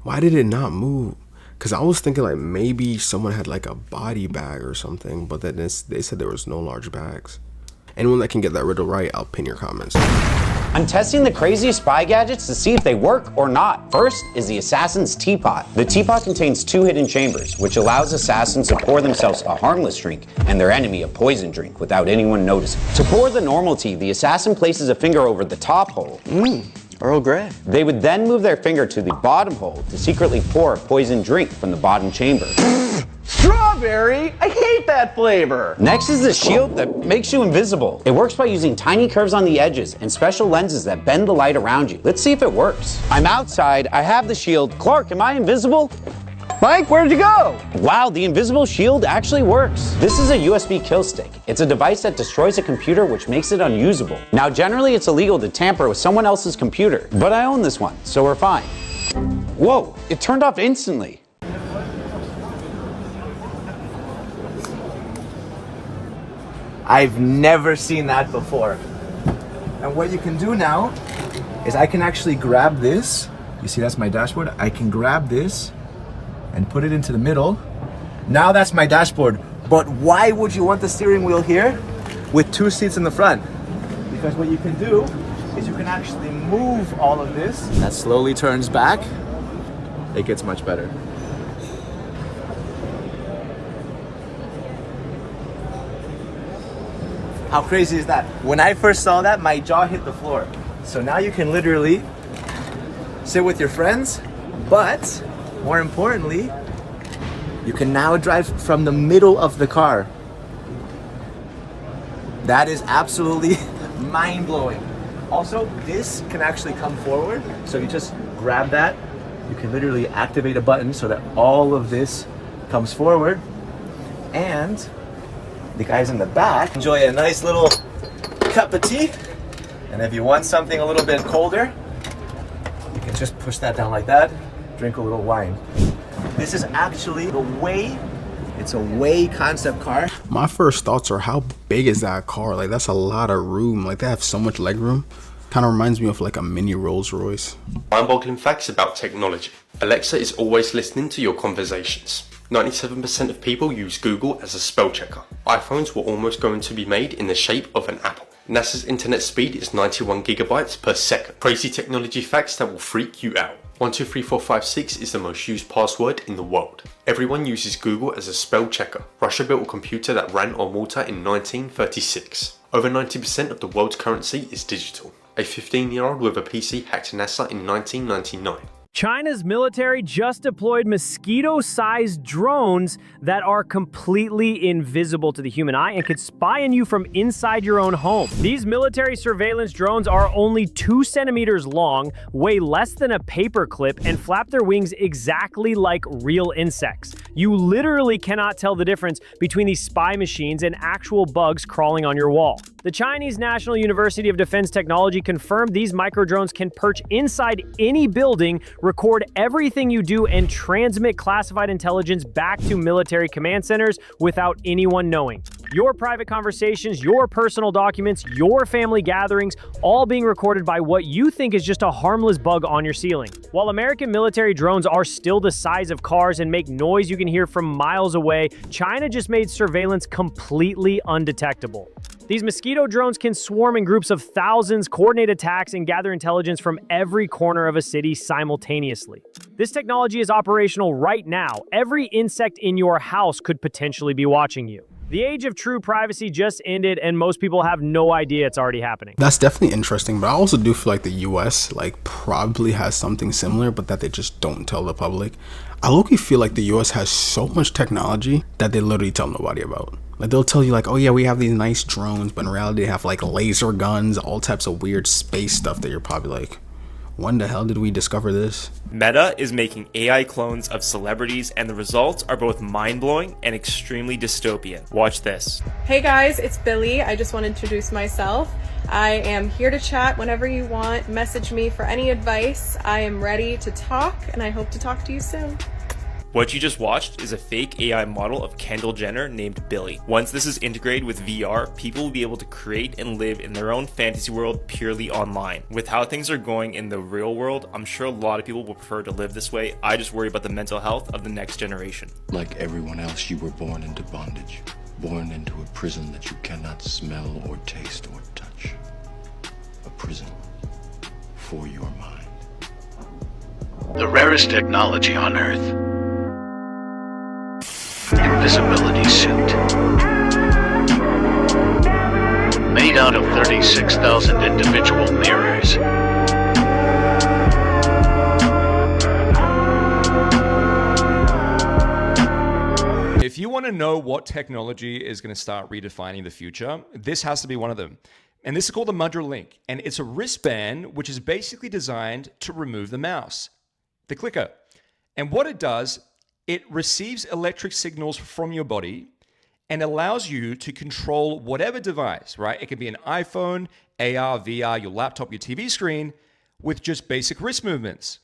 Why did it not move? Because I was thinking like maybe someone had like a body bag or something, but then they said there was no large bags. Anyone that can get that riddle right, I'll pin your comments. I'm testing the craziest spy gadgets to see if they work or not. First is the assassin's teapot. The teapot contains 2 hidden chambers, which allows assassins to pour themselves a harmless drink and their enemy a poison drink without anyone noticing. To pour the normal tea, the assassin places a finger over the top hole. Earl Grey. They would then move their finger to the bottom hole to secretly pour a poison drink from the bottom chamber. Strawberry! I hate that flavor! Next is the shield that makes you invisible. It works by using tiny curves on the edges and special lenses that bend the light around you. Let's see if it works. I'm outside, I have the shield. Clark, am I invisible? Mike, where'd you go? Wow, the invisible shield actually works. This is a USB kill stick. It's a device that destroys a computer, which makes it unusable. Now, generally it's illegal to tamper with someone else's computer, but I own this one, so we're fine. Whoa, it turned off instantly. I've never seen that before. And what you can do now is I can actually grab this. You see, that's my dashboard. I can grab this and put it into the middle. Now that's my dashboard. But why would you want the steering wheel here with 2 seats in the front? Because what you can do is you can actually move all of this. That slowly turns back. It gets much better. How crazy is that? When I first saw that, my jaw hit the floor. So now you can literally sit with your friends, but more importantly, you can now drive from the middle of the car. That is absolutely mind-blowing. Also, this can actually come forward. So you just grab that. You can literally activate a button so that all of this comes forward. And the guys in the back enjoy a nice little cup of tea. And if you want something a little bit colder, you can just push that down like that, drink a little wine. This is actually the Way. It's a Way concept car. My first thoughts are, how big is that car? Like, that's a lot of room. Like, they have so much leg room. Kind of reminds me of like a mini Rolls Royce. Mind-boggling facts about technology. Alexa is always listening to your conversations. 97% of people use Google as a spell checker. iPhones were almost going to be made in the shape of an apple. NASA's internet speed is 91 gigabytes per second. Crazy technology facts that will freak you out. 123456 is the most used password in the world. Everyone uses Google as a spell checker. Russia built a computer that ran on water in 1936. Over 90% of the world's currency is digital. A 15-year-old with a PC hacked NASA in 1999. China's military just deployed mosquito-sized drones that are completely invisible to the human eye and could spy on you from inside your own home. These military surveillance drones are only 2 centimeters long, weigh less than a paperclip, and flap their wings exactly like real insects. You literally cannot tell the difference between these spy machines and actual bugs crawling on your wall. The Chinese National University of Defense Technology confirmed these microdrones can perch inside any building, record everything you do, and transmit classified intelligence back to military command centers without anyone knowing. Your private conversations, your personal documents, your family gatherings, all being recorded by what you think is just a harmless bug on your ceiling. While American military drones are still the size of cars and make noise you can hear from miles away, China just made surveillance completely undetectable. These mosquito drones can swarm in groups of thousands, coordinate attacks, and gather intelligence from every corner of a city simultaneously. This technology is operational right now. Every insect in your house could potentially be watching you. The age of true privacy just ended, and most people have no idea it's already happening. That's definitely interesting, but I also do feel like the US probably has something similar, but that they just don't tell the public. I low-key feel like the US has so much technology that they literally tell nobody about. Like, they'll tell you oh yeah, we have these nice drones, but in reality they have laser guns, all types of weird space stuff that you're probably like, when the hell did we discover this? Meta is making AI clones of celebrities, and the results are both mind-blowing and extremely dystopian. Watch this. Hey guys, it's Billy. I just want to introduce myself. I am here to chat whenever you want. Message me for any advice. I am ready to talk, and I hope to talk to you soon. What you just watched is a fake AI model of Kendall Jenner named Billy. Once this is integrated with VR, people will be able to create and live in their own fantasy world purely online. With how things are going in the real world, I'm sure a lot of people will prefer to live this way. I just worry about the mental health of the next generation. Like everyone else, you were born into bondage. Born into a prison that you cannot smell or taste or touch. A prison for your mind. The rarest technology on Earth. Invisibility suit. Made out of 36,000 individual mirrors. If you want to know what technology is going to start redefining the future, this has to be one of them. And this is called the Mudra Link. And it's a wristband which is basically designed to remove the mouse, the clicker. And what it does, it receives electric signals from your body and allows you to control whatever device, right? It can be an iPhone, AR, VR, your laptop, your TV screen, with just basic wrist movements.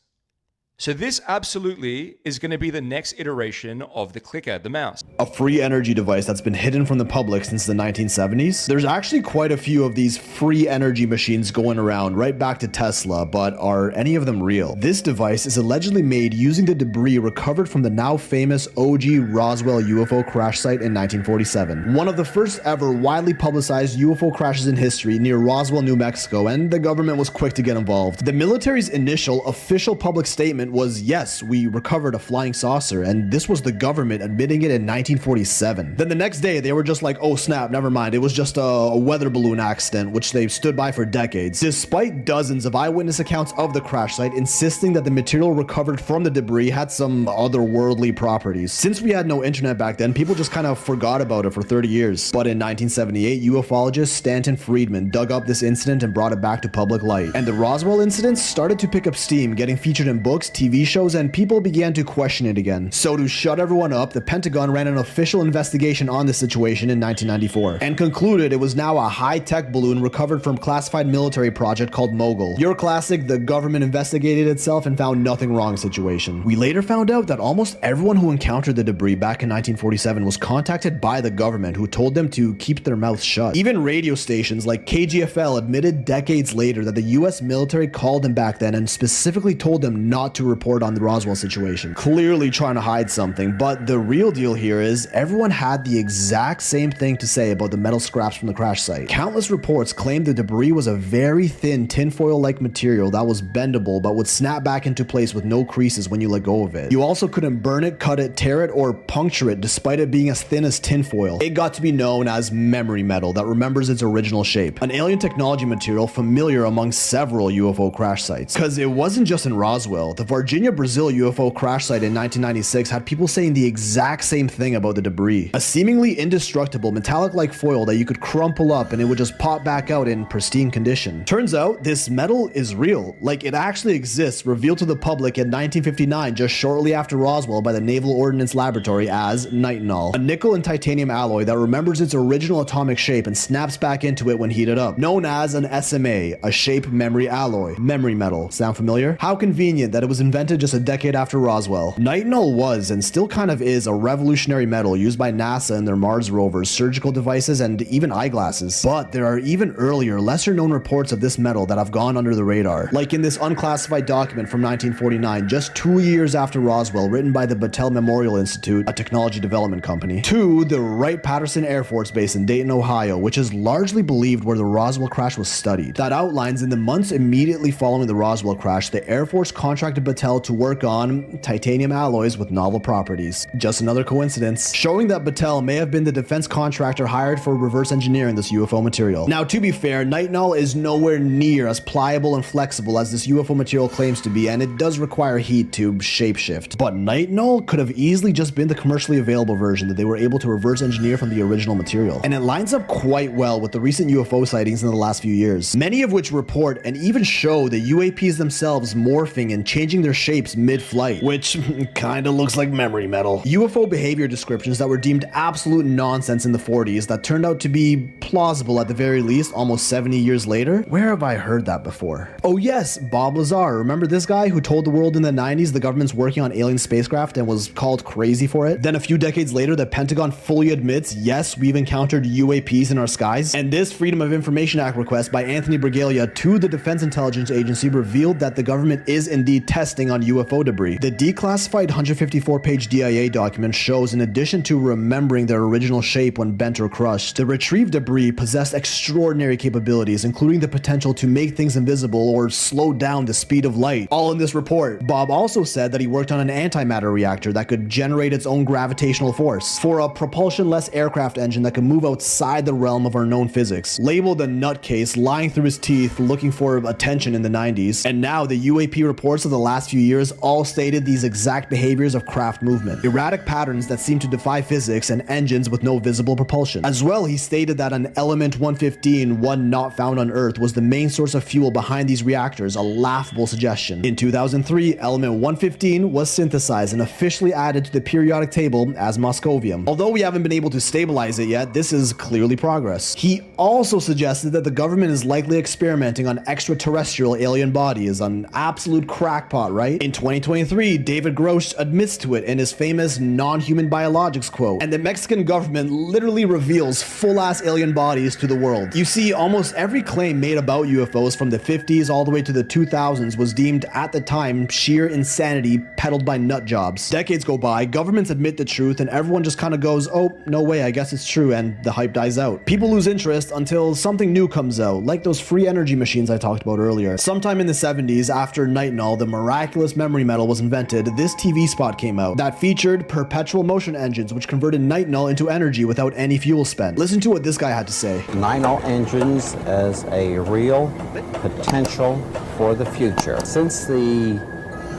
So this absolutely is going to be the next iteration of the clicker, the mouse. A free energy device that's been hidden from the public since the 1970s. There's actually quite a few of these free energy machines going around right back to Tesla, but are any of them real? This device is allegedly made using the debris recovered from the now famous OG Roswell UFO crash site in 1947. One of the first ever widely publicized UFO crashes in history near Roswell, New Mexico, and the government was quick to get involved. The military's initial official public statement statement was, yes, we recovered a flying saucer, and this was the government admitting it in 1947. Then the next day, they were just like, oh snap, never mind, it was just a weather balloon accident, which they've stood by for decades. Despite dozens of eyewitness accounts of the crash site insisting that the material recovered from the debris had some otherworldly properties. Since we had no internet back then, people just kind of forgot about it for 30 years. But in 1978, ufologist Stanton Friedman dug up this incident and brought it back to public light. And the Roswell incident started to pick up steam, getting featured in books, TV shows, and people began to question it again. So to shut everyone up, the Pentagon ran an official investigation on the situation in 1994 and concluded it was now a high-tech balloon recovered from classified military project called Mogul. Your classic, the government investigated itself and found nothing wrong situation. We later found out that almost everyone who encountered the debris back in 1947 was contacted by the government, who told them to keep their mouths shut. Even radio stations like KGFL admitted decades later that the US military called them back then and specifically told them not to report on the Roswell situation, clearly trying to hide something. But the real deal here is everyone had the exact same thing to say about the metal scraps from the crash site. Countless reports claimed the debris was a very thin tinfoil-like material that was bendable but would snap back into place with no creases when you let go of it. You also couldn't burn it, cut it, tear it, or puncture it despite it being as thin as tinfoil. It got to be known as memory metal that remembers its original shape, an alien technology material familiar among several UFO crash sites. Because it wasn't just in Roswell. The Virginia, Brazil UFO crash site in 1996 had people saying the exact same thing about the debris. A seemingly indestructible metallic-like foil that you could crumple up and it would just pop back out in pristine condition. Turns out this metal is real. Like, it actually exists, revealed to the public in 1959, just shortly after Roswell, by the Naval Ordnance Laboratory as nitinol, a nickel and titanium alloy that remembers its original atomic shape and snaps back into it when heated up, known as an SMA, a shape memory alloy. Memory metal. Sound familiar? How convenient that it was invented just a decade after Roswell. Nitinol was, and still kind of is, a revolutionary metal used by NASA in their Mars rovers, surgical devices, and even eyeglasses. But there are even earlier, lesser known reports of this metal that have gone under the radar. Like in this unclassified document from 1949, just 2 years after Roswell, written by the Battelle Memorial Institute, a technology development company, to the Wright-Patterson Air Force Base in Dayton, Ohio, which is largely believed where the Roswell crash was studied. That outlines in the months immediately following the Roswell crash, the Air Force contracted Battelle to work on titanium alloys with novel properties. Just another coincidence, showing that Battelle may have been the defense contractor hired for reverse engineering this UFO material. Now, to be fair, nitinol is nowhere near as pliable and flexible as this UFO material claims to be, and it does require heat to shapeshift. But nitinol could have easily just been the commercially available version that they were able to reverse engineer from the original material. And it lines up quite well with the recent UFO sightings in the last few years, many of which report and even show the UAPs themselves morphing and changing their shapes mid-flight, which kinda looks like memory metal. UFO behavior descriptions that were deemed absolute nonsense in the 40s that turned out to be plausible at the very least almost 70 years later? Where have I heard that before? Oh yes, Bob Lazar. Remember this guy who told the world in the 90s the government's working on alien spacecraft and was called crazy for it? Then a few decades later, the Pentagon fully admits, yes, we've encountered UAPs in our skies. And this Freedom of Information Act request by Anthony Bragalia to the Defense Intelligence Agency revealed that the government is indeed testing on UFO debris. The declassified 154-page DIA document shows, in addition to remembering their original shape when bent or crushed, the retrieved debris possessed extraordinary capabilities, including the potential to make things invisible or slow down the speed of light. All in this report. Bob also said that he worked on an antimatter reactor that could generate its own gravitational force for a propulsion-less aircraft engine that could move outside the realm of our known physics. Labeled a nutcase lying through his teeth looking for attention in the 90s, and now the UAP reports of the last few years all stated these exact behaviors of craft movement. Erratic patterns that seem to defy physics and engines with no visible propulsion. As well, he stated that an element 115, one not found on Earth, was the main source of fuel behind these reactors, a laughable suggestion. In 2003, element 115 was synthesized and officially added to the periodic table as moscovium. Although we haven't been able to stabilize it yet, this is clearly progress. He also suggested that the government is likely experimenting on extraterrestrial alien bodies, an absolute crackpot, right? In 2023, David Grosh admits to it in his famous non-human biologics quote, and the Mexican government literally reveals full-ass alien bodies to the world. You see, almost every claim made about UFOs from the 50s all the way to the 2000s was deemed at the time sheer insanity peddled by nut jobs. Decades go by, governments admit the truth, and everyone just kind of goes, oh, no way, I guess it's true, and the hype dies out. People lose interest until something new comes out, like those free energy machines I talked about earlier. Sometime in the 70s, after nitinol, the miraculous miraculous memory metal was invented, this TV spot came out that featured perpetual motion engines which converted nitinol into energy without any fuel spent. Listen to what this guy had to say. Nitinol engines as a real potential for the future. Since the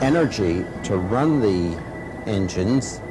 energy to run the engines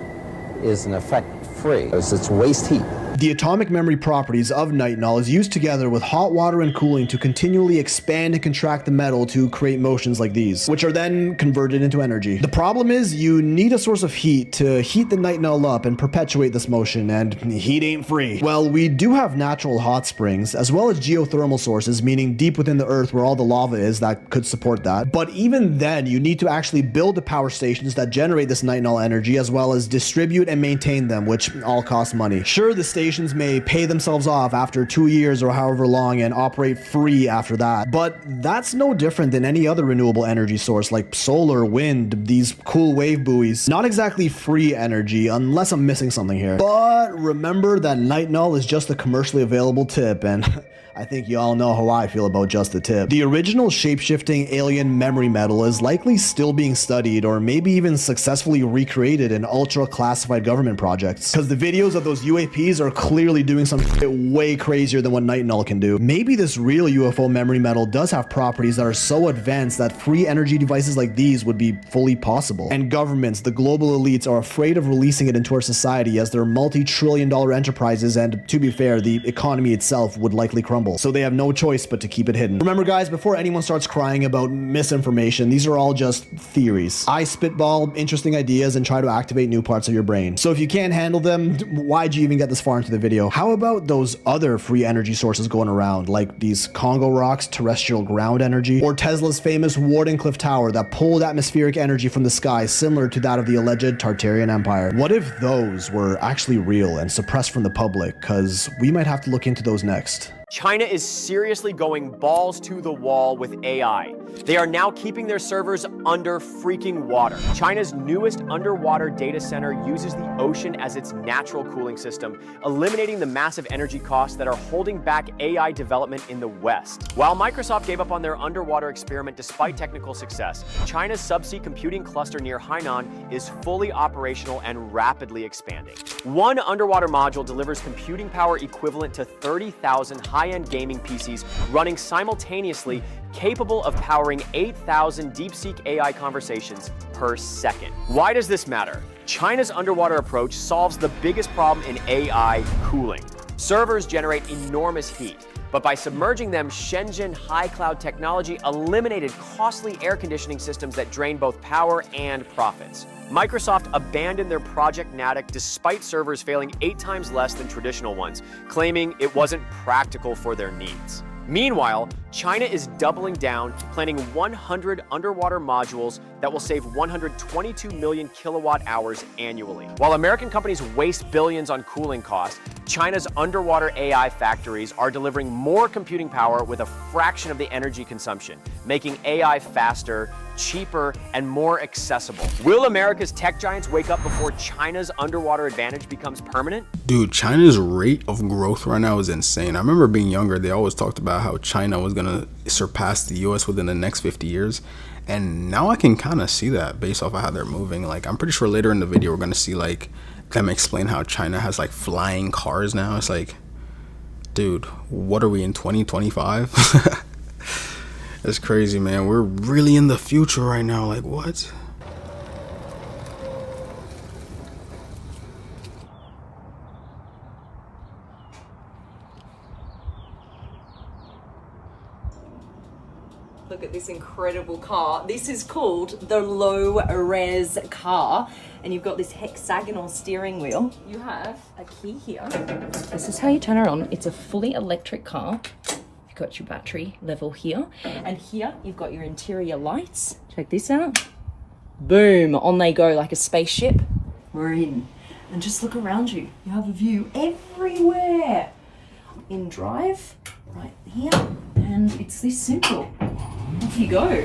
is in effect free, it's waste heat. The atomic memory properties of nitinol is used together with hot water and cooling to continually expand and contract the metal to create motions like these, which are then converted into energy. The problem is you need a source of heat to heat the nitinol up and perpetuate this motion, and heat ain't free. Well, we do have natural hot springs, as well as geothermal sources, meaning deep within the earth where all the lava is that could support that. But even then, you need to actually build the power stations that generate this nitinol energy, as well as distribute and maintain them, which all cost money. Sure, the stations may pay themselves off after 2 years or however long and operate free after that, but that's no different than any other renewable energy source like solar, wind, these cool wave buoys. Not exactly free energy unless I'm missing something here. But remember that nitinol is just a commercially available tip, and I think you all know how I feel about just the tip. The original shape-shifting alien memory metal is likely still being studied or maybe even successfully recreated in ultra-classified government projects, because the videos of those UAPs are clearly doing some shit way crazier than what nitinol can do. Maybe this real UFO memory metal does have properties that are so advanced that free energy devices like these would be fully possible. And governments, the global elites, are afraid of releasing it into our society as they're multi-trillion-dollar enterprises, and to be fair, the economy itself would likely crumble. So they have no choice but to keep it hidden. Remember guys, before anyone starts crying about misinformation, these are all just theories. I spitball interesting ideas and try to activate new parts of your brain. So if you can't handle them, why'd you even get this far into the video? How about those other free energy sources going around, like these Congo rocks, terrestrial ground energy, or Tesla's famous Wardenclyffe Tower that pulled atmospheric energy from the sky similar to that of the alleged Tartarian Empire? What if those were actually real and suppressed from the public? Because we might have to look into those next. China is seriously going balls to the wall with AI. They are now keeping their servers under freaking water. China's newest underwater data center uses the ocean as its natural cooling system, eliminating the massive energy costs that are holding back AI development in the West. While Microsoft gave up on their underwater experiment despite technical success, China's subsea computing cluster near Hainan is fully operational and rapidly expanding. One underwater module delivers computing power equivalent to 30,000 high-end gaming PCs running simultaneously, capable of powering 8,000 DeepSeek AI conversations per second. Why does this matter? China's underwater approach solves the biggest problem in AI cooling. Servers generate enormous heat, but by submerging them, Shenzhen high cloud technology eliminated costly air conditioning systems that drain both power and profits. Microsoft abandoned their Project Natick despite servers failing 8 times less than traditional ones, claiming it wasn't practical for their needs. Meanwhile, China is doubling down, planning 100 underwater modules that will save 122 million kilowatt hours annually. While American companies waste billions on cooling costs, China's underwater AI factories are delivering more computing power with a fraction of the energy consumption, making AI faster, cheaper, and more accessible. Will America's tech giants wake up before China's underwater advantage becomes permanent? Dude, China's rate of growth right now is insane. I remember being younger, they always talked about how China was gonna surpass the US within the next 50 years. And now I can kind of see that based off of how they're moving. Like, I'm pretty sure later in the video, we're gonna see like them explain how China has like flying cars now. It's like, dude, what are we in 2025? It's crazy, man. We're really in the future right now. Like, what? Look at this incredible car. This is called the low res car, and you've got this hexagonal steering wheel. You have a key here. This is how you turn it on. It's a fully electric car. You've got your battery level here, and here you've got your interior lights. Check this out. Boom, on they go like a spaceship. We're in. And just look around you. You have a view everywhere. In drive, right here, and it's this simple. Off you go.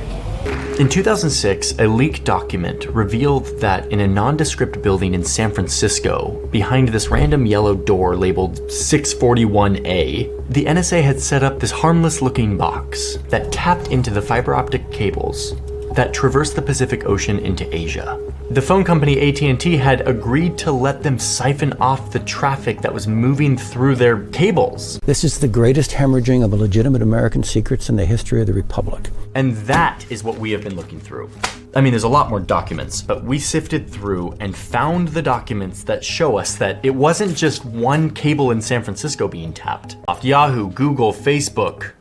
In 2006, a leaked document revealed that in a nondescript building in San Francisco, behind this random yellow door labeled 641A, the NSA had set up this harmless looking box that tapped into the fiber optic cables that traversed the Pacific Ocean into Asia. The phone company AT&T had agreed to let them siphon off the traffic that was moving through their cables. This is the greatest hemorrhaging of legitimate American secrets in the history of the Republic. And that is what we have been looking through. I mean, there's a lot more documents, but we sifted through and found the documents that show us that it wasn't just one cable in San Francisco being tapped. Off Yahoo, Google, Facebook.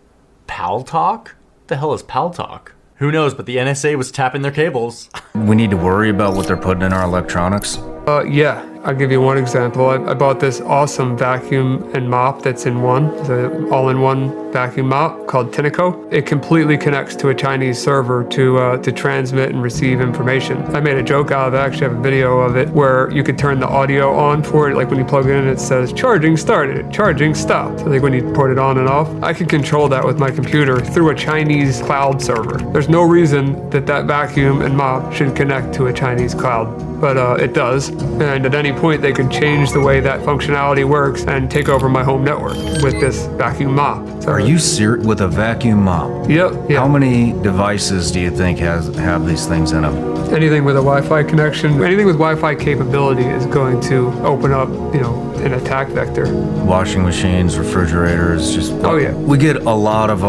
Paltalk? The hell is Paltalk? Who knows, but the NSA was tapping their cables. We need to worry about what they're putting in our electronics. Yeah, I'll give you one example. I bought this awesome vacuum and mop that's in one. It's an all-in-one vacuum mop called Tineco. It completely connects to a Chinese server to transmit and receive information. I made a joke out of it. I actually have a video of it where you could turn the audio on for it. Like when you plug it in, it says charging started, charging stopped. So like when you put it on and off, I could control that with my computer through a Chinese cloud server. There's no reason that vacuum and mop should connect to a Chinese cloud, but it does. And at any point, they could change the way that functionality works and take over my home network with this vacuum mop. So, Are you serious with a vacuum mop? Yep. How many devices do you think have these things in them? Anything with a Wi-Fi connection, anything with Wi-Fi capability is going to open up, an attack vector. Washing machines, refrigerators, just... Oh, yeah. We get a lot of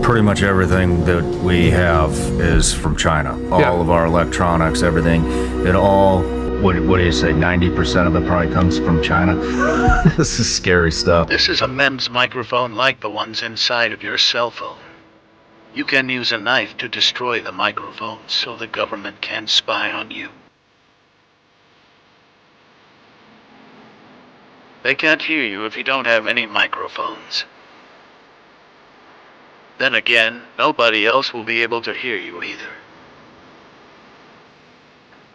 pretty much everything that we have is from China. All of our electronics, everything, it all... What do you say, 90% of it probably comes from China? This is scary stuff. This is a MEMS microphone like the ones inside of your cell phone. You can use a knife to destroy the microphone so the government can spy on you. They can't hear you if you don't have any microphones. Then again, nobody else will be able to hear you either.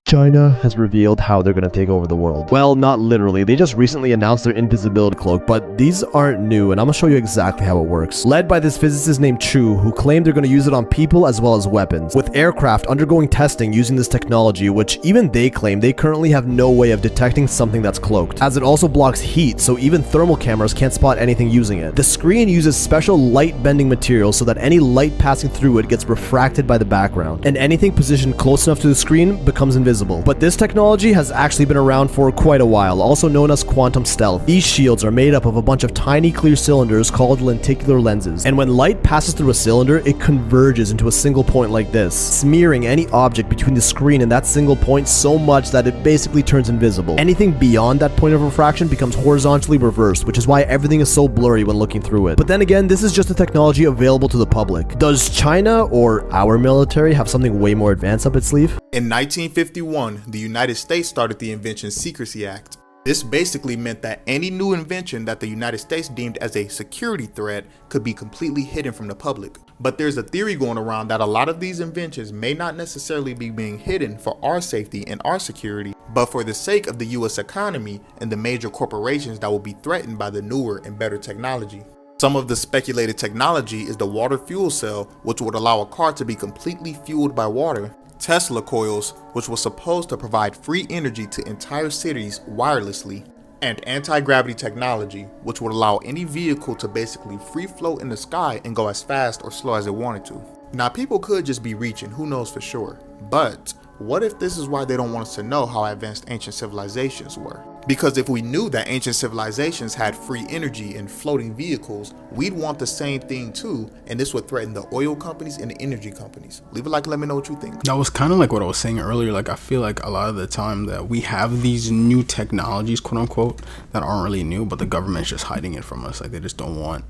China has revealed how they're going to take over the world. Well, not literally. They just recently announced their invisibility cloak, but these aren't new, and I'm going to show you exactly how it works. Led by this physicist named Chu, who claimed they're going to use it on people as well as weapons, with aircraft undergoing testing using this technology, which even they claim they currently have no way of detecting something that's cloaked, as it also blocks heat, so even thermal cameras can't spot anything using it. The screen uses special light-bending material so that any light passing through it gets refracted by the background, and anything positioned close enough to the screen becomes invisible. But this technology has actually been around for quite a while, also known as quantum stealth. These shields are made up of a bunch of tiny clear cylinders called lenticular lenses, and when light passes through a cylinder, it converges into a single point like this, smearing any object between the screen and that single point so much that it basically turns invisible. Anything beyond that point of refraction becomes horizontally reversed, which is why everything is so blurry when looking through it. But then again, this is just a technology available to the public. Does China or our military have something way more advanced up its sleeve? In 1951, the United States started the Invention Secrecy Act. This basically meant that any new invention that the United States deemed as a security threat could be completely hidden from the public. But there's a theory going around that a lot of these inventions may not necessarily be being hidden for our safety and our security, but for the sake of the US economy and the major corporations that will be threatened by the newer and better technology. Some of the speculated technology is the water fuel cell, which would allow a car to be completely fueled by water. Tesla coils, which was supposed to provide free energy to entire cities wirelessly, and anti-gravity technology, which would allow any vehicle to basically free float in the sky and go as fast or slow as it wanted to. Now, people could just be reaching, who knows for sure, but what if this is why they don't want us to know how advanced ancient civilizations were? Because if we knew that ancient civilizations had free energy and floating vehicles, we'd want the same thing too, and this would threaten the oil companies and the energy companies. Leave a like, let me know what you think. That was kind of like what I was saying earlier. Like, I feel like a lot of the time that we have these new technologies, quote unquote, that aren't really new, but the government's just hiding it from us. Like, they just don't want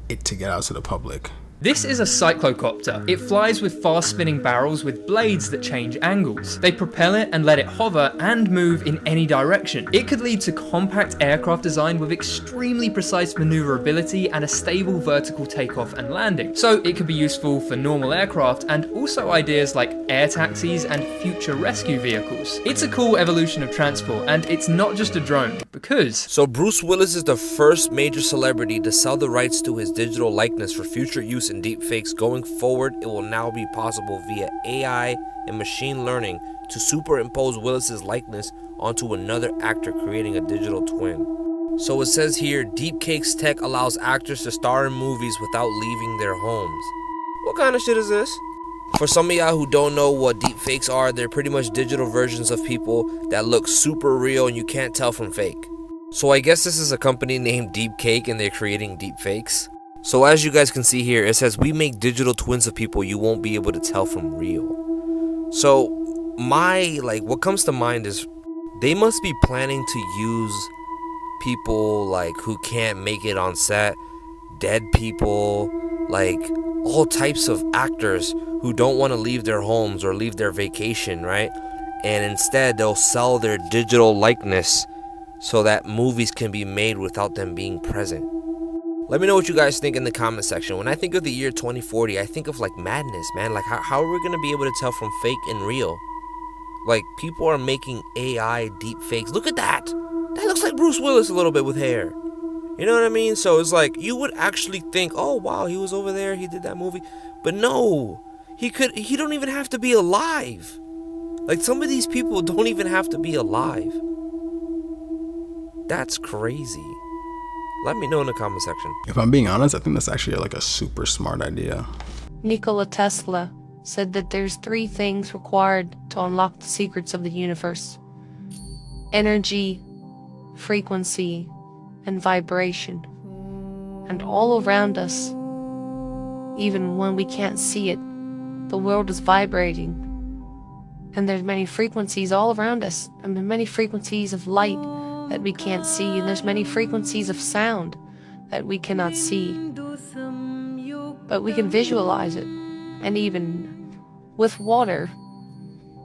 it to get out to the public. This is a cyclocopter. It flies with fast-spinning barrels with blades that change angles. They propel it and let it hover and move in any direction. It could lead to compact aircraft design with extremely precise maneuverability and a stable vertical takeoff and landing. So it could be useful for normal aircraft and also ideas like air taxis and future rescue vehicles. It's a cool evolution of transport, and it's not just a drone, because... So Bruce Willis is the first major celebrity to sell the rights to his digital likeness for future use in deepfakes. Going forward, it will now be possible via AI and machine learning to superimpose Willis's likeness onto another actor, creating a digital twin. So it says here, Deepcake's tech allows actors to star in movies without leaving their homes. What kind of shit is this? For some of y'all who don't know what deepfakes are, they're pretty much digital versions of people that look super real and you can't tell from fake. So I guess this is a company named Deepcake and they're creating deepfakes. So as you guys can see here, it says we make digital twins of people you won't be able to tell from real. So what comes to mind is they must be planning to use people like who can't make it on set, dead people, like all types of actors who don't want to leave their homes or leave their vacation, right? And instead they'll sell their digital likeness so that movies can be made without them being present. Let me know what you guys think in the comment section. When I think of the year 2040, I think of like madness, man. Like how are we going to be able to tell from fake and real? Like people are making AI deep fakes. Look at that. That looks like Bruce Willis a little bit with hair. You know what I mean? So it's like you would actually think, oh wow, he was over there, he did that movie. But no, he don't even have to be alive. Like some of these people don't even have to be alive. That's crazy. Let me know in the comment section. If I'm being honest, I think that's actually like a super smart idea. Nikola Tesla said that there's 3 things required to unlock the secrets of the universe: energy, frequency, and vibration. And all around us, even when we can't see it, the world is vibrating. And there's many frequencies all around us, and many frequencies of light that we can't see, and there's many frequencies of sound that we cannot see, but we can visualize it. And even with water,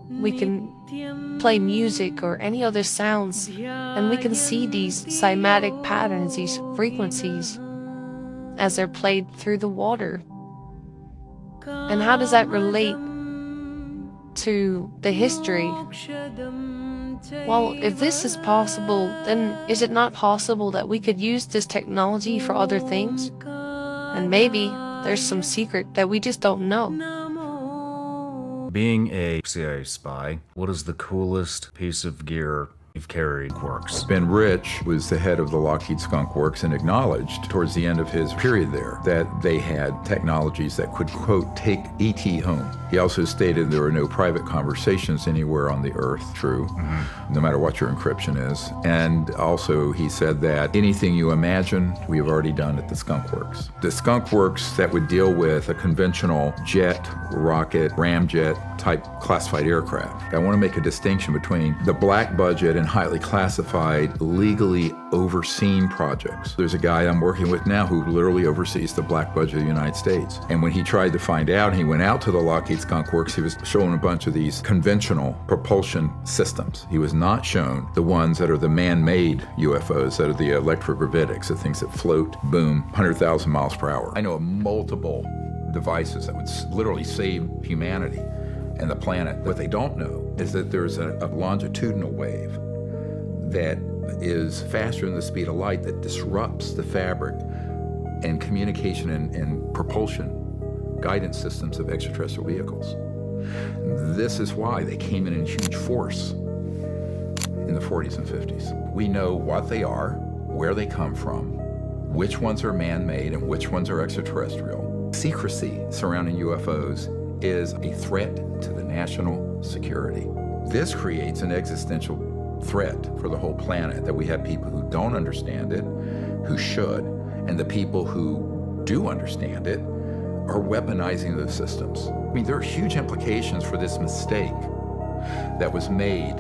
we can play music or any other sounds, and we can see these cymatic patterns, these frequencies, as they're played through the water. And how does that relate to the history? Well, if this is possible, then is it not possible that we could use this technology for other things? And maybe there's some secret that we just don't know. Being a CIA spy, what is the coolest piece of gear you've carried? Works. Ben Rich was the head of the Lockheed Skunk Works and acknowledged towards the end of his period there that they had technologies that could, quote, take ET home. He also stated there were no private conversations anywhere on the earth, true, no matter what your encryption is. And also he said that anything you imagine, we have already done at the Skunk Works. The Skunk Works that would deal with a conventional jet, rocket, ramjet type classified aircraft. I want to make a distinction between the black budget and highly classified, legally overseen projects. There's a guy I'm working with now who literally oversees the black budget of the United States. And when he tried to find out, he went out to the Lockheed Skunk Works, he was shown a bunch of these conventional propulsion systems. He was not shown the ones that are the man-made UFOs, that are the electrogravitics, the things that float, boom, 100,000 miles per hour. I know of multiple devices that would literally save humanity and the planet. What they don't know is that there's a longitudinal wave that is faster than the speed of light that disrupts the fabric and communication and propulsion guidance systems of extraterrestrial vehicles. This is why they came in huge force in the 40s and 50s. We know what they are, where they come from, which ones are man-made and which ones are extraterrestrial. Secrecy surrounding UFOs is a threat to the national security. This creates an existential threat for the whole planet, that we have people who don't understand it, who should, and the people who do understand it are weaponizing those systems. I mean, there are huge implications for this mistake that was made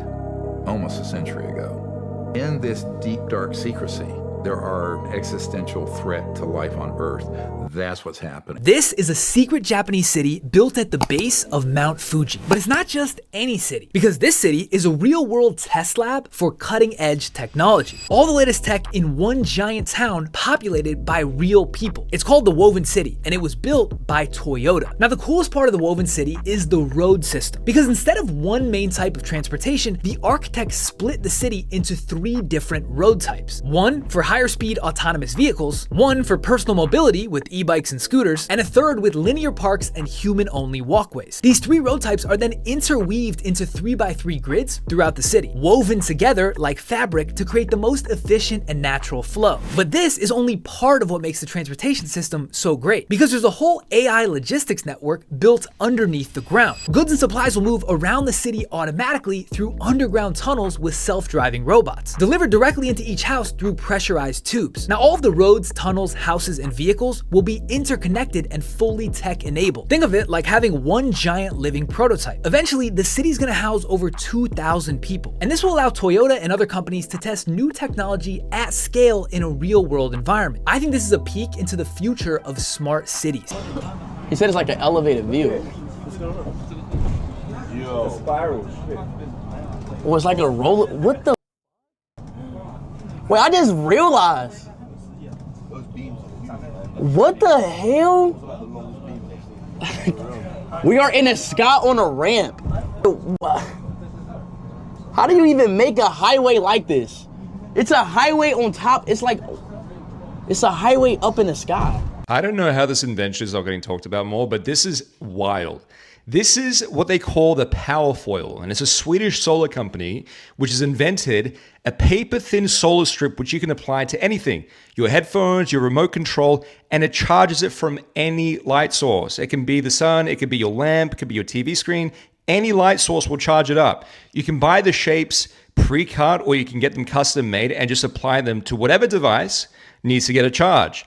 almost a century ago. In this deep, dark secrecy, there are existential threat to life on Earth. That's what's happening. This is a secret Japanese city built at the base of Mount Fuji. But it's not just any city, because this city is a real-world test lab for cutting-edge technology. All the latest tech in one giant town populated by real people. It's called the Woven City, and it was built by Toyota. Now, the coolest part of the Woven City is the road system, because instead of one main type of transportation, the architects split the city into 3 different road types. One for high higher speed autonomous vehicles, one for personal mobility with e-bikes and scooters, and a third with linear parks and human-only walkways. These 3 road types are then interweaved into 3x3 grids throughout the city, woven together like fabric to create the most efficient and natural flow. But this is only part of what makes the transportation system so great, because there's a whole AI logistics network built underneath the ground. Goods and supplies will move around the city automatically through underground tunnels with self-driving robots, delivered directly into each house through pressurized tubes. Now, all of the roads, tunnels, houses, and vehicles will be interconnected and fully tech-enabled. Think of it like having one giant living prototype. Eventually, the city's gonna house over 2,000 people, and this will allow Toyota and other companies to test new technology at scale in a real-world environment. I think this is a peek into the future of smart cities. He said it's like an elevated view. Yo. Spiral shit. Well, it's like a roller. What the? Wait, I just realized. What the hell? We are in a sky on a ramp. How do you even make a highway like this? It's a highway on top. It's like, it's a highway up in the sky. I don't know how this invention is not getting talked about more, but this is wild. This is what they call the Powerfoil, and it's a Swedish solar company which has invented a paper-thin solar strip which you can apply to anything, your headphones, your remote control, and it charges it from any light source. It can be the sun, it could be your lamp, it could be your TV screen. Any light source will charge it up. You can buy the shapes pre-cut or you can get them custom made and just apply them to whatever device needs to get a charge.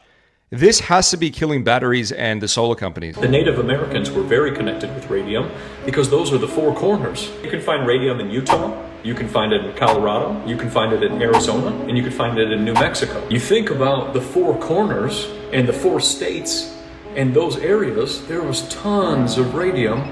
This has to be killing batteries and the solar companies. The Native Americans were very connected with radium because those are the 4 corners. You can find radium in Utah, you can find it in Colorado, you can find it in Arizona, and you can find it in New Mexico. You think about the 4 corners and the 4 states and those areas, there was tons of radium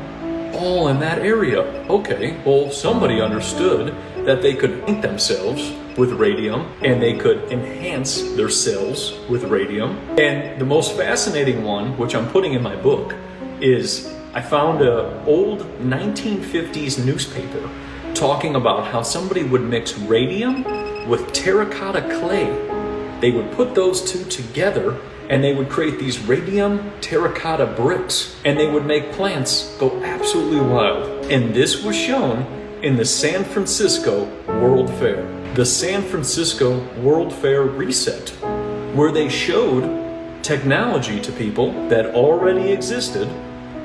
all in that area. Okay, well, somebody understood that they could paint themselves with radium and they could enhance their cells with radium. And the most fascinating one, which I'm putting in my book, is I found an old 1950s newspaper talking about how somebody would mix radium with terracotta clay. They would put those 2 together and they would create these radium terracotta bricks and they would make plants go absolutely wild. And this was shown in the San Francisco World Fair. The San Francisco World Fair reset, where they showed technology to people that already existed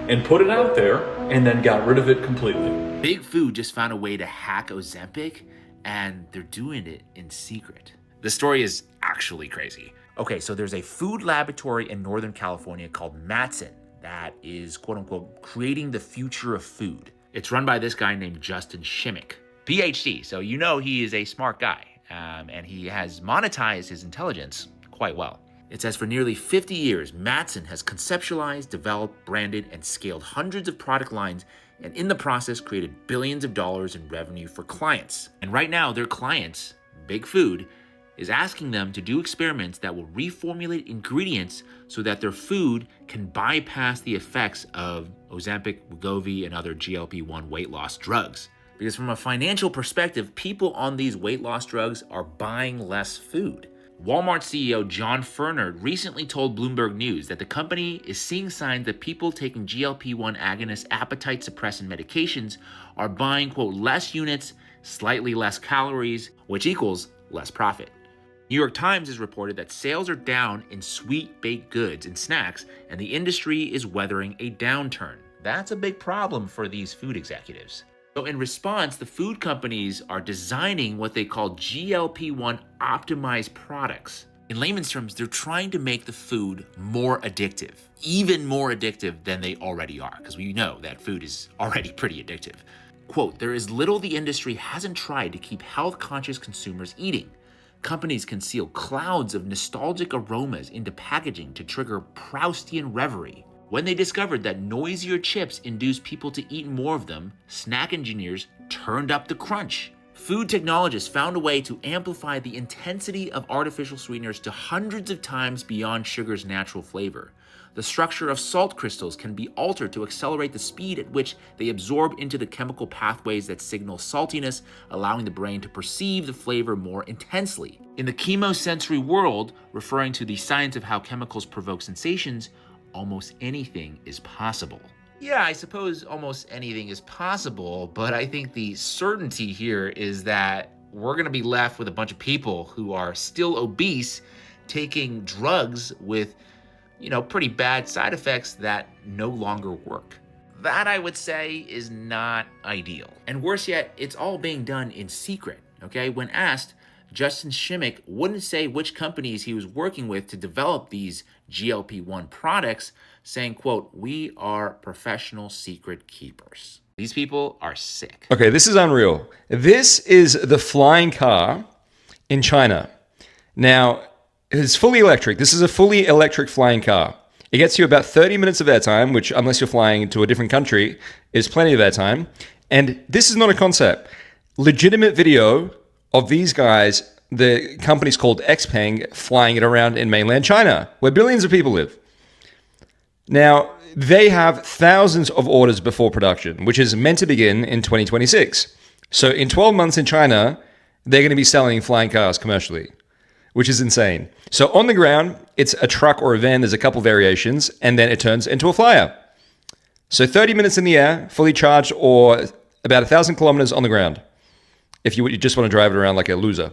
and put it out there and then got rid of it completely. Big Food just found a way to hack Ozempic and they're doing it in secret. The story is actually crazy. Okay, so there's a food laboratory in Northern California called Matson that is quote unquote creating the future of food. It's run by this guy named Justin Shimmick, PhD, so you know he is a smart guy, and he has monetized his intelligence quite well. It says for nearly 50 years, Matson has conceptualized, developed, branded, and scaled hundreds of product lines, and in the process created billions of dollars in revenue for clients. And right now, their clients, Big Food, is asking them to do experiments that will reformulate ingredients so that their food can bypass the effects of Ozempic, Wegovy, and other GLP-1 weight loss drugs. Because from a financial perspective, people on these weight loss drugs are buying less food. Walmart CEO John Furner recently told Bloomberg News that the company is seeing signs that people taking GLP-1 agonist appetite suppressant medications are buying, quote, less units, slightly less calories, which equals less profit. New York Times has reported that sales are down in sweet baked goods and snacks, and the industry is weathering a downturn. That's a big problem for these food executives. So in response, the food companies are designing what they call GLP-1 optimized products. In layman's terms, they're trying to make the food more addictive, even more addictive than they already are, because we know that food is already pretty addictive. Quote, there is little the industry hasn't tried to keep health-conscious consumers eating. Companies conceal clouds of nostalgic aromas into packaging to trigger Proustian reverie. When they discovered that noisier chips induced people to eat more of them, snack engineers turned up the crunch. Food technologists found a way to amplify the intensity of artificial sweeteners to hundreds of times beyond sugar's natural flavor. The structure of salt crystals can be altered to accelerate the speed at which they absorb into the chemical pathways that signal saltiness, allowing the brain to perceive the flavor more intensely. In the chemosensory world, referring to the science of how chemicals provoke sensations, almost anything is possible. Yeah, I suppose almost anything is possible, but I think the certainty here is that we're gonna be left with a bunch of people who are still obese, taking drugs with, pretty bad side effects that no longer work. That, I would say, is not ideal. And worse yet, it's all being done in secret, okay? When asked, Justin Shimmick wouldn't say which companies he was working with to develop these GLP-1 products, saying, quote, "We are professional secret keepers." These people are sick. Okay, this is unreal. This is the flying car in China. Now, it's fully electric. This is a fully electric flying car. It gets you about 30 minutes of airtime, which, unless you're flying to a different country, is plenty of airtime. And this is not a concept. Legitimate video of these guys, the company's called Xpeng, flying it around in mainland China, where billions of people live. Now, they have thousands of orders before production, which is meant to begin in 2026. So in 12 months in China, they're going to be selling flying cars commercially, which is insane. So on the ground, it's a truck or a van. There's a couple variations, and then it turns into a flyer. So 30 minutes in the air, fully charged, or about 1,000 kilometers on the ground, if you just want to drive it around like a loser.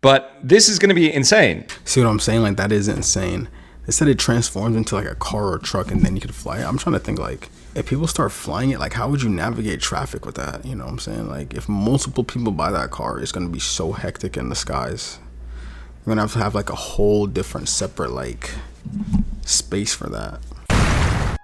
But this is going to be insane. See what I'm saying? Like, that is insane. They said it transforms into like a car or a truck, and then you could fly it. I'm trying to think, like, if people start flying it, like, how would you navigate traffic with that? You know what I'm saying? Like, if multiple people buy that car, it's going to be so hectic in the skies. You're going to have like a whole different separate like space for that.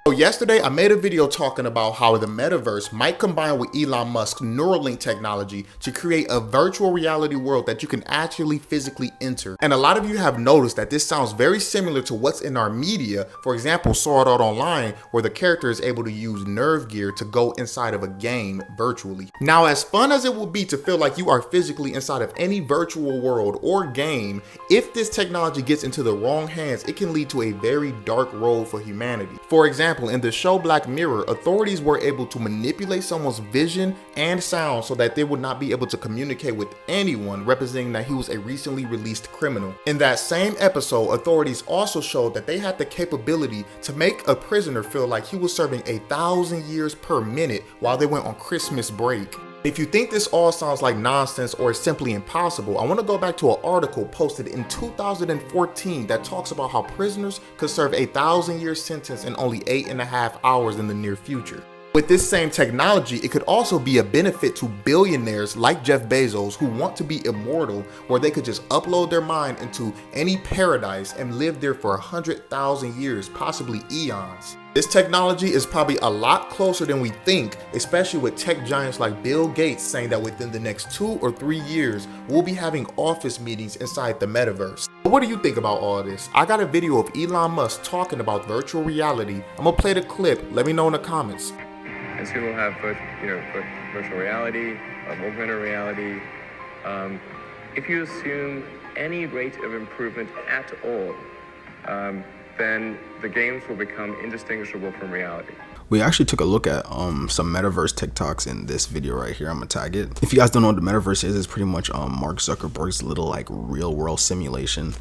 So yesterday, I made a video talking about how the metaverse might combine with Elon Musk's Neuralink technology to create a virtual reality world that you can actually physically enter. And a lot of you have noticed that this sounds very similar to what's in our media. For example, Sword Art Online, where the character is able to use nerve gear to go inside of a game virtually. Now, as fun as it will be to feel like you are physically inside of any virtual world or game, if this technology gets into the wrong hands, it can lead to a very dark road for humanity. For example, in the show Black Mirror, authorities were able to manipulate someone's vision and sound so that they would not be able to communicate with anyone, representing that he was a recently released criminal. In that same episode, authorities also showed that they had the capability to make a prisoner feel like he was serving 1,000 years per minute while they went on Christmas break. If you think this all sounds like nonsense or is simply impossible, I want to go back to an article posted in 2014 that talks about how prisoners could serve 1,000-year sentence in only 8.5 hours in the near future. With this same technology, it could also be a benefit to billionaires like Jeff Bezos who want to be immortal, where they could just upload their mind into any paradise and live there for 100,000 years, possibly eons. This technology is probably a lot closer than we think, especially with tech giants like Bill Gates saying that within the next 2 or 3 years, we'll be having office meetings inside the metaverse. What do you think about all this? I got a video of Elon Musk talking about virtual reality. I'm gonna play the clip. Let me know in the comments. And soon we'll have virtual reality, augmented reality. If you assume any rate of improvement at all, then the games will become indistinguishable from reality. We actually took a look at some metaverse TikToks in this video right here. I'm gonna tag it. If you guys don't know what the metaverse is, it's pretty much Mark Zuckerberg's little like real world simulation.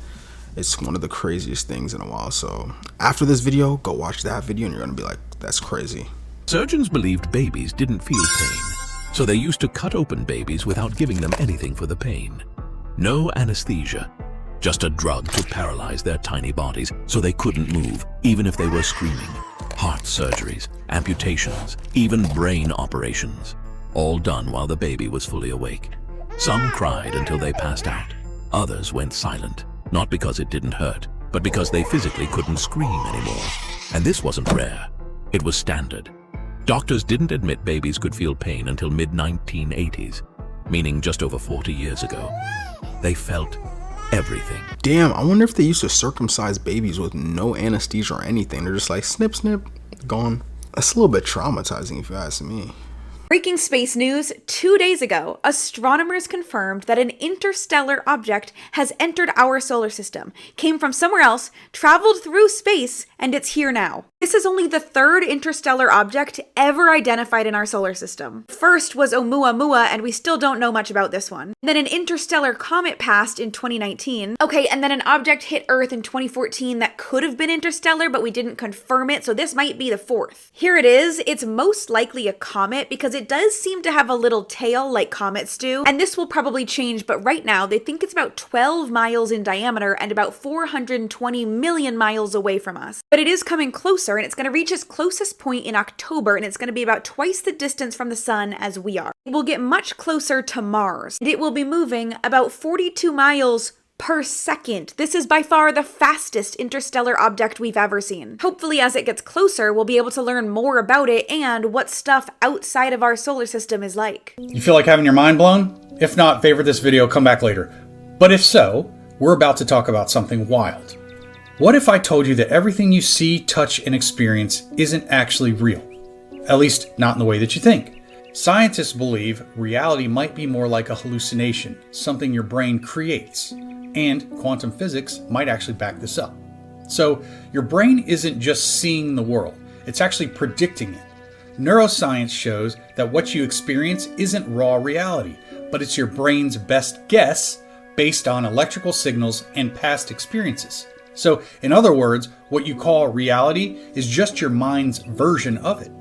It's one of the craziest things in a while. So after this video, go watch that video and you're gonna be like, that's crazy. Surgeons believed babies didn't feel pain, so they used to cut open babies without giving them anything for the pain. No anesthesia, just a drug to paralyze their tiny bodies so they couldn't move, even if they were screaming. Heart surgeries, amputations, even brain operations, all done while the baby was fully awake. Some cried until they passed out. Others went silent, not because it didn't hurt, but because they physically couldn't scream anymore. And this wasn't rare, it was standard. Doctors didn't admit babies could feel pain until mid-1980s, meaning just over 40 years ago. They felt everything. Damn, I wonder if they used to circumcise babies with no anesthesia or anything. They're just like snip, snip, gone. That's a little bit traumatizing if you ask me. Breaking space news, 2 days ago, astronomers confirmed that an interstellar object has entered our solar system, came from somewhere else, traveled through space, and it's here now. This is only the third interstellar object ever identified in our solar system. First was Oumuamua, and we still don't know much about this one. Then an interstellar comet passed in 2019. Okay, and then an object hit Earth in 2014 that could have been interstellar, but we didn't confirm it, so this might be the fourth. Here it is. It's most likely a comet because it does seem to have a little tail like comets do, and this will probably change, but right now they think it's about 12 miles in diameter and about 420 million miles away from us. But it is coming closer, and it's going to reach its closest point in October, and it's going to be about twice the distance from the sun as we are. It will get much closer to Mars, and it will be moving about 42 miles per second. This is by far the fastest interstellar object we've ever seen. Hopefully, as it gets closer, we'll be able to learn more about it and what stuff outside of our solar system is like. You feel like having your mind blown? If not, favorite this video, come back later. But if so, we're about to talk about something wild. What if I told you that everything you see, touch, and experience isn't actually real? At least, not in the way that you think. Scientists believe reality might be more like a hallucination, something your brain creates. And quantum physics might actually back this up. So, your brain isn't just seeing the world, it's actually predicting it. Neuroscience shows that what you experience isn't raw reality, but it's your brain's best guess based on electrical signals and past experiences. So, in other words, what you call reality is just your mind's version of it.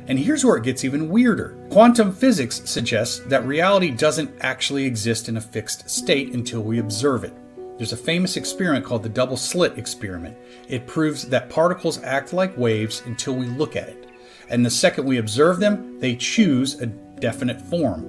And here's where it gets even weirder. Quantum physics suggests that reality doesn't actually exist in a fixed state until we observe it. There's a famous experiment called the double slit experiment. It proves that particles act like waves until we look at it. And the second we observe them, they choose a definite form.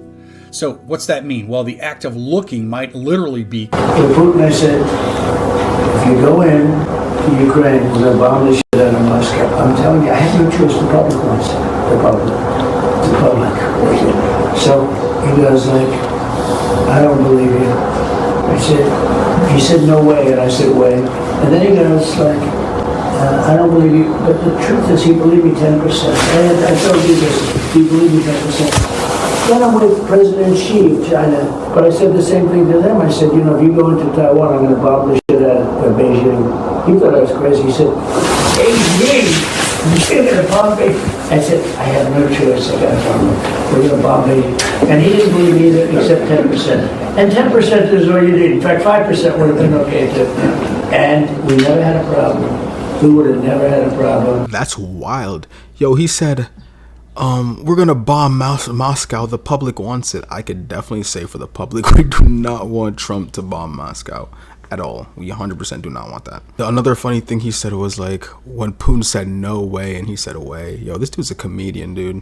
So what's that mean? Well, the act of looking might literally be... To Putin, I said, if you go in to Ukraine, we're going to bomb the shit out of Moscow. I'm telling you, I have no choice. The public wants it. The public. So he goes like, I don't believe you. I said, he said, no way, and I said, way. And then he goes like, I don't believe you, but the truth is he believed me 10%. And I told you this, he believed me 10%. Then I'm with President Xi of China, but I said the same thing to them. I said, you know, if you go into Taiwan, I'm going to bomb the shit out of Beijing. He thought I was crazy. He said, Beijing, you're going to bomb Beijing. I said, I have no choice, I got to bomb them. We're going to bomb Beijing. And he didn't believe me either, except 10%. And 10% is all you need. In fact, 5% would have been okay too. And we never had a problem. We would have never had a problem. That's wild. Yo, he said, we're gonna bomb Moscow. The public wants it. I could definitely say for the public, we do not want Trump to bomb Moscow at all. We 100% do not want that. Another funny thing he said was like, when Putin said no way and he said away. Yo, this dude's a comedian, dude.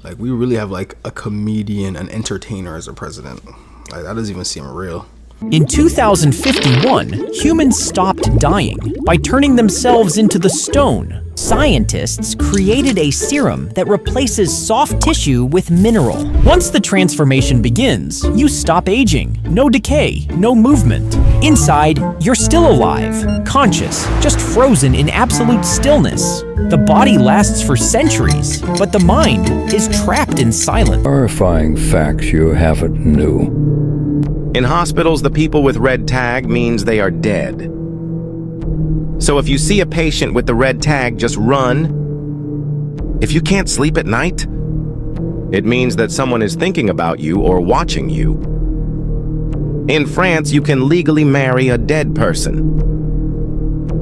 Like, we really have like a comedian, an entertainer as a president. Like, that doesn't even seem real. In 2051, humans stopped dying by turning themselves into the stone. Scientists created a serum that replaces soft tissue with mineral. Once the transformation begins, you stop aging. No decay, no movement. Inside, you're still alive, conscious, just frozen in absolute stillness. The body lasts for centuries, but the mind is trapped in silence. Horrifying facts you haven't knew. In hospitals, the people with red tag means they are dead. So if you see a patient with the red tag, just run. If you can't sleep at night, it means that someone is thinking about you or watching you. In France, you can legally marry a dead person.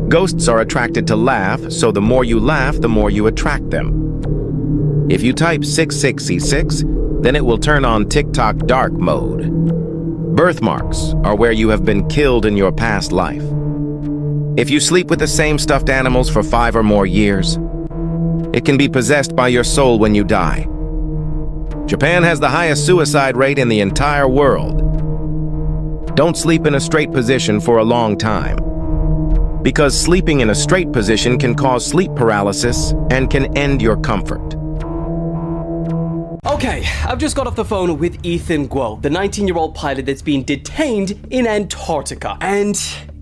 Ghosts are attracted to laugh, so the more you laugh, the more you attract them. If you type 6666, then it will turn on TikTok dark mode. Birthmarks are where you have been killed in your past life. If you sleep with the same stuffed animals for 5 or more years, it can be possessed by your soul when you die. Japan has the highest suicide rate in the entire world. Don't sleep in a straight position for a long time, because sleeping in a straight position can cause sleep paralysis and can end your comfort. Okay, I've just got off the phone with Ethan Guo, the 19-year-old pilot that's been detained in Antarctica. And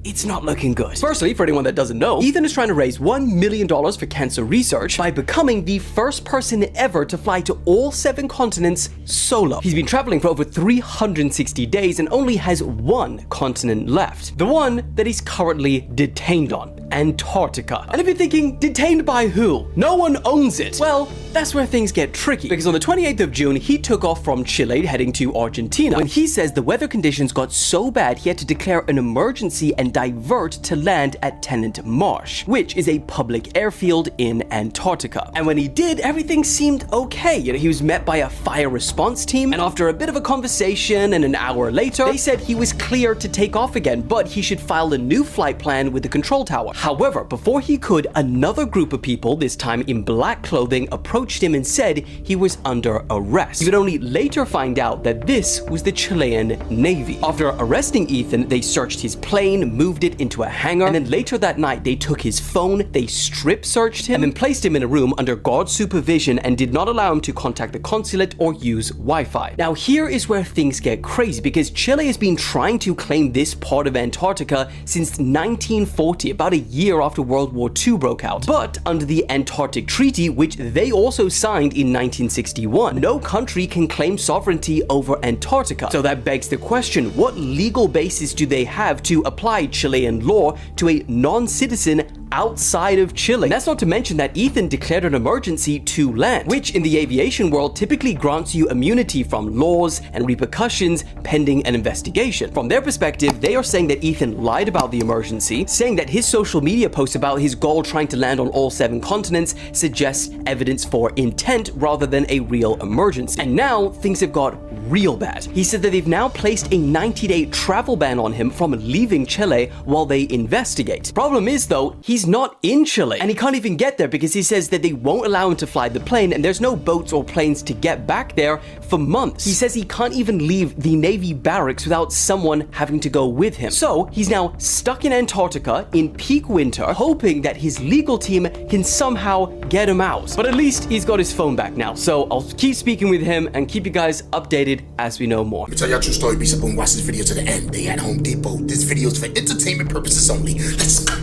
it's not looking good. Firstly, for anyone that doesn't know, Ethan is trying to raise $1 million for cancer research by becoming the first person ever to fly to all 7 continents solo. He's been traveling for over 360 days and only has one continent left. The one that he's currently detained on. Antarctica. And if you're thinking, detained by who? No one owns it. Well, that's where things get tricky, because on the 28th of June, he took off from Chile heading to Argentina when he says the weather conditions got so bad he had to declare an emergency and divert to land at Tennant Marsh, which is a public airfield in Antarctica. And when he did, everything seemed okay. He was met by a fire response team, and after a bit of a conversation and an hour later, they said he was clear to take off again, but he should file a new flight plan with the control tower. However, before he could, another group of people, this time in black clothing, approached him and said he was under arrest. He would only later find out that this was the Chilean Navy. After arresting Ethan, they searched his plane, moved it into a hangar, and then later that night they took his phone, they strip searched him, and then placed him in a room under guard supervision and did not allow him to contact the consulate or use Wi-Fi. Now here is where things get crazy, because Chile has been trying to claim this part of Antarctica since 1940, about a year after World War II broke out. But under the Antarctic Treaty, which they also signed in 1961, no country can claim sovereignty over Antarctica. So that begs the question, what legal basis do they have to apply Chilean law to a non-citizen outside of Chile? And that's not to mention that Ethan declared an emergency to land, which in the aviation world typically grants you immunity from laws and repercussions pending an investigation. From their perspective, they are saying that Ethan lied about the emergency, saying that his social media post about his goal trying to land on all 7 continents suggests evidence for intent rather than a real emergency. And now things have got real bad. He said that they've now placed a 90-day travel ban on him from leaving Chile while they investigate. Problem is though, he's not in Chile, and he can't even get there because he says that they won't allow him to fly the plane and there's no boats or planes to get back there for months. He says he can't even leave the Navy barracks without someone having to go with him. So he's now stuck in Antarctica in peak winter, hoping that his legal team can somehow get him out. But at least he's got his phone back now, so I'll keep speaking with him and keep you guys updated as we know more. Let me tell y'all a true story. Be simple and watch this video to the end. They at Home Depot. This video is for entertainment purposes only. Let's go.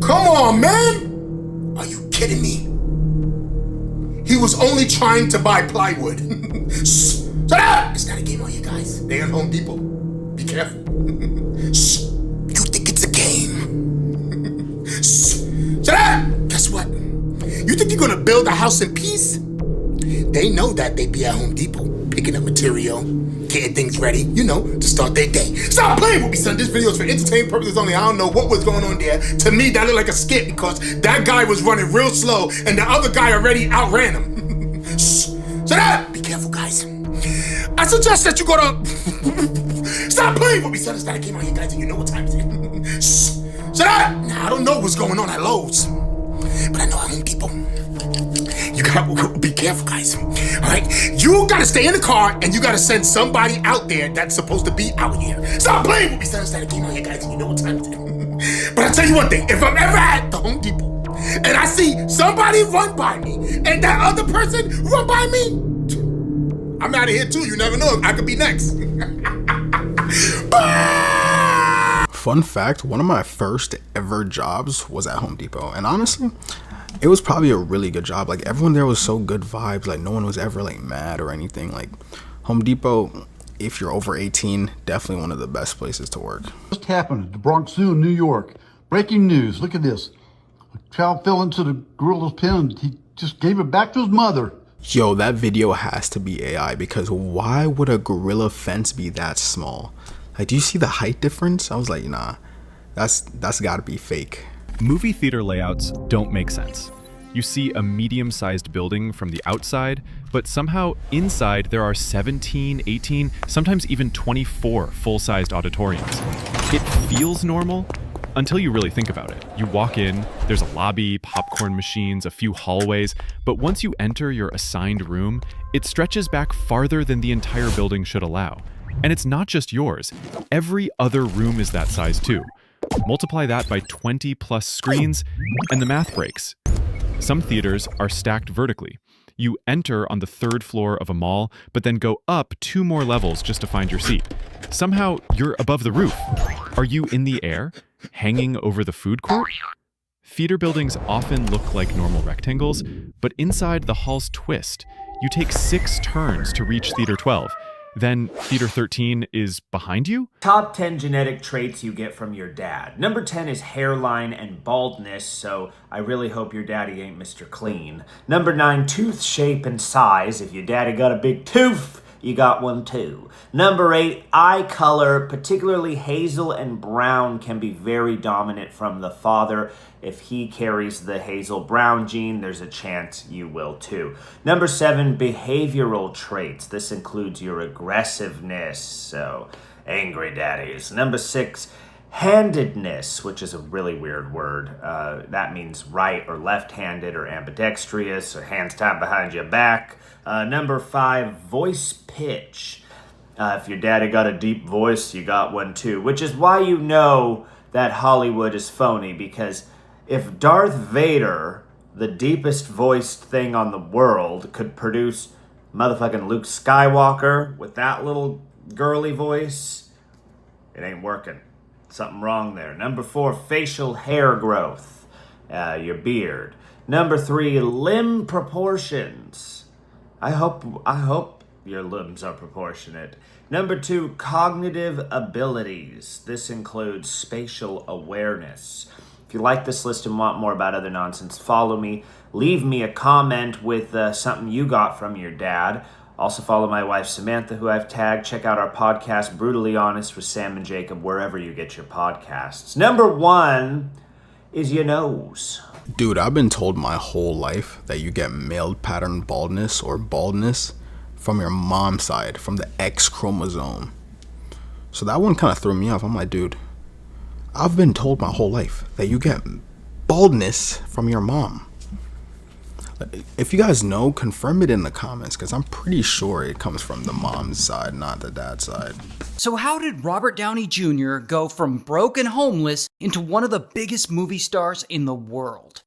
Come on, man! Are you kidding me? He was only trying to buy plywood. Shut up! It's not a game on you guys. They at Home Depot. Be careful. You think it's a game? Shut up! Guess what? You think you're gonna build a house in peace? They know that they be at Home Depot, picking up material, getting things ready, to start their day. Stop playing with me, son. This video is for entertainment purposes only. I don't know what was going on there. To me, that looked like a skit because that guy was running real slow and the other guy already outran him. Shut up! Be careful, guys. I suggest that you go to... Stop playing with me, son. It's not a game on here, guys, and you know what time it is. Shut up! Now, I don't know what's going on at Lowe's, but I know at Home Depot. You gotta be careful, guys. Alright? You gotta stay in the car and you gotta send somebody out there that's supposed to be out here. Stop playing with me, son. It's not a game on here, guys, and you know what time it is. But I'll tell you one thing, if I'm ever at the Home Depot and I see somebody run by me and that other person run by me, I'm out of here too. You never know. I could be next. Fun fact, one of my first ever jobs was at Home Depot, and honestly, it was probably a really good job. Like, everyone there was so good vibes. Like, no one was ever like mad or anything. Like, Home Depot, if you're over 18, definitely one of the best places to work. Just happened at the Bronx Zoo in New York. Breaking news. Look at this. A child fell into the gorilla's pen and he just gave it back to his mother. Yo, that video has to be AI, because why would a gorilla fence be that small? Like, do you see the height difference? I was like, nah, that's gotta be fake. Movie theater layouts don't make sense. You see a medium-sized building from the outside, but somehow inside there are 17, 18, sometimes even 24 full-sized auditoriums. It feels normal until you really think about it. You walk in, there's a lobby, popcorn machines, a few hallways, but once you enter your assigned room, it stretches back farther than the entire building should allow. And it's not just yours. Every other room is that size too. Multiply that by 20 plus screens, and the math breaks. Some theaters are stacked vertically. You enter on the 3rd floor of a mall, but then go up 2 more levels just to find your seat. Somehow, you're above the roof. Are you in the air, hanging over the food court? Theater buildings often look like normal rectangles, but inside the halls twist. You take 6 turns to reach Theater 12. Then Theater 13 is behind you? Top 10 genetic traits you get from your dad. Number 10 is hairline and baldness, so I really hope your daddy ain't Mr. Clean. Number 9, tooth shape and size. If your daddy got a big tooth, you got one too. Number 8, eye color, particularly hazel and brown, can be very dominant from the father. If he carries the hazel brown gene, there's a chance you will too. Number 7, behavioral traits. This includes your aggressiveness, so angry daddies. Number 6, handedness, which is a really weird word. That means right or left-handed or ambidextrous or hands tied behind your back. Number 5, voice pitch. If your daddy got a deep voice, you got one too, which is why you know that Hollywood is phony, because if Darth Vader, the deepest voiced thing on the world, could produce motherfucking Luke Skywalker with that little girly voice, it ain't working. Something wrong there. Number 4, facial hair growth, your beard. Number 3, limb proportions. I hope your limbs are proportionate. Number 2, cognitive abilities. This includes spatial awareness. If you like this list and want more about other nonsense, follow me. Leave me a comment with something you got from your dad. Also follow my wife Samantha, who I've tagged. Check out our podcast, Brutally Honest with Sam and Jacob, wherever you get your podcasts. Number 1 is your nose. Dude, I've been told my whole life that you get male pattern baldness or baldness from your mom's side, from the X chromosome. So that one kind of threw me off. I'm like, dude, I've been told my whole life that you get baldness from your mom. If you guys know, confirm it in the comments, because I'm pretty sure it comes from the mom's side, not the dad's side. So how did Robert Downey Jr. go from broke and homeless into one of the biggest movie stars in the world?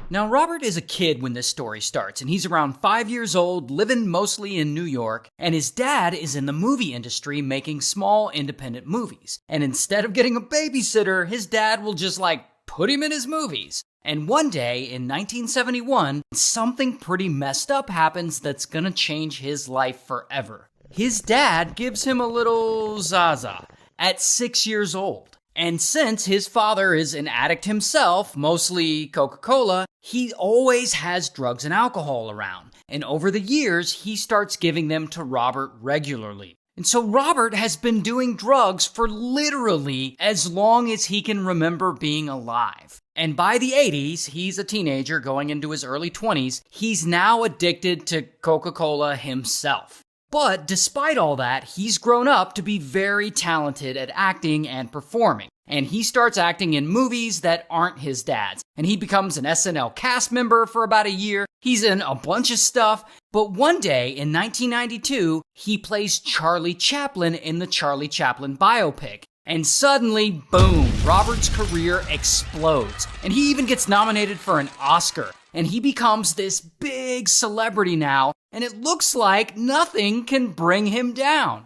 Now, Robert is a kid when this story starts, and he's around 5 years old, living mostly in New York, and his dad is in the movie industry making small independent movies. And instead of getting a babysitter, his dad will just put him in his movies. And one day in 1971, something pretty messed up happens that's gonna change his life forever. His dad gives him a little Zaza at 6 years old. And since his father is an addict himself, mostly Coca-Cola, he always has drugs and alcohol around. And over the years, he starts giving them to Robert regularly. And so Robert has been doing drugs for literally as long as he can remember being alive. And by the 80s, he's a teenager going into his early 20s, he's now addicted to Coca-Cola himself. But despite all that, he's grown up to be very talented at acting and performing. And he starts acting in movies that aren't his dad's. And he becomes an SNL cast member for about a year. He's in a bunch of stuff. But one day in 1992, he plays Charlie Chaplin in the Charlie Chaplin biopic. And suddenly, boom, Robert's career explodes. And he even gets nominated for an Oscar. And he becomes this big celebrity now. And it looks like nothing can bring him down.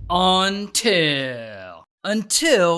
Until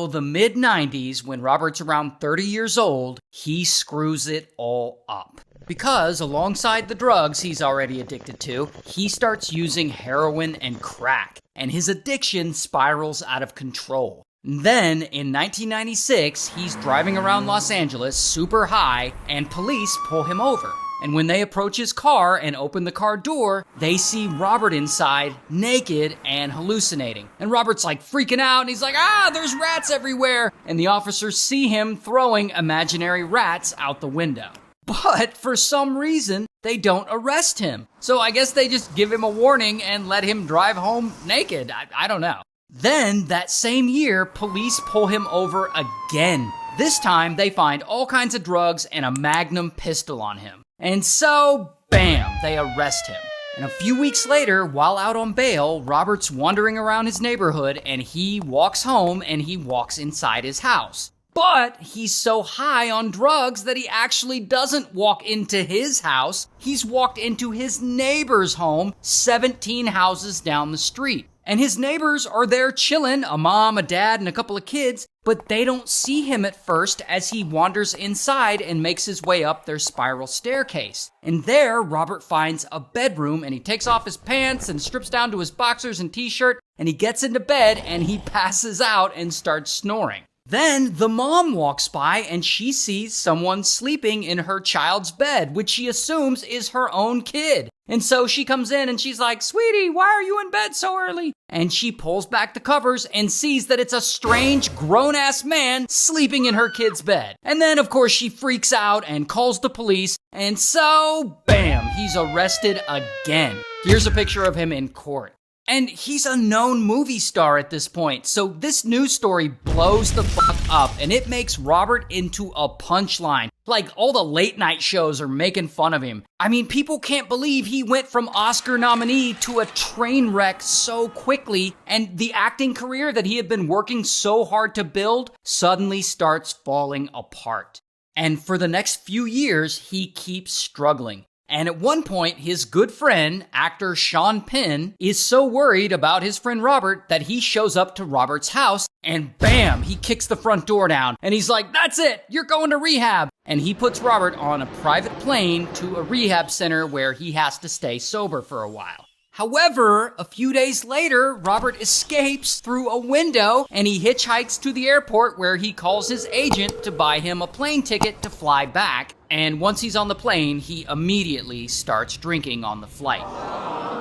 the mid-90s, when Robert's around 30 years old, he screws it all up. Because alongside the drugs he's already addicted to, he starts using heroin and crack, and his addiction spirals out of control. Then, in 1996, he's driving around Los Angeles super high, and police pull him over. And when they approach his car and open the car door, they see Robert inside, naked and hallucinating. And Robert's freaking out, and he's like, there's rats everywhere! And the officers see him throwing imaginary rats out the window. But for some reason, they don't arrest him. So I guess they just give him a warning and let him drive home naked. I don't know. Then, that same year, police pull him over again. This time, they find all kinds of drugs and a Magnum pistol on him. And so, bam, they arrest him. And a few weeks later, while out on bail, Robert's wandering around his neighborhood and he walks home and he walks inside his house. But he's so high on drugs that he actually doesn't walk into his house. He's walked into his neighbor's home 17 houses down the street. And his neighbors are there chilling, a mom, a dad, and a couple of kids, but they don't see him at first as he wanders inside and makes his way up their spiral staircase. And there, Robert finds a bedroom, and he takes off his pants and strips down to his boxers and t-shirt, and he gets into bed and he passes out and starts snoring. Then the mom walks by and she sees someone sleeping in her child's bed, which she assumes is her own kid. And so she comes in and she's like, "Sweetie, why are you in bed so early?" And she pulls back the covers and sees that it's a strange grown-ass man sleeping in her kid's bed. And then, of course, she freaks out and calls the police. And so, bam, he's arrested again. Here's a picture of him in court. And he's a known movie star at this point, so this news story blows the fuck up, and it makes Robert into a punchline. Like, all the late night shows are making fun of him. I mean, people can't believe he went from Oscar nominee to a train wreck so quickly, and the acting career that he had been working so hard to build suddenly starts falling apart. And for the next few years, he keeps struggling. And at one point, his good friend, actor Sean Penn, is so worried about his friend Robert that he shows up to Robert's house and bam, he kicks the front door down. And he's like, "That's it, you're going to rehab." And he puts Robert on a private plane to a rehab center where he has to stay sober for a while. However, a few days later, Robert escapes through a window and he hitchhikes to the airport where he calls his agent to buy him a plane ticket to fly back. And once he's on the plane, he immediately starts drinking on the flight.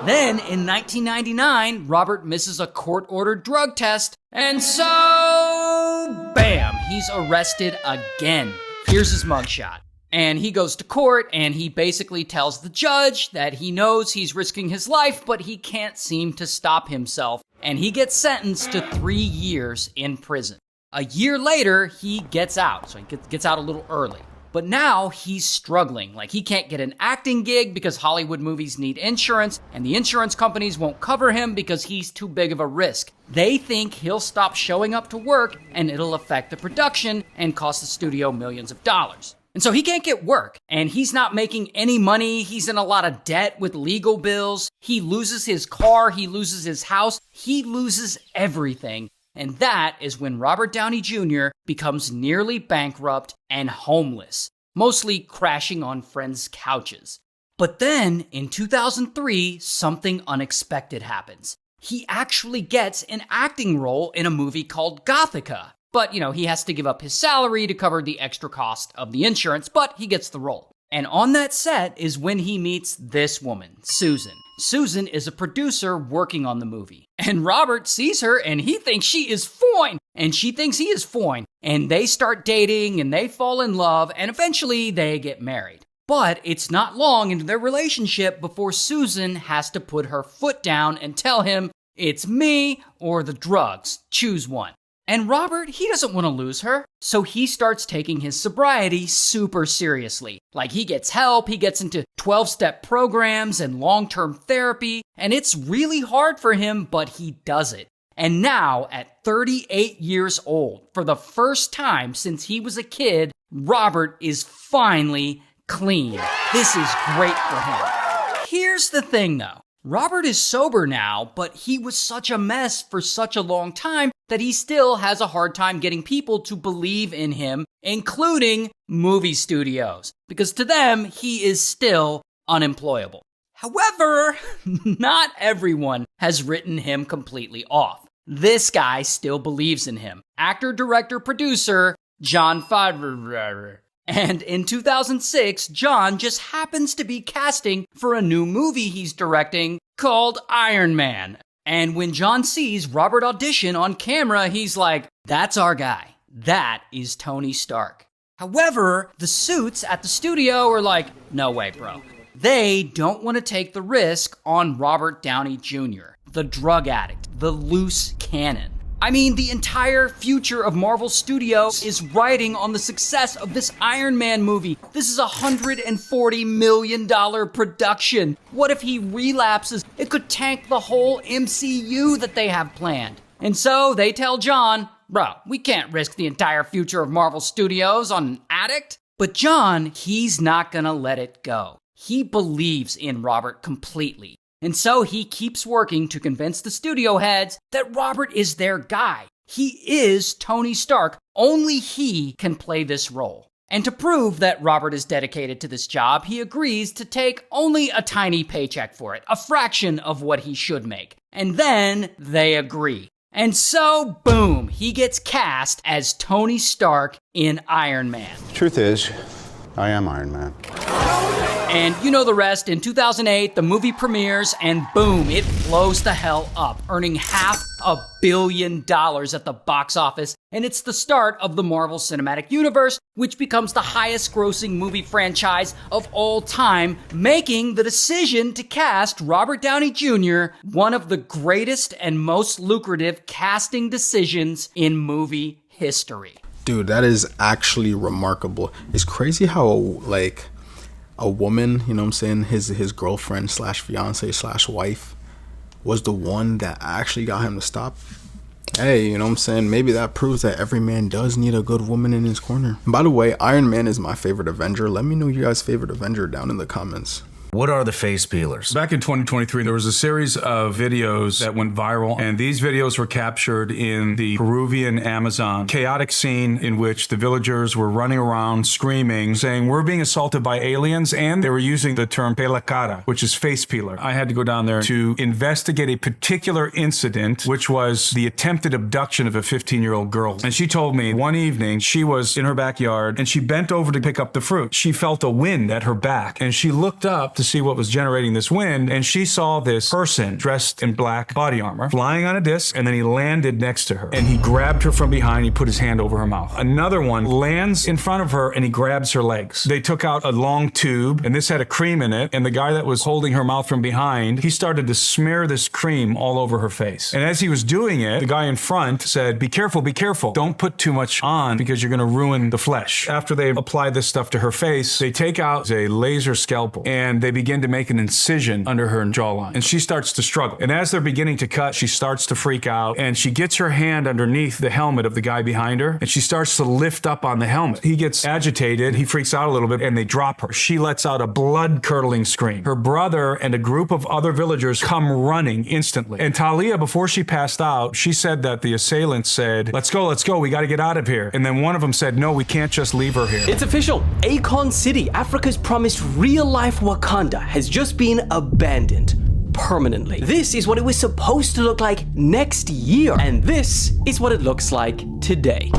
Then, in 1999, Robert misses a court-ordered drug test, and so, bam, he's arrested again. Here's his mugshot. And he goes to court and he basically tells the judge that he knows he's risking his life, but he can't seem to stop himself. And he gets sentenced to 3 years in prison. A year later, he gets out. So he gets out a little early. But now he's struggling. Like, he can't get an acting gig because Hollywood movies need insurance, and the insurance companies won't cover him because he's too big of a risk. They think he'll stop showing up to work and it'll affect the production and cost the studio millions of dollars. And so he can't get work, and he's not making any money. He's in a lot of debt with legal bills. He loses his car, he loses his house, he loses everything. And that is when Robert Downey Jr. becomes nearly bankrupt and homeless, mostly crashing on friends' couches. But then, in 2003, something unexpected happens. He actually gets an acting role in a movie called Gothica. But, he has to give up his salary to cover the extra cost of the insurance, but he gets the role. And on that set is when he meets this woman, Susan. Susan is a producer working on the movie. And Robert sees her and he thinks she is fine. And she thinks he is fine. And they start dating and they fall in love and eventually they get married. But it's not long into their relationship before Susan has to put her foot down and tell him, "It's me or the drugs. Choose one." And Robert, he doesn't want to lose her, so he starts taking his sobriety super seriously. Like, he gets help, he gets into 12-step programs and long-term therapy, and it's really hard for him, but he does it. And now, at 38 years old, for the first time since he was a kid, Robert is finally clean. This is great for him. Here's the thing, though. Robert is sober now, but he was such a mess for such a long time that he still has a hard time getting people to believe in him, including movie studios, because to them, he is still unemployable. However, not everyone has written him completely off. This guy still believes in him. Actor, director, producer, Jon Favreau. And in 2006, John just happens to be casting for a new movie he's directing called Iron Man. And when John sees Robert audition on camera, he's like, "That's our guy. That is Tony Stark." However, the suits at the studio are like, "No way, bro." They don't want to take the risk on Robert Downey Jr., the drug addict, the loose cannon. I mean, the entire future of Marvel Studios is riding on the success of this Iron Man movie. This is a $140 million production. What if he relapses? It could tank the whole MCU that they have planned. And so they tell John, "Bro, we can't risk the entire future of Marvel Studios on an addict." But John, he's not gonna let it go. He believes in Robert completely. And so he keeps working to convince the studio heads that Robert is their guy. He is Tony Stark. Only he can play this role. And to prove that Robert is dedicated to this job, he agrees to take only a tiny paycheck for it, a fraction of what he should make. And then they agree. And so, boom, he gets cast as Tony Stark in Iron Man. Truth is, I am Iron Man. And you know the rest. In 2008, the movie premieres, and boom, it blows the hell up, earning $500 million at the box office. And it's the start of the Marvel Cinematic Universe, which becomes the highest grossing movie franchise of all time, making the decision to cast Robert Downey Jr. one of the greatest and most lucrative casting decisions in movie history. Dude, that is actually remarkable. It's crazy how, like, a woman, you know what I'm saying, his girlfriend slash fiance slash wife was the one that actually got him to stop. Hey, you know what I'm saying, maybe that proves that every man does need a good woman in his corner. And by the way, Iron Man is my favorite Avenger. Let me know your guys' favorite Avenger down in the comments. What are the face peelers? Back in 2023, there was a series of videos that went viral, and these videos were captured in the Peruvian Amazon. Chaotic scene in which the villagers were running around screaming, saying, "We're being assaulted by aliens," and they were using the term pela cara, which is face peeler. I had to go down there to investigate a particular incident, which was the attempted abduction of a 15-year-old girl. And she told me one evening she was in her backyard, and she bent over to pick up the fruit. She felt a wind at her back, and she looked up to see what was generating this wind, and she saw this person dressed in black body armor flying on a disc, and then he landed next to her and he grabbed her from behind. He put his hand over her mouth. Another one lands in front of her and he grabs her legs. They took out a long tube, and this had a cream in it, and the guy that was holding her mouth from behind, he started to smear this cream all over her face. And as he was doing it, the guy in front said, be careful, don't put too much on because you're going to ruin the flesh." After they apply this stuff to her face, they take out a laser scalpel and they begin to make an incision under her jawline, and she starts to struggle. And as they're beginning to cut, she starts to freak out, and she gets her hand underneath the helmet of the guy behind her, and she starts to lift up on the helmet. He gets agitated, he freaks out a little bit, and they drop her. She lets out a blood-curdling scream. Her brother and a group of other villagers come running instantly. And Talia, before she passed out, she said that the assailants said, let's go, we gotta get out of here. And then one of them said, no, we can't just leave her here. It's official. Akon City, Africa's promised real-life Wakanda, has just been abandoned permanently. This is what it was supposed to look like next year, and this is what it looks like today.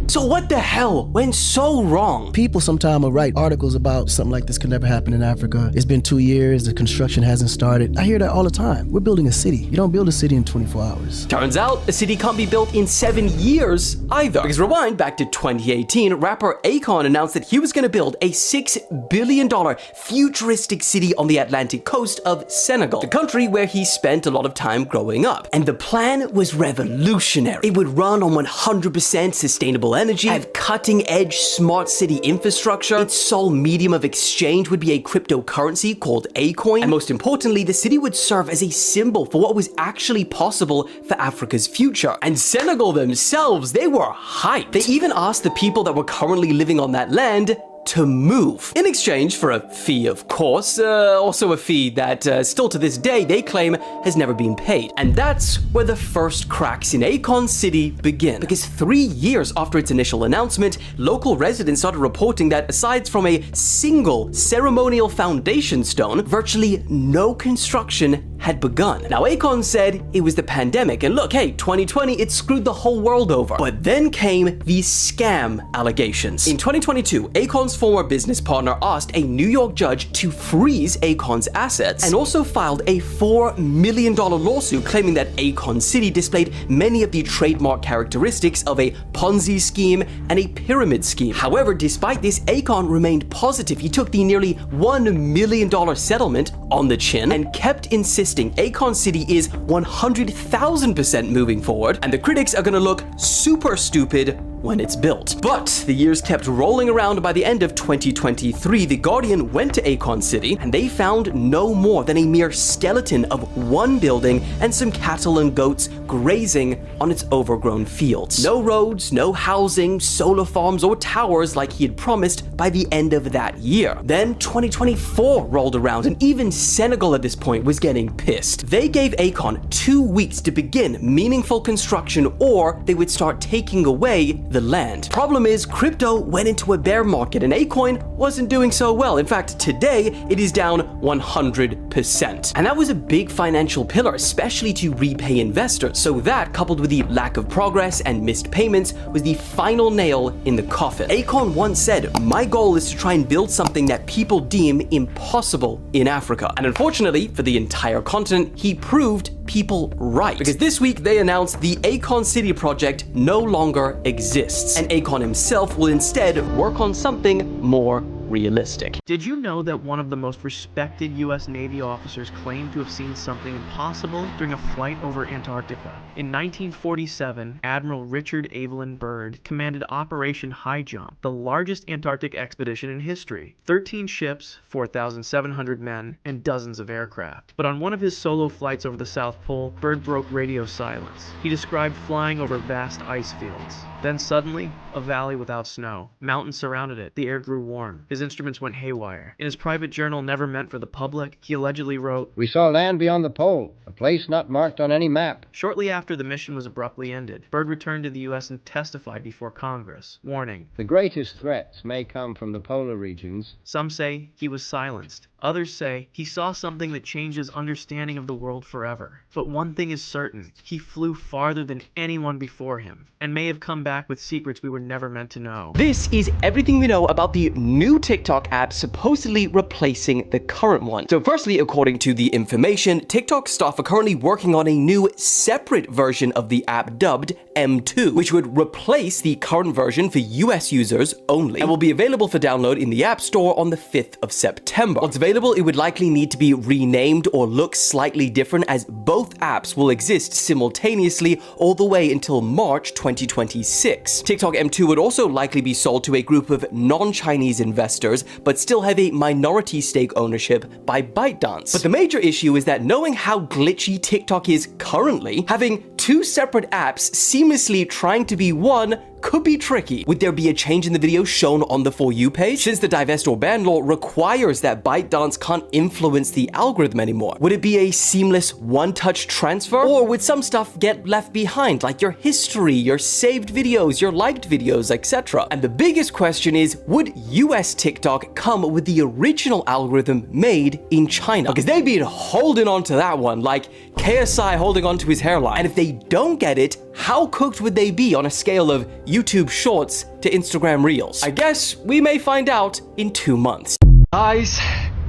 So what the hell went so wrong? People sometimes will write articles about something like this could never happen in Africa. It's been 2 years, the construction hasn't started. I hear that all the time. We're building a city. You don't build a city in 24 hours. Turns out, a city can't be built in 7 years either. Because rewind back to 2018, rapper Akon announced that he was going to build a $6 billion futuristic city on the Atlantic coast of Senegal, the country where he spent a lot of time growing up. And the plan was revolutionary. It would run on 100% sustainable energy, have cutting-edge smart city infrastructure. Its sole medium of exchange would be a cryptocurrency called Acoin. And most importantly, the city would serve as a symbol for what was actually possible for Africa's future. And Senegal themselves, they were hyped. They even asked the people that were currently living on that land to move, in exchange for a fee, of course, also a fee that still to this day they claim has never been paid. And that's where the first cracks in Akon City begin, because 3 years after its initial announcement, local residents started reporting that aside from a single ceremonial foundation stone, virtually no construction had begun. Now, Akon said it was the pandemic, and look, hey, 2020, it screwed the whole world over. But then came the scam allegations. In 2022, Akon's former business partner asked a New York judge to freeze Akon's assets, and also filed a $4 million lawsuit claiming that Akon City displayed many of the trademark characteristics of a Ponzi scheme and a pyramid scheme. However, despite this, Akon remained positive. He took the nearly $1 million settlement on the chin and kept insisting Akon City is 100,000% moving forward, and the critics are gonna look super stupid when it's built. But the years kept rolling around. By the end of 2023, The Guardian went to Akon City and they found no more than a mere skeleton of one building and some cattle and goats grazing on its overgrown fields. No roads, no housing, solar farms, or towers like he had promised by the end of that year. Then 2024 rolled around and even Senegal at this point was getting pissed. They gave Akon 2 weeks to begin meaningful construction or they would start taking away the land. Problem is, crypto went into a bear market and Akon wasn't doing so well. In fact, today it is down 100%. And that was a big financial pillar, especially to repay investors. So that, coupled with the lack of progress and missed payments, was the final nail in the coffin. Akon once said, "My goal is to try and build something that people deem impossible in Africa." And unfortunately, for the entire continent, he proved people right. Because this week they announced the Akon City project no longer exists, and Akon himself will instead work on something more realistic. Did you know that one of the most respected US Navy officers claimed to have seen something impossible during a flight over Antarctica? In 1947, Admiral Richard Evelyn Byrd commanded Operation High Jump, the largest Antarctic expedition in history. 13 ships, 4,700 men, and dozens of aircraft. But on one of his solo flights over the South Pole, Byrd broke radio silence. He described flying over vast ice fields. Then suddenly, a valley without snow. Mountains surrounded it. The air grew warm. His instruments went haywire. In his private journal, never meant for the public, he allegedly wrote, "We saw land beyond the pole, a place not marked on any map." Shortly after the mission was abruptly ended, Byrd returned to the US and testified before Congress, warning, "The greatest threats may come from the polar regions." Some say he was silenced. Others say he saw something that changed his understanding of the world forever. But one thing is certain, he flew farther than anyone before him, and may have come back with secrets we were never meant to know. This is everything we know about the new TikTok app supposedly replacing the current one. So firstly, according to the information, TikTok staff are currently working on a new separate version of the app dubbed M2, which would replace the current version for US users only, and will be available for download in the App Store on the 5th of September. Once available, it would likely need to be renamed or look slightly different, as both apps will exist simultaneously all the way until March 2026. TikTok M2 would also likely be sold to a group of non-Chinese investors, but still have a minority stake ownership by ByteDance. But the major issue is that knowing how glitchy TikTok is currently, having two separate apps seamlessly trying to be one could be tricky. Would there be a change in the video shown on the For You page? Since the divest or ban law requires that ByteDance can't influence the algorithm anymore, would it be a seamless one-touch transfer? Or would some stuff get left behind, like your history, your saved videos, your liked videos, etc.? And the biggest question is, would US TikTok come with the original algorithm made in China? Because they've been holding on to that one, like KSI holding on to his hairline. And if they don't get it, how cooked would they be on a scale of YouTube Shorts to Instagram Reels? I guess we may find out in 2 months. Guys,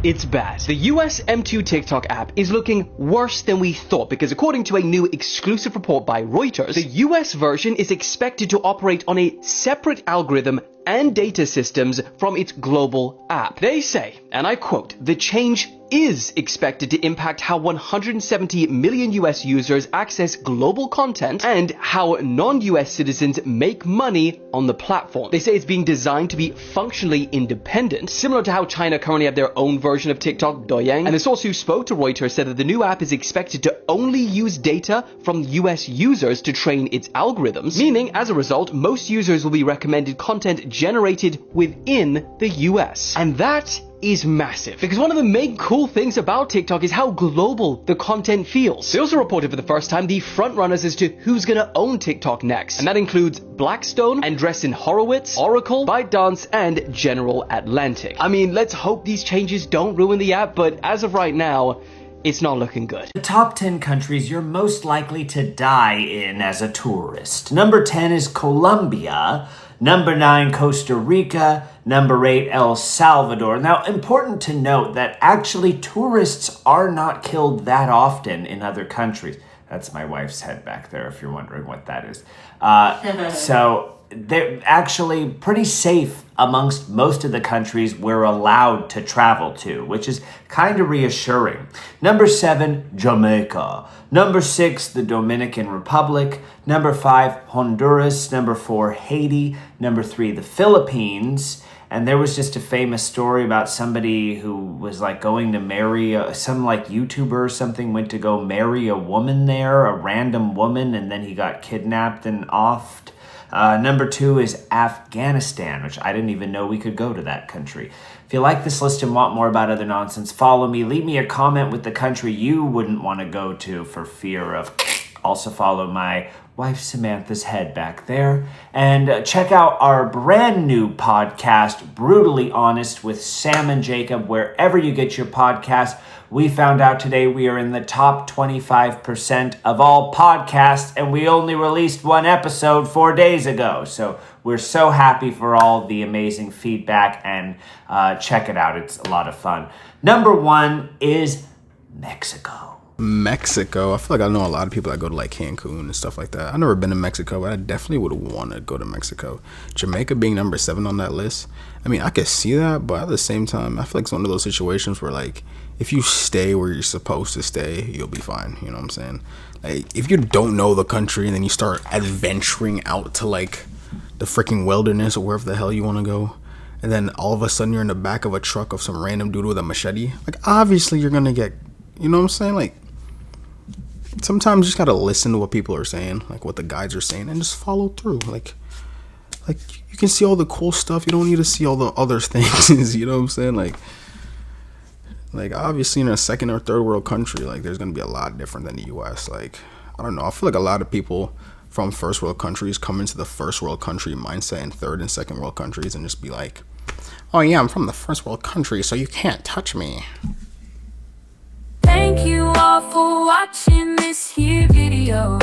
it's bad. The US M2 TikTok app is looking worse than we thought, because according to a new exclusive report by Reuters, the US version is expected to operate on a separate algorithm and data systems from its global app. They say, and I quote, "The change is expected to impact how 170 million US users access global content and how non-US citizens make money on the platform." They say it's being designed to be functionally independent, similar to how China currently have their own version of TikTok, Douyin. And the source who spoke to Reuters said that the new app is expected to only use data from US users to train its algorithms, meaning as a result, most users will be recommended content generated within the US. And that is massive, because one of the main cool things about TikTok is how global the content feels. They also reported for the first time the frontrunners as to who's gonna own TikTok next, and that includes Blackstone, Andreessen Horowitz, Oracle, ByteDance, and General Atlantic. I mean, let's hope these changes don't ruin the app, but as of right now, it's not looking good. The top 10 countries you're most likely to die in as a tourist. Number 10 is Colombia. Number 9, Costa Rica. Number 8, El Salvador. Now, important to note that actually tourists are not killed that often in other countries. That's my wife's head back there, if you're wondering what that is. So they're actually pretty safe amongst most of the countries we're allowed to travel to, which is kind of reassuring. Number 7, Jamaica. Number 6, the Dominican Republic. Number 5, Honduras. Number 4, Haiti. Number 3, the Philippines. And there was just a famous story about somebody who was like going to marry some like YouTuber or something went to go marry a woman there, a random woman, and then he got kidnapped and offed. Number 2 is Afghanistan, which I didn't even know we could go to that country. If you like this list and want more about other nonsense, follow me. Leave me a comment with the country you wouldn't want to go to for fear of. Also follow my wife Samantha's head back there. And check out our brand new podcast, Brutally Honest with Sam and Jacob, wherever you get your podcast. We found out today we are in the top 25% of all podcasts, and we only released one episode 4 days ago. So we're so happy for all the amazing feedback, and check it out. It's a lot of fun. Number 1 is Mexico. Mexico. I feel like I know a lot of people that go to like Cancun and stuff like that. I've never been to Mexico, but I definitely would want to go to Mexico. Jamaica being number 7 on that list. I mean, I could see that, but at the same time, I feel like it's one of those situations where like if you stay where you're supposed to stay, you'll be fine. You know what I'm saying? Like if you don't know the country and then you start adventuring out to like the freaking wilderness or wherever the hell you want to go, and then all of a sudden you're in the back of a truck of some random dude with a machete, like obviously you're gonna get, you know what I'm saying? Like sometimes you just gotta listen to what people are saying, like what the guides are saying, and just follow through. Like you can see all the cool stuff. You don't need to see all the other things. You know what I'm saying? Like obviously in a second or third world country, like there's gonna be a lot different than the U.S. Like I don't know. I feel like a lot of people from first world countries come into the first world country mindset in third and second world countries and just be like, oh yeah, I'm from the first world country, so you can't touch me. Thank you all for watching this here video.